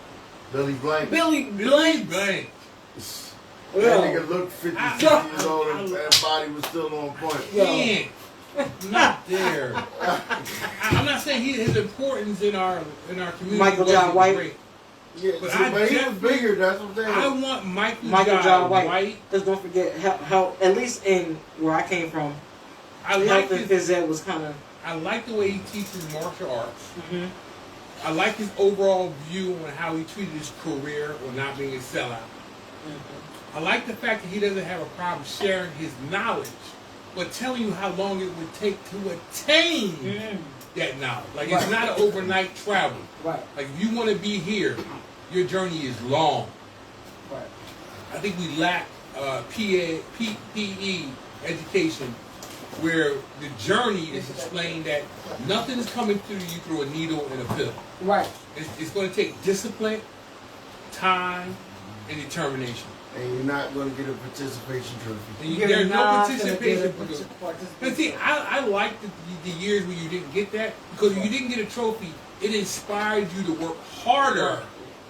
[SPEAKER 3] Billy Blank.
[SPEAKER 2] Billy
[SPEAKER 1] Blank.
[SPEAKER 3] That nigga looked 56 years old and that body was still on point.
[SPEAKER 1] Man, not there. I'm not saying his importance in our community.
[SPEAKER 2] Michael John White.
[SPEAKER 1] Great.
[SPEAKER 3] Yeah,
[SPEAKER 1] But
[SPEAKER 3] but he was bigger, that's what I'm saying.
[SPEAKER 1] I want
[SPEAKER 2] Michael John White. Because don't forget how at least in where I came from, health and phys ed was kind of.
[SPEAKER 1] I like the way he teaches martial arts. I like his overall view on how he treated his career or not being a sellout. I like the fact that he doesn't have a problem sharing his knowledge, but telling you how long it would take to attain that knowledge. Like it's not an overnight travel.
[SPEAKER 2] Right.
[SPEAKER 1] Like if you want to be here, your journey is long.
[SPEAKER 2] Right.
[SPEAKER 1] I think we lack PE education, where the journey is explained that nothing is coming to you through a needle and a pill.
[SPEAKER 2] Right.
[SPEAKER 1] It's going to take discipline, time, and determination.
[SPEAKER 3] And you're not going to get a participation trophy.
[SPEAKER 1] And
[SPEAKER 2] You're
[SPEAKER 1] there's no
[SPEAKER 2] not gonna
[SPEAKER 1] participation.
[SPEAKER 2] get a participation.
[SPEAKER 1] But see, I like the years where you didn't get that, because if you didn't get a trophy, it inspired you to work harder.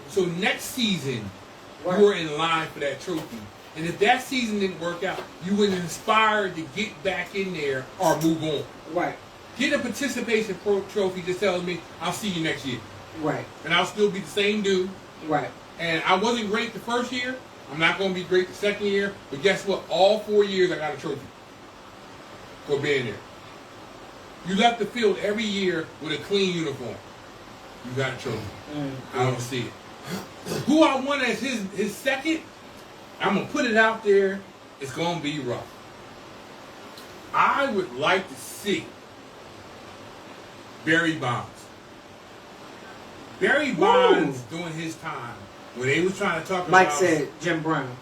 [SPEAKER 1] So next season,
[SPEAKER 2] Right.
[SPEAKER 1] you were in line for that trophy. And if that season didn't work out, you were inspired to get back in there or move on.
[SPEAKER 2] Right.
[SPEAKER 1] Get a participation trophy just tells me I'll see you next year.
[SPEAKER 2] Right.
[SPEAKER 1] And I'll still be the same dude.
[SPEAKER 2] Right.
[SPEAKER 1] And I wasn't great the first year. I'm not going to be great the second year. But guess what? All 4 years I got a trophy for being there. You left the field every year with a clean uniform. You got a trophy. I don't see it. Who I want as his second, I'm going to put it out there. It's going to be rough. I would like to see Barry Bonds. Barry Bonds during his time, when they was trying to talk
[SPEAKER 2] Mike
[SPEAKER 1] about...
[SPEAKER 2] said Jim Brown.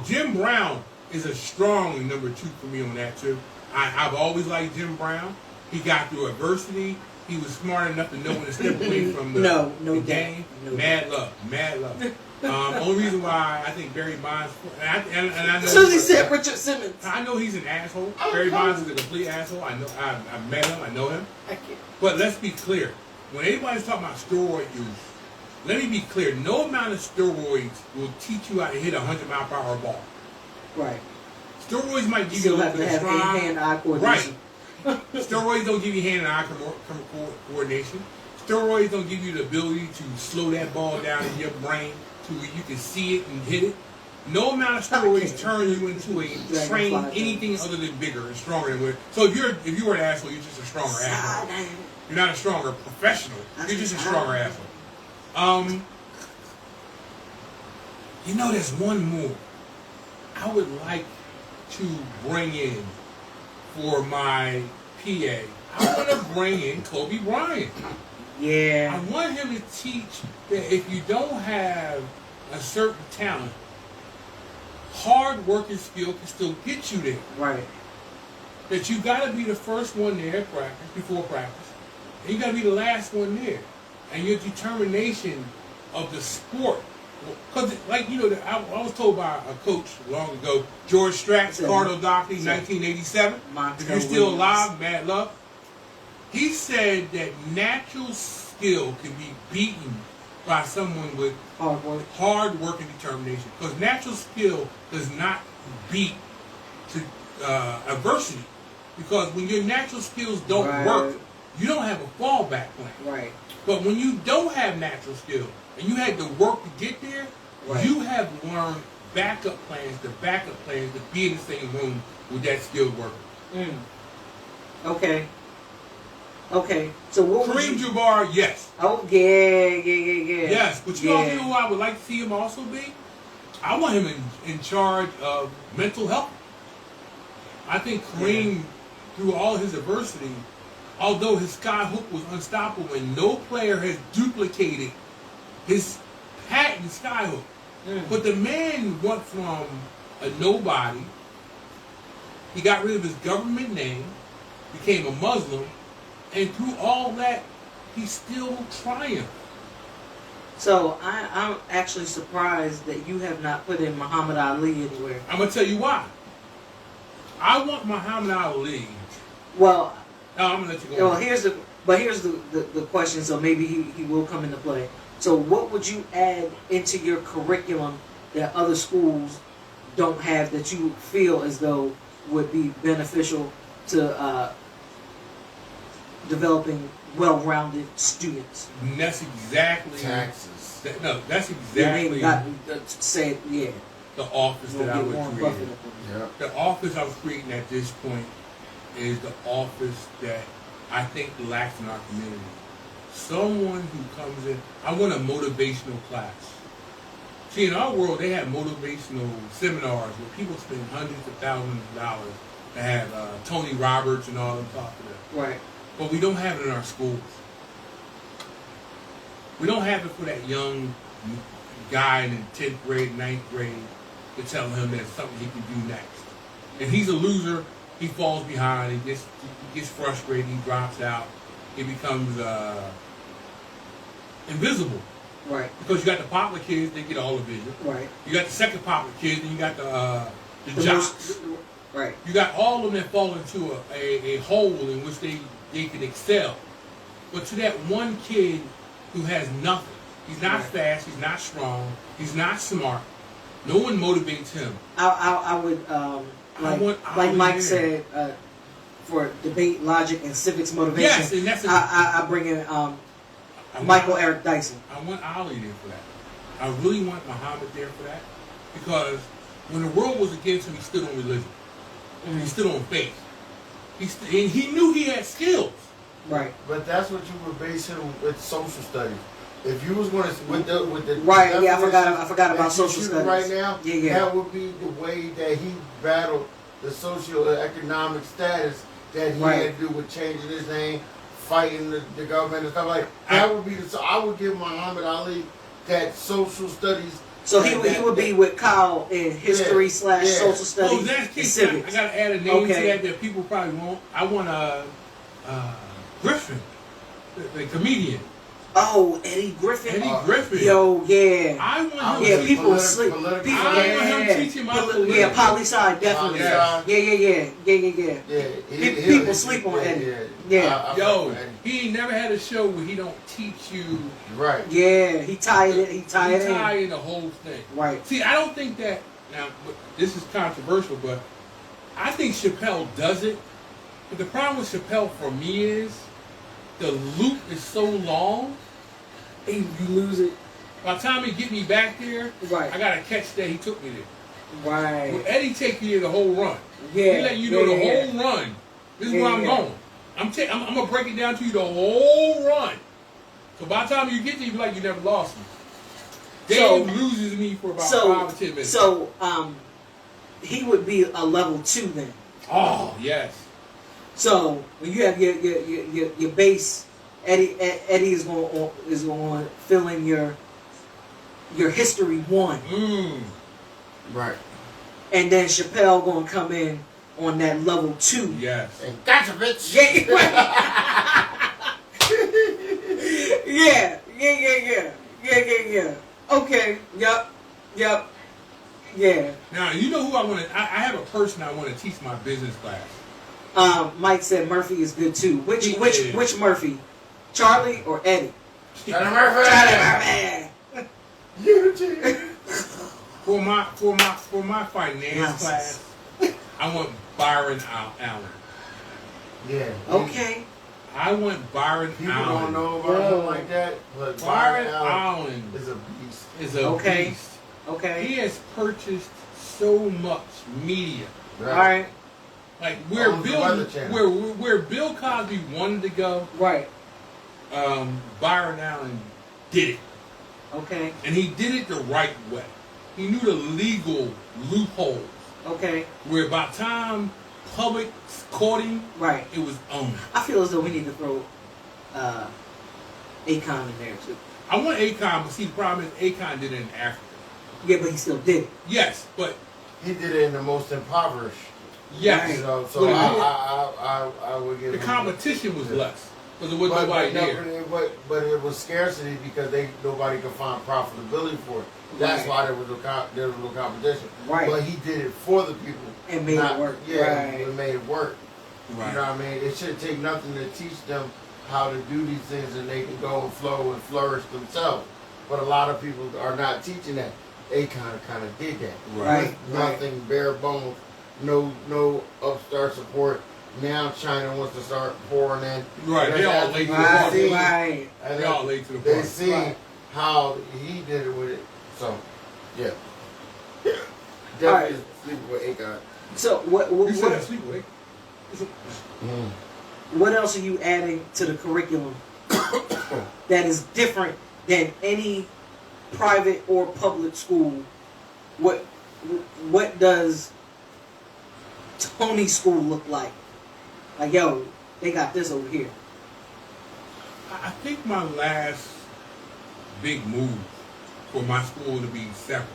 [SPEAKER 1] Jim Brown is a strong number 2 for me on that too. I've always liked Jim Brown. He got through adversity. He was smart enough to know when to step away from the game. Mad love. Only reason why I think Barry Bonds, and I know...
[SPEAKER 2] Susie said Richard Simmons.
[SPEAKER 1] I know he's an asshole. Barry Bonds is a complete asshole. I know. I've met him. I know him.
[SPEAKER 2] I can't.
[SPEAKER 1] But let's be clear. When anybody's talking about steroid use, let me be clear. No amount of steroids will teach you how to hit a 100-mile-per-hour ball.
[SPEAKER 2] Right.
[SPEAKER 1] Steroids might give
[SPEAKER 2] Still
[SPEAKER 1] you a
[SPEAKER 2] have
[SPEAKER 1] little
[SPEAKER 2] to
[SPEAKER 1] bit of
[SPEAKER 2] have
[SPEAKER 1] strong.
[SPEAKER 2] hand-eye coordination.
[SPEAKER 1] Right. Steroids don't give you hand and eye coordination. Steroids don't give you the ability to slow that ball down in your brain to where you can see it and hit it. No amount of steroids turn you into a train anything other than bigger and stronger than so if you were an asshole, you're just a stronger asshole. You're not a stronger professional. You're just a stronger asshole. There's one more I would like to bring in for my PA. I want to bring in Kobe Bryant.
[SPEAKER 2] Yeah.
[SPEAKER 1] I want him to teach that if you don't have a certain talent, hard work and skill can still get you there.
[SPEAKER 2] Right.
[SPEAKER 1] That you got to be the first one there at practice, before practice. And you got to be the last one there. And your determination of the sport. Because, I was told by a coach long ago, George Stratton, Cardo Dockley, 1987. If you're still alive, mad love. He said that natural skill can be beaten by someone with hard work and determination. Because natural skill does not beat to adversity. Because when your natural skills don't work, you don't have a fallback plan.
[SPEAKER 2] Right.
[SPEAKER 1] But when you don't have natural skill and you had to work to get there, you have learned backup plans to be in the same room with that skilled worker.
[SPEAKER 2] Okay. So what
[SPEAKER 1] Kareem Jabbar, yes.
[SPEAKER 2] Oh, yeah.
[SPEAKER 1] Yes, but you also know who I would like to see him also be? I want him in charge of mental health. I think Kareem, through all his adversity, although his sky hook was unstoppable and no player has duplicated his patent sky hook. But the man went from a nobody, he got rid of his government name, became a Muslim, and through all that, he still triumphed.
[SPEAKER 2] So I'm actually surprised that you have not put in Muhammad Ali anywhere.
[SPEAKER 1] I'm going to tell you why. I want Muhammad Ali.
[SPEAKER 2] Well,
[SPEAKER 1] no, I'm going to let you go.
[SPEAKER 2] Well, here's the question, so maybe he will come into play. So what would you add into your curriculum that other schools don't have that you feel as though would be beneficial to developing well-rounded students?
[SPEAKER 1] And that's exactly...
[SPEAKER 3] Taxes.
[SPEAKER 1] That's exactly... the office that I would create. The office I was creating at this point is the office that I think lacks in our community. Someone who comes in, I want a motivational class. See, in our world, they have motivational seminars where people spend hundreds of thousands of dollars to have Tony Roberts and all them talk to them.
[SPEAKER 2] Right.
[SPEAKER 1] But we don't have it in our schools. We don't have it for that young guy in 10th grade, 9th grade to tell him there's something he can do next. If he's a loser, he falls behind, he gets frustrated, he drops out, he becomes invisible.
[SPEAKER 2] Right.
[SPEAKER 1] Because you got the popular kids, they get all the vision.
[SPEAKER 2] Right.
[SPEAKER 1] You got the second popular kids, and you got the
[SPEAKER 2] The
[SPEAKER 1] jocks.
[SPEAKER 2] Right.
[SPEAKER 1] You got all of them that fall into a hole in which they can excel. But to that one kid who has nothing, he's not fast, he's not strong, he's not smart. No one motivates him.
[SPEAKER 2] I would like Mike said, for debate, logic, and civics motivation.
[SPEAKER 1] Yes, and that's
[SPEAKER 2] I bring in Michael Eric Dyson.
[SPEAKER 1] I want Ali there for that. I really want Muhammad there for that, because when the world was against him, he stood on religion. He stood on faith. And he knew he had skills.
[SPEAKER 2] Right.
[SPEAKER 3] But that's what you were basing with social studies. If you was going to with the
[SPEAKER 2] right, yeah, I forgot about social studies
[SPEAKER 3] right now.
[SPEAKER 2] Yeah.
[SPEAKER 3] That would be the way that he battled the socio-economic status that he had to do with changing his name, fighting the government and stuff like that. That would be so I would give Muhammad Ali that social studies.
[SPEAKER 2] So he would be with Kyle in history / social studies.
[SPEAKER 1] Oh, that's key.
[SPEAKER 2] Civics.
[SPEAKER 1] I gotta add a name to that people probably won't. I want Griffin, the comedian.
[SPEAKER 2] Oh, Eddie Griffin.
[SPEAKER 1] Griffin.
[SPEAKER 2] Yo, yeah.
[SPEAKER 1] I want him.
[SPEAKER 2] Yeah, people sleep. People,
[SPEAKER 1] I want him teaching my politics.
[SPEAKER 2] Yeah, poli sci definitely. Yeah. People sleep on Eddie. Yeah.
[SPEAKER 1] Yo, he ain't never had a show where he don't teach you.
[SPEAKER 3] Right.
[SPEAKER 2] Yeah, he tied it. He tied
[SPEAKER 1] in the whole thing.
[SPEAKER 2] Right.
[SPEAKER 1] See, I don't think that. Now, this is controversial, but I think Chappelle does it. But the problem with Chappelle for me is the loop is so long,
[SPEAKER 2] you lose it.
[SPEAKER 1] By the time he get me back there,
[SPEAKER 2] right,
[SPEAKER 1] I gotta catch that he took me there.
[SPEAKER 2] Right.
[SPEAKER 1] Well, Eddie take you there the whole run.
[SPEAKER 2] Yeah.
[SPEAKER 1] He let you know the whole run. This is where I'm going. I'm gonna break it down to you the whole run. So by the time you get there, you be like you never lost me. Dave loses me for about 5 or 10 minutes.
[SPEAKER 2] So he would be a level 2 then.
[SPEAKER 1] Oh yes.
[SPEAKER 2] So when you have your base, Eddie is going to fill in your history 1.
[SPEAKER 3] Right.
[SPEAKER 2] And then Chappelle going to come in on that level 2.
[SPEAKER 3] Yes. And gotcha, bitch.
[SPEAKER 2] Yeah. Yeah. Okay. Yep. Yeah.
[SPEAKER 1] Now you know who I want to. I have a person I want to teach my business class.
[SPEAKER 2] Mike said Murphy is good too. Which Murphy? Charlie or Eddie?
[SPEAKER 3] Charlie Murphy.
[SPEAKER 2] Eugene.
[SPEAKER 1] For my finance class, I want Byron Allen.
[SPEAKER 3] Yeah.
[SPEAKER 2] Okay.
[SPEAKER 1] I want Byron
[SPEAKER 3] People
[SPEAKER 1] Allen.
[SPEAKER 3] don't know about him like that, but
[SPEAKER 1] Byron Allen
[SPEAKER 3] is a beast.
[SPEAKER 1] Beast.
[SPEAKER 2] Okay.
[SPEAKER 1] He has purchased so much media.
[SPEAKER 2] Right. All right.
[SPEAKER 1] Like where Bill Cosby wanted to go.
[SPEAKER 2] Right.
[SPEAKER 1] Byron Allen did it.
[SPEAKER 2] Okay.
[SPEAKER 1] And he did it the right way. He knew the legal loopholes.
[SPEAKER 2] Okay.
[SPEAKER 1] Where by the time public caught him,
[SPEAKER 2] right,
[SPEAKER 1] it was on.
[SPEAKER 2] I feel as though we need to throw Akon in there too.
[SPEAKER 1] I want Akon, but see the problem is Akon did it in Africa.
[SPEAKER 2] Yeah, but he still did it.
[SPEAKER 1] Yes, but
[SPEAKER 3] he did it in the most impoverished.
[SPEAKER 1] Yes.
[SPEAKER 3] Right. So I would give
[SPEAKER 1] the competition was less. Because there wasn't nobody there.
[SPEAKER 3] But it was scarcity because nobody could find profitability for it. That's why there was no competition.
[SPEAKER 2] Right.
[SPEAKER 3] But he did it for the people.
[SPEAKER 2] And made it work.
[SPEAKER 3] Yeah, it made it work.
[SPEAKER 1] Right.
[SPEAKER 3] You know what I mean? It shouldn't take nothing to teach them how to do these things and they can go and flow and flourish themselves. But a lot of people are not teaching that. They kind of did that.
[SPEAKER 2] Right.
[SPEAKER 3] Nothing, bare bones, no upstart support. Now China wants to start pouring in.
[SPEAKER 1] Right, they all late to the party.
[SPEAKER 2] Right.
[SPEAKER 1] They all late to the party.
[SPEAKER 3] They see how he did it with it. So, yeah. Definitely sleeping with Akon.
[SPEAKER 2] So what
[SPEAKER 1] you said sleep with?
[SPEAKER 2] What else are you adding to the curriculum that is different than any private or public school? What does Tony School look like? Like, yo, they got this over here.
[SPEAKER 1] I think my last big move for my school to be separate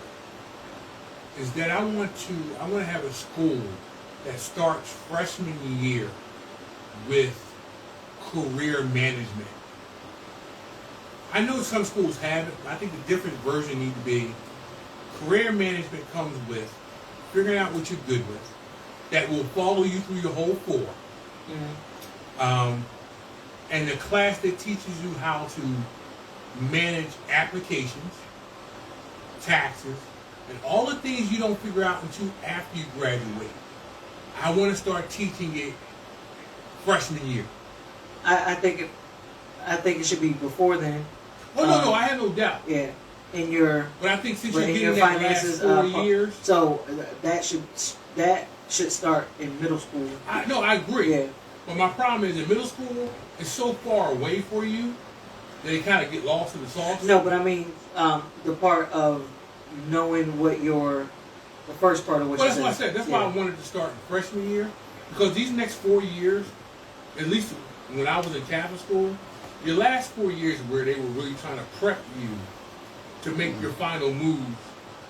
[SPEAKER 1] is that I want to have a school that starts freshman year with career management. I know some schools have it, but I think the different version need to be career management comes with figuring out what you're good with that will follow you through your whole 4. And the class that teaches you how to manage applications, taxes, and all the things you don't figure out until after you graduate. I want to start teaching it freshman year.
[SPEAKER 2] I think it should be before then.
[SPEAKER 1] Oh no, I have no doubt.
[SPEAKER 2] Yeah, in your.
[SPEAKER 1] But I think since you're
[SPEAKER 2] in
[SPEAKER 1] getting
[SPEAKER 2] your
[SPEAKER 1] that
[SPEAKER 2] finances,
[SPEAKER 1] last 4 years.
[SPEAKER 2] So that should start in middle school.
[SPEAKER 1] I agree.
[SPEAKER 2] Yeah.
[SPEAKER 1] But my problem is in middle school, it's so far away for you that they kind of get lost in the sauce.
[SPEAKER 2] No, but I mean the part of knowing what the first part of what
[SPEAKER 1] Well,
[SPEAKER 2] you
[SPEAKER 1] that's what I said. That's why I wanted to start in freshman year. Because these next 4 years, at least when I was in Catholic school, your last 4 years where they were really trying to prep you to make your final moves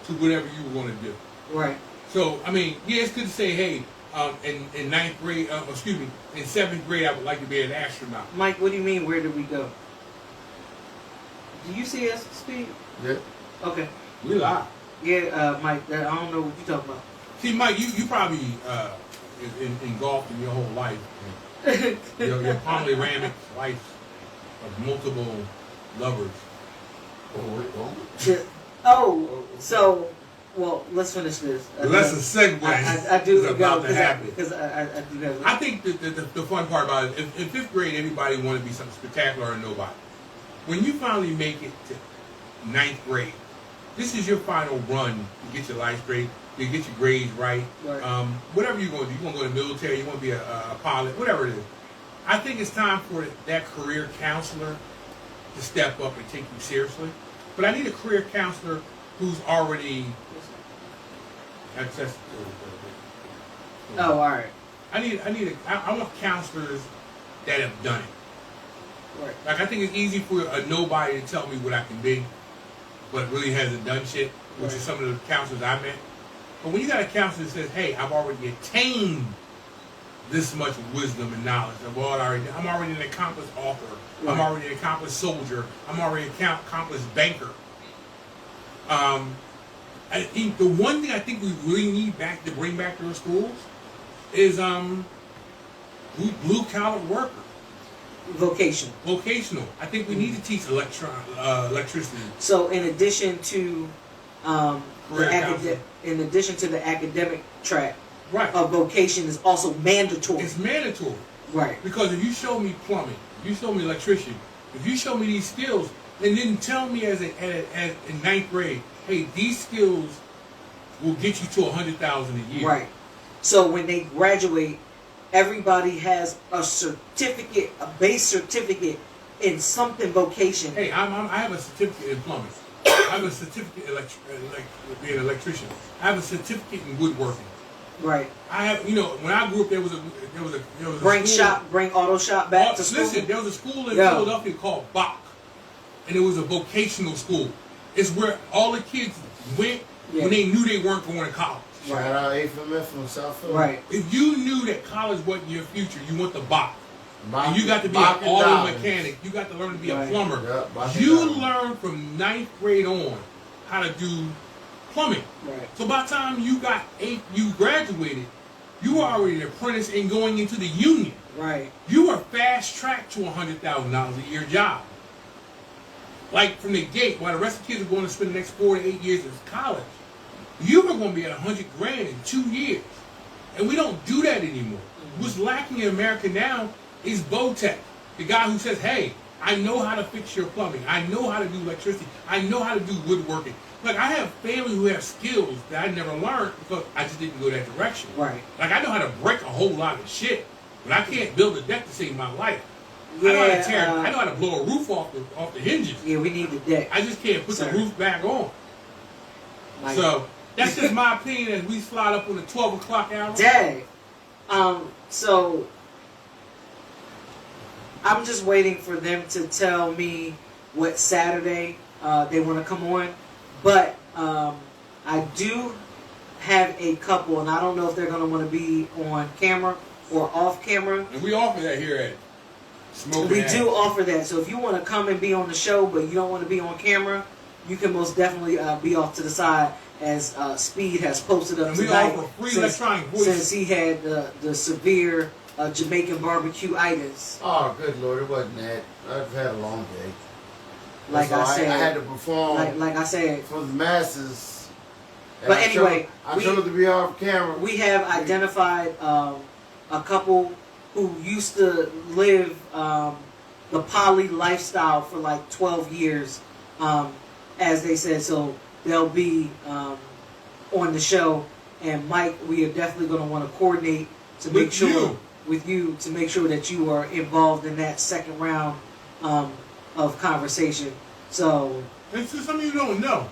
[SPEAKER 1] to whatever you were going to do.
[SPEAKER 2] Right.
[SPEAKER 1] So, I mean, yeah, it's good to say, hey, in ninth grade, in 7th grade, I would like to be an astronaut.
[SPEAKER 2] Mike, what do you mean, where did we go? Do you see us, Steve?
[SPEAKER 3] Yeah.
[SPEAKER 2] Okay.
[SPEAKER 1] We live.
[SPEAKER 2] Yeah, Mike, I don't know what you're talking about.
[SPEAKER 1] See, Mike, you probably engulfed in your whole life. Your polyamic life of multiple lovers.
[SPEAKER 2] So, well, let's finish this.
[SPEAKER 1] That's a segue.
[SPEAKER 2] I do
[SPEAKER 1] is about to happen.
[SPEAKER 2] Because I do that.
[SPEAKER 1] I think the fun part about it, in 5th grade, everybody wanted to be something spectacular or nobody. When you finally make it to 9th grade, this is your final run to get your life straight, to get your grades right. Whatever you're going to do. You're going to go to the military, you want to be a pilot, whatever it is. I think it's time for that career counselor to step up and take you seriously. But I need a career counselor who's already access to.
[SPEAKER 2] Oh, all right.
[SPEAKER 1] I want counselors that have done it.
[SPEAKER 2] Right.
[SPEAKER 1] Like, I think it's easy for a nobody to tell me what I can be, but really hasn't done shit, which is some of the counselors I met. But when you got a counselor that says, hey, I've already attained this much wisdom and knowledge, I'm already an accomplished author, right. I'm already an accomplished soldier, I'm already an accomplished banker. I think the one thing I think we really need to bring back to our schools is blue collar worker. Vocational. I think we need to teach electricity.
[SPEAKER 2] So in addition to the academic track,
[SPEAKER 1] right,
[SPEAKER 2] a vocation is also mandatory.
[SPEAKER 1] It's mandatory.
[SPEAKER 2] Right.
[SPEAKER 1] Because if you show me plumbing, if you show me electrician, if you show me these skills, and then tell me as in 9th grade, hey, these skills will get you to $100,000 a year.
[SPEAKER 2] Right. So when they graduate, everybody has a certificate, a base certificate in something vocation.
[SPEAKER 1] Hey, I have a certificate in plumbing. I have a certificate in being an electrician. I have a certificate in woodworking.
[SPEAKER 2] Right.
[SPEAKER 1] I have, when I grew up, there was a
[SPEAKER 2] bring auto shop back to school.
[SPEAKER 1] Listen, there was a school in Philadelphia called Bach, and it was a vocational school. It's where all the kids went when they knew they weren't going to college.
[SPEAKER 3] Shout out A from South Philly.
[SPEAKER 2] Right.
[SPEAKER 1] If you knew that college wasn't your future, you went to Bach. And you got to be
[SPEAKER 3] Bach
[SPEAKER 1] an auto mechanic. You got to learn to be a plumber.
[SPEAKER 3] Yeah,
[SPEAKER 1] you learn from 9th grade on how to do plumbing.
[SPEAKER 2] Right.
[SPEAKER 1] So by the time you graduated, you were already an apprentice and going into the union.
[SPEAKER 2] Right.
[SPEAKER 1] You were fast tracked to $100,000 a year job. Like from the gate, while the rest of the kids are going to spend the next 4 to 8 years in college, you were going to be at $100,000 in 2 years. And we don't do that anymore. What's lacking in America now is Botech, the guy who says, hey, I know how to fix your plumbing. I know how to do electricity. I know how to do woodworking. Like, I have family who have skills that I never learned because I just didn't go that direction.
[SPEAKER 2] Right.
[SPEAKER 1] Like, I know how to break a whole lot of shit, but I can't build a deck to save my life.
[SPEAKER 2] Yeah,
[SPEAKER 1] I know how to blow a roof off the hinges.
[SPEAKER 2] Yeah, we need the deck.
[SPEAKER 1] I just can't put the roof back on.
[SPEAKER 2] Like,
[SPEAKER 1] so, that's just my opinion as we slide up on the 12 o'clock hour.
[SPEAKER 2] Dang. So I'm just waiting for them to tell me what Saturday they want to come on. But I do have a couple, and I don't know if they're going to want to be on camera or off camera.
[SPEAKER 1] And we offer that here at Smoking
[SPEAKER 2] We
[SPEAKER 1] ass.
[SPEAKER 2] do offer that. So if you want to come and be on the show, but you don't want to be on camera, you can most definitely be off to the side, as Speed has posted up
[SPEAKER 1] And we
[SPEAKER 2] tonight.
[SPEAKER 1] offer free electronic voice.
[SPEAKER 2] Since he had the severe Jamaican barbecue-itis.
[SPEAKER 3] Oh, good Lord, it wasn't that. I've had a long day.
[SPEAKER 2] Like
[SPEAKER 3] So
[SPEAKER 2] I said,
[SPEAKER 3] I had to perform
[SPEAKER 2] like I said.
[SPEAKER 3] for the masses. And
[SPEAKER 2] But
[SPEAKER 3] I
[SPEAKER 2] anyway,
[SPEAKER 3] chose, I chose to be off camera.
[SPEAKER 2] We have identified a couple who used to live the poly lifestyle for like 12 years, as they said. So they'll be on the show. And Mike, we are definitely going to want to coordinate to make sure with you to make sure that you are involved in that second round of conversation. So,
[SPEAKER 1] And so some of you don't know,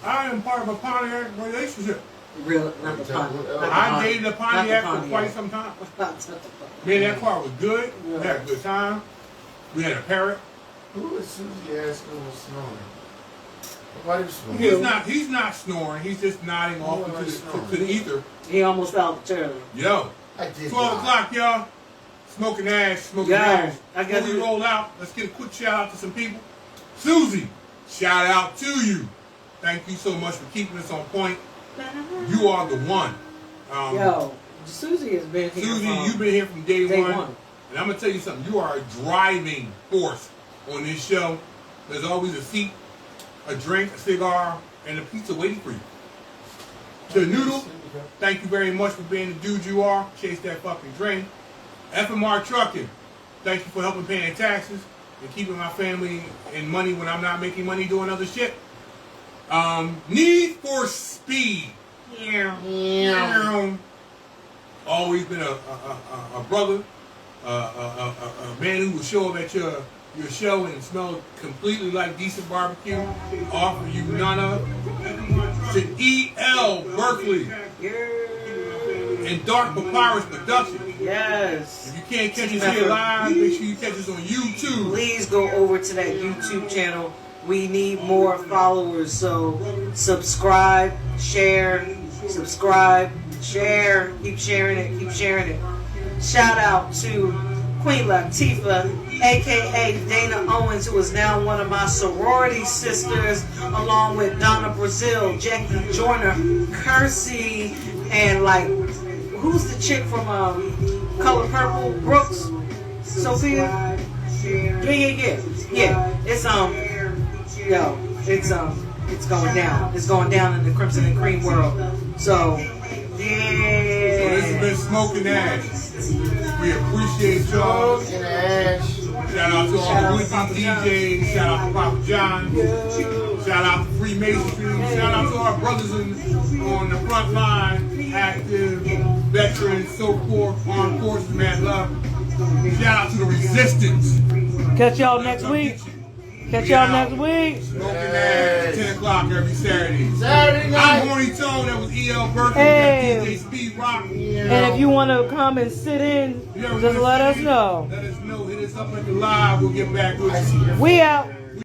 [SPEAKER 1] I am part of a Pontiac relationship.
[SPEAKER 2] real, not the Pontiac.
[SPEAKER 1] I dated a Pontiac for quite some time. Man, that car was good. We had a good time. We had a parrot.
[SPEAKER 3] Who is Susie asking was snoring? Nobody was snoring.
[SPEAKER 1] He's not snoring. He's just nodding off into the ether.
[SPEAKER 2] He almost fell off the chair.
[SPEAKER 1] Yo,
[SPEAKER 3] I did
[SPEAKER 1] 12
[SPEAKER 3] not.
[SPEAKER 1] o'clock, y'all. Smoking ash, smoking
[SPEAKER 2] Yo,
[SPEAKER 1] ash.
[SPEAKER 2] I guess
[SPEAKER 1] Before we roll out, let's get a quick shout out to some people. Susie, shout out to you. Thank you so much for keeping us on point. You are the one.
[SPEAKER 2] Yo, Susie has been here.
[SPEAKER 1] Susie,
[SPEAKER 2] from
[SPEAKER 1] you've been here from day
[SPEAKER 2] day
[SPEAKER 1] one.
[SPEAKER 2] one.
[SPEAKER 1] And I'm going to tell you something. You are a driving force on this show. There's always a seat, a drink, a cigar, and a pizza waiting for you. To Noodle, thank you very much for being the dude you are. Chase that fucking dream. FMR Trucking, thank you for helping paying taxes and keeping my family in money when I'm not making money doing other shit. Need for Speed. Always been a brother, a man who will show up at your show and smell completely like decent barbecue. Offer you none of. To E.L. Berkeley and Dark Papyrus Productions.
[SPEAKER 2] Yes.
[SPEAKER 1] If you can't catch us here live, make sure you catch us on YouTube.
[SPEAKER 2] Please go over to that YouTube channel. We need more followers. So subscribe, share, subscribe, share. Keep sharing it. Keep sharing it. Shout out to Queen Latifah, a.k.a. Dana Owens, who is now one of my sorority sisters, along with Donna Brazil, Jackie Joyner, Kersey, and like, who's the chick from Color Purple? Brooks? Sophia? Yeah. It's going down. It's going down in the Crimson and Cream world. So, yeah.
[SPEAKER 1] So this has been Smoking Ash. We appreciate y'all.
[SPEAKER 3] Smoking ash.
[SPEAKER 1] Shout out to all the Wicked DJs. Shout out to Papa John. Shout out to Freemasonry. Shout out to our brothers on the front line, active, veterans, so forth, armed forces, man, love. Shout out to the Resistance.
[SPEAKER 5] Catch y'all next week. Catch y'all next week.
[SPEAKER 1] Smoking Ash, 10 o'clock every Saturday.
[SPEAKER 3] Saturday
[SPEAKER 1] I'm
[SPEAKER 3] night.
[SPEAKER 1] Horny Tone. That was E.L. Berkeley.
[SPEAKER 5] Hey.
[SPEAKER 1] DJ Speed Rock.
[SPEAKER 5] And if you want to come and sit in,
[SPEAKER 1] You ever
[SPEAKER 5] just
[SPEAKER 1] wanna
[SPEAKER 5] let us
[SPEAKER 1] sit in?
[SPEAKER 5] know.
[SPEAKER 1] Let us know. Hit us up at the live. We'll get back with you.
[SPEAKER 5] We out.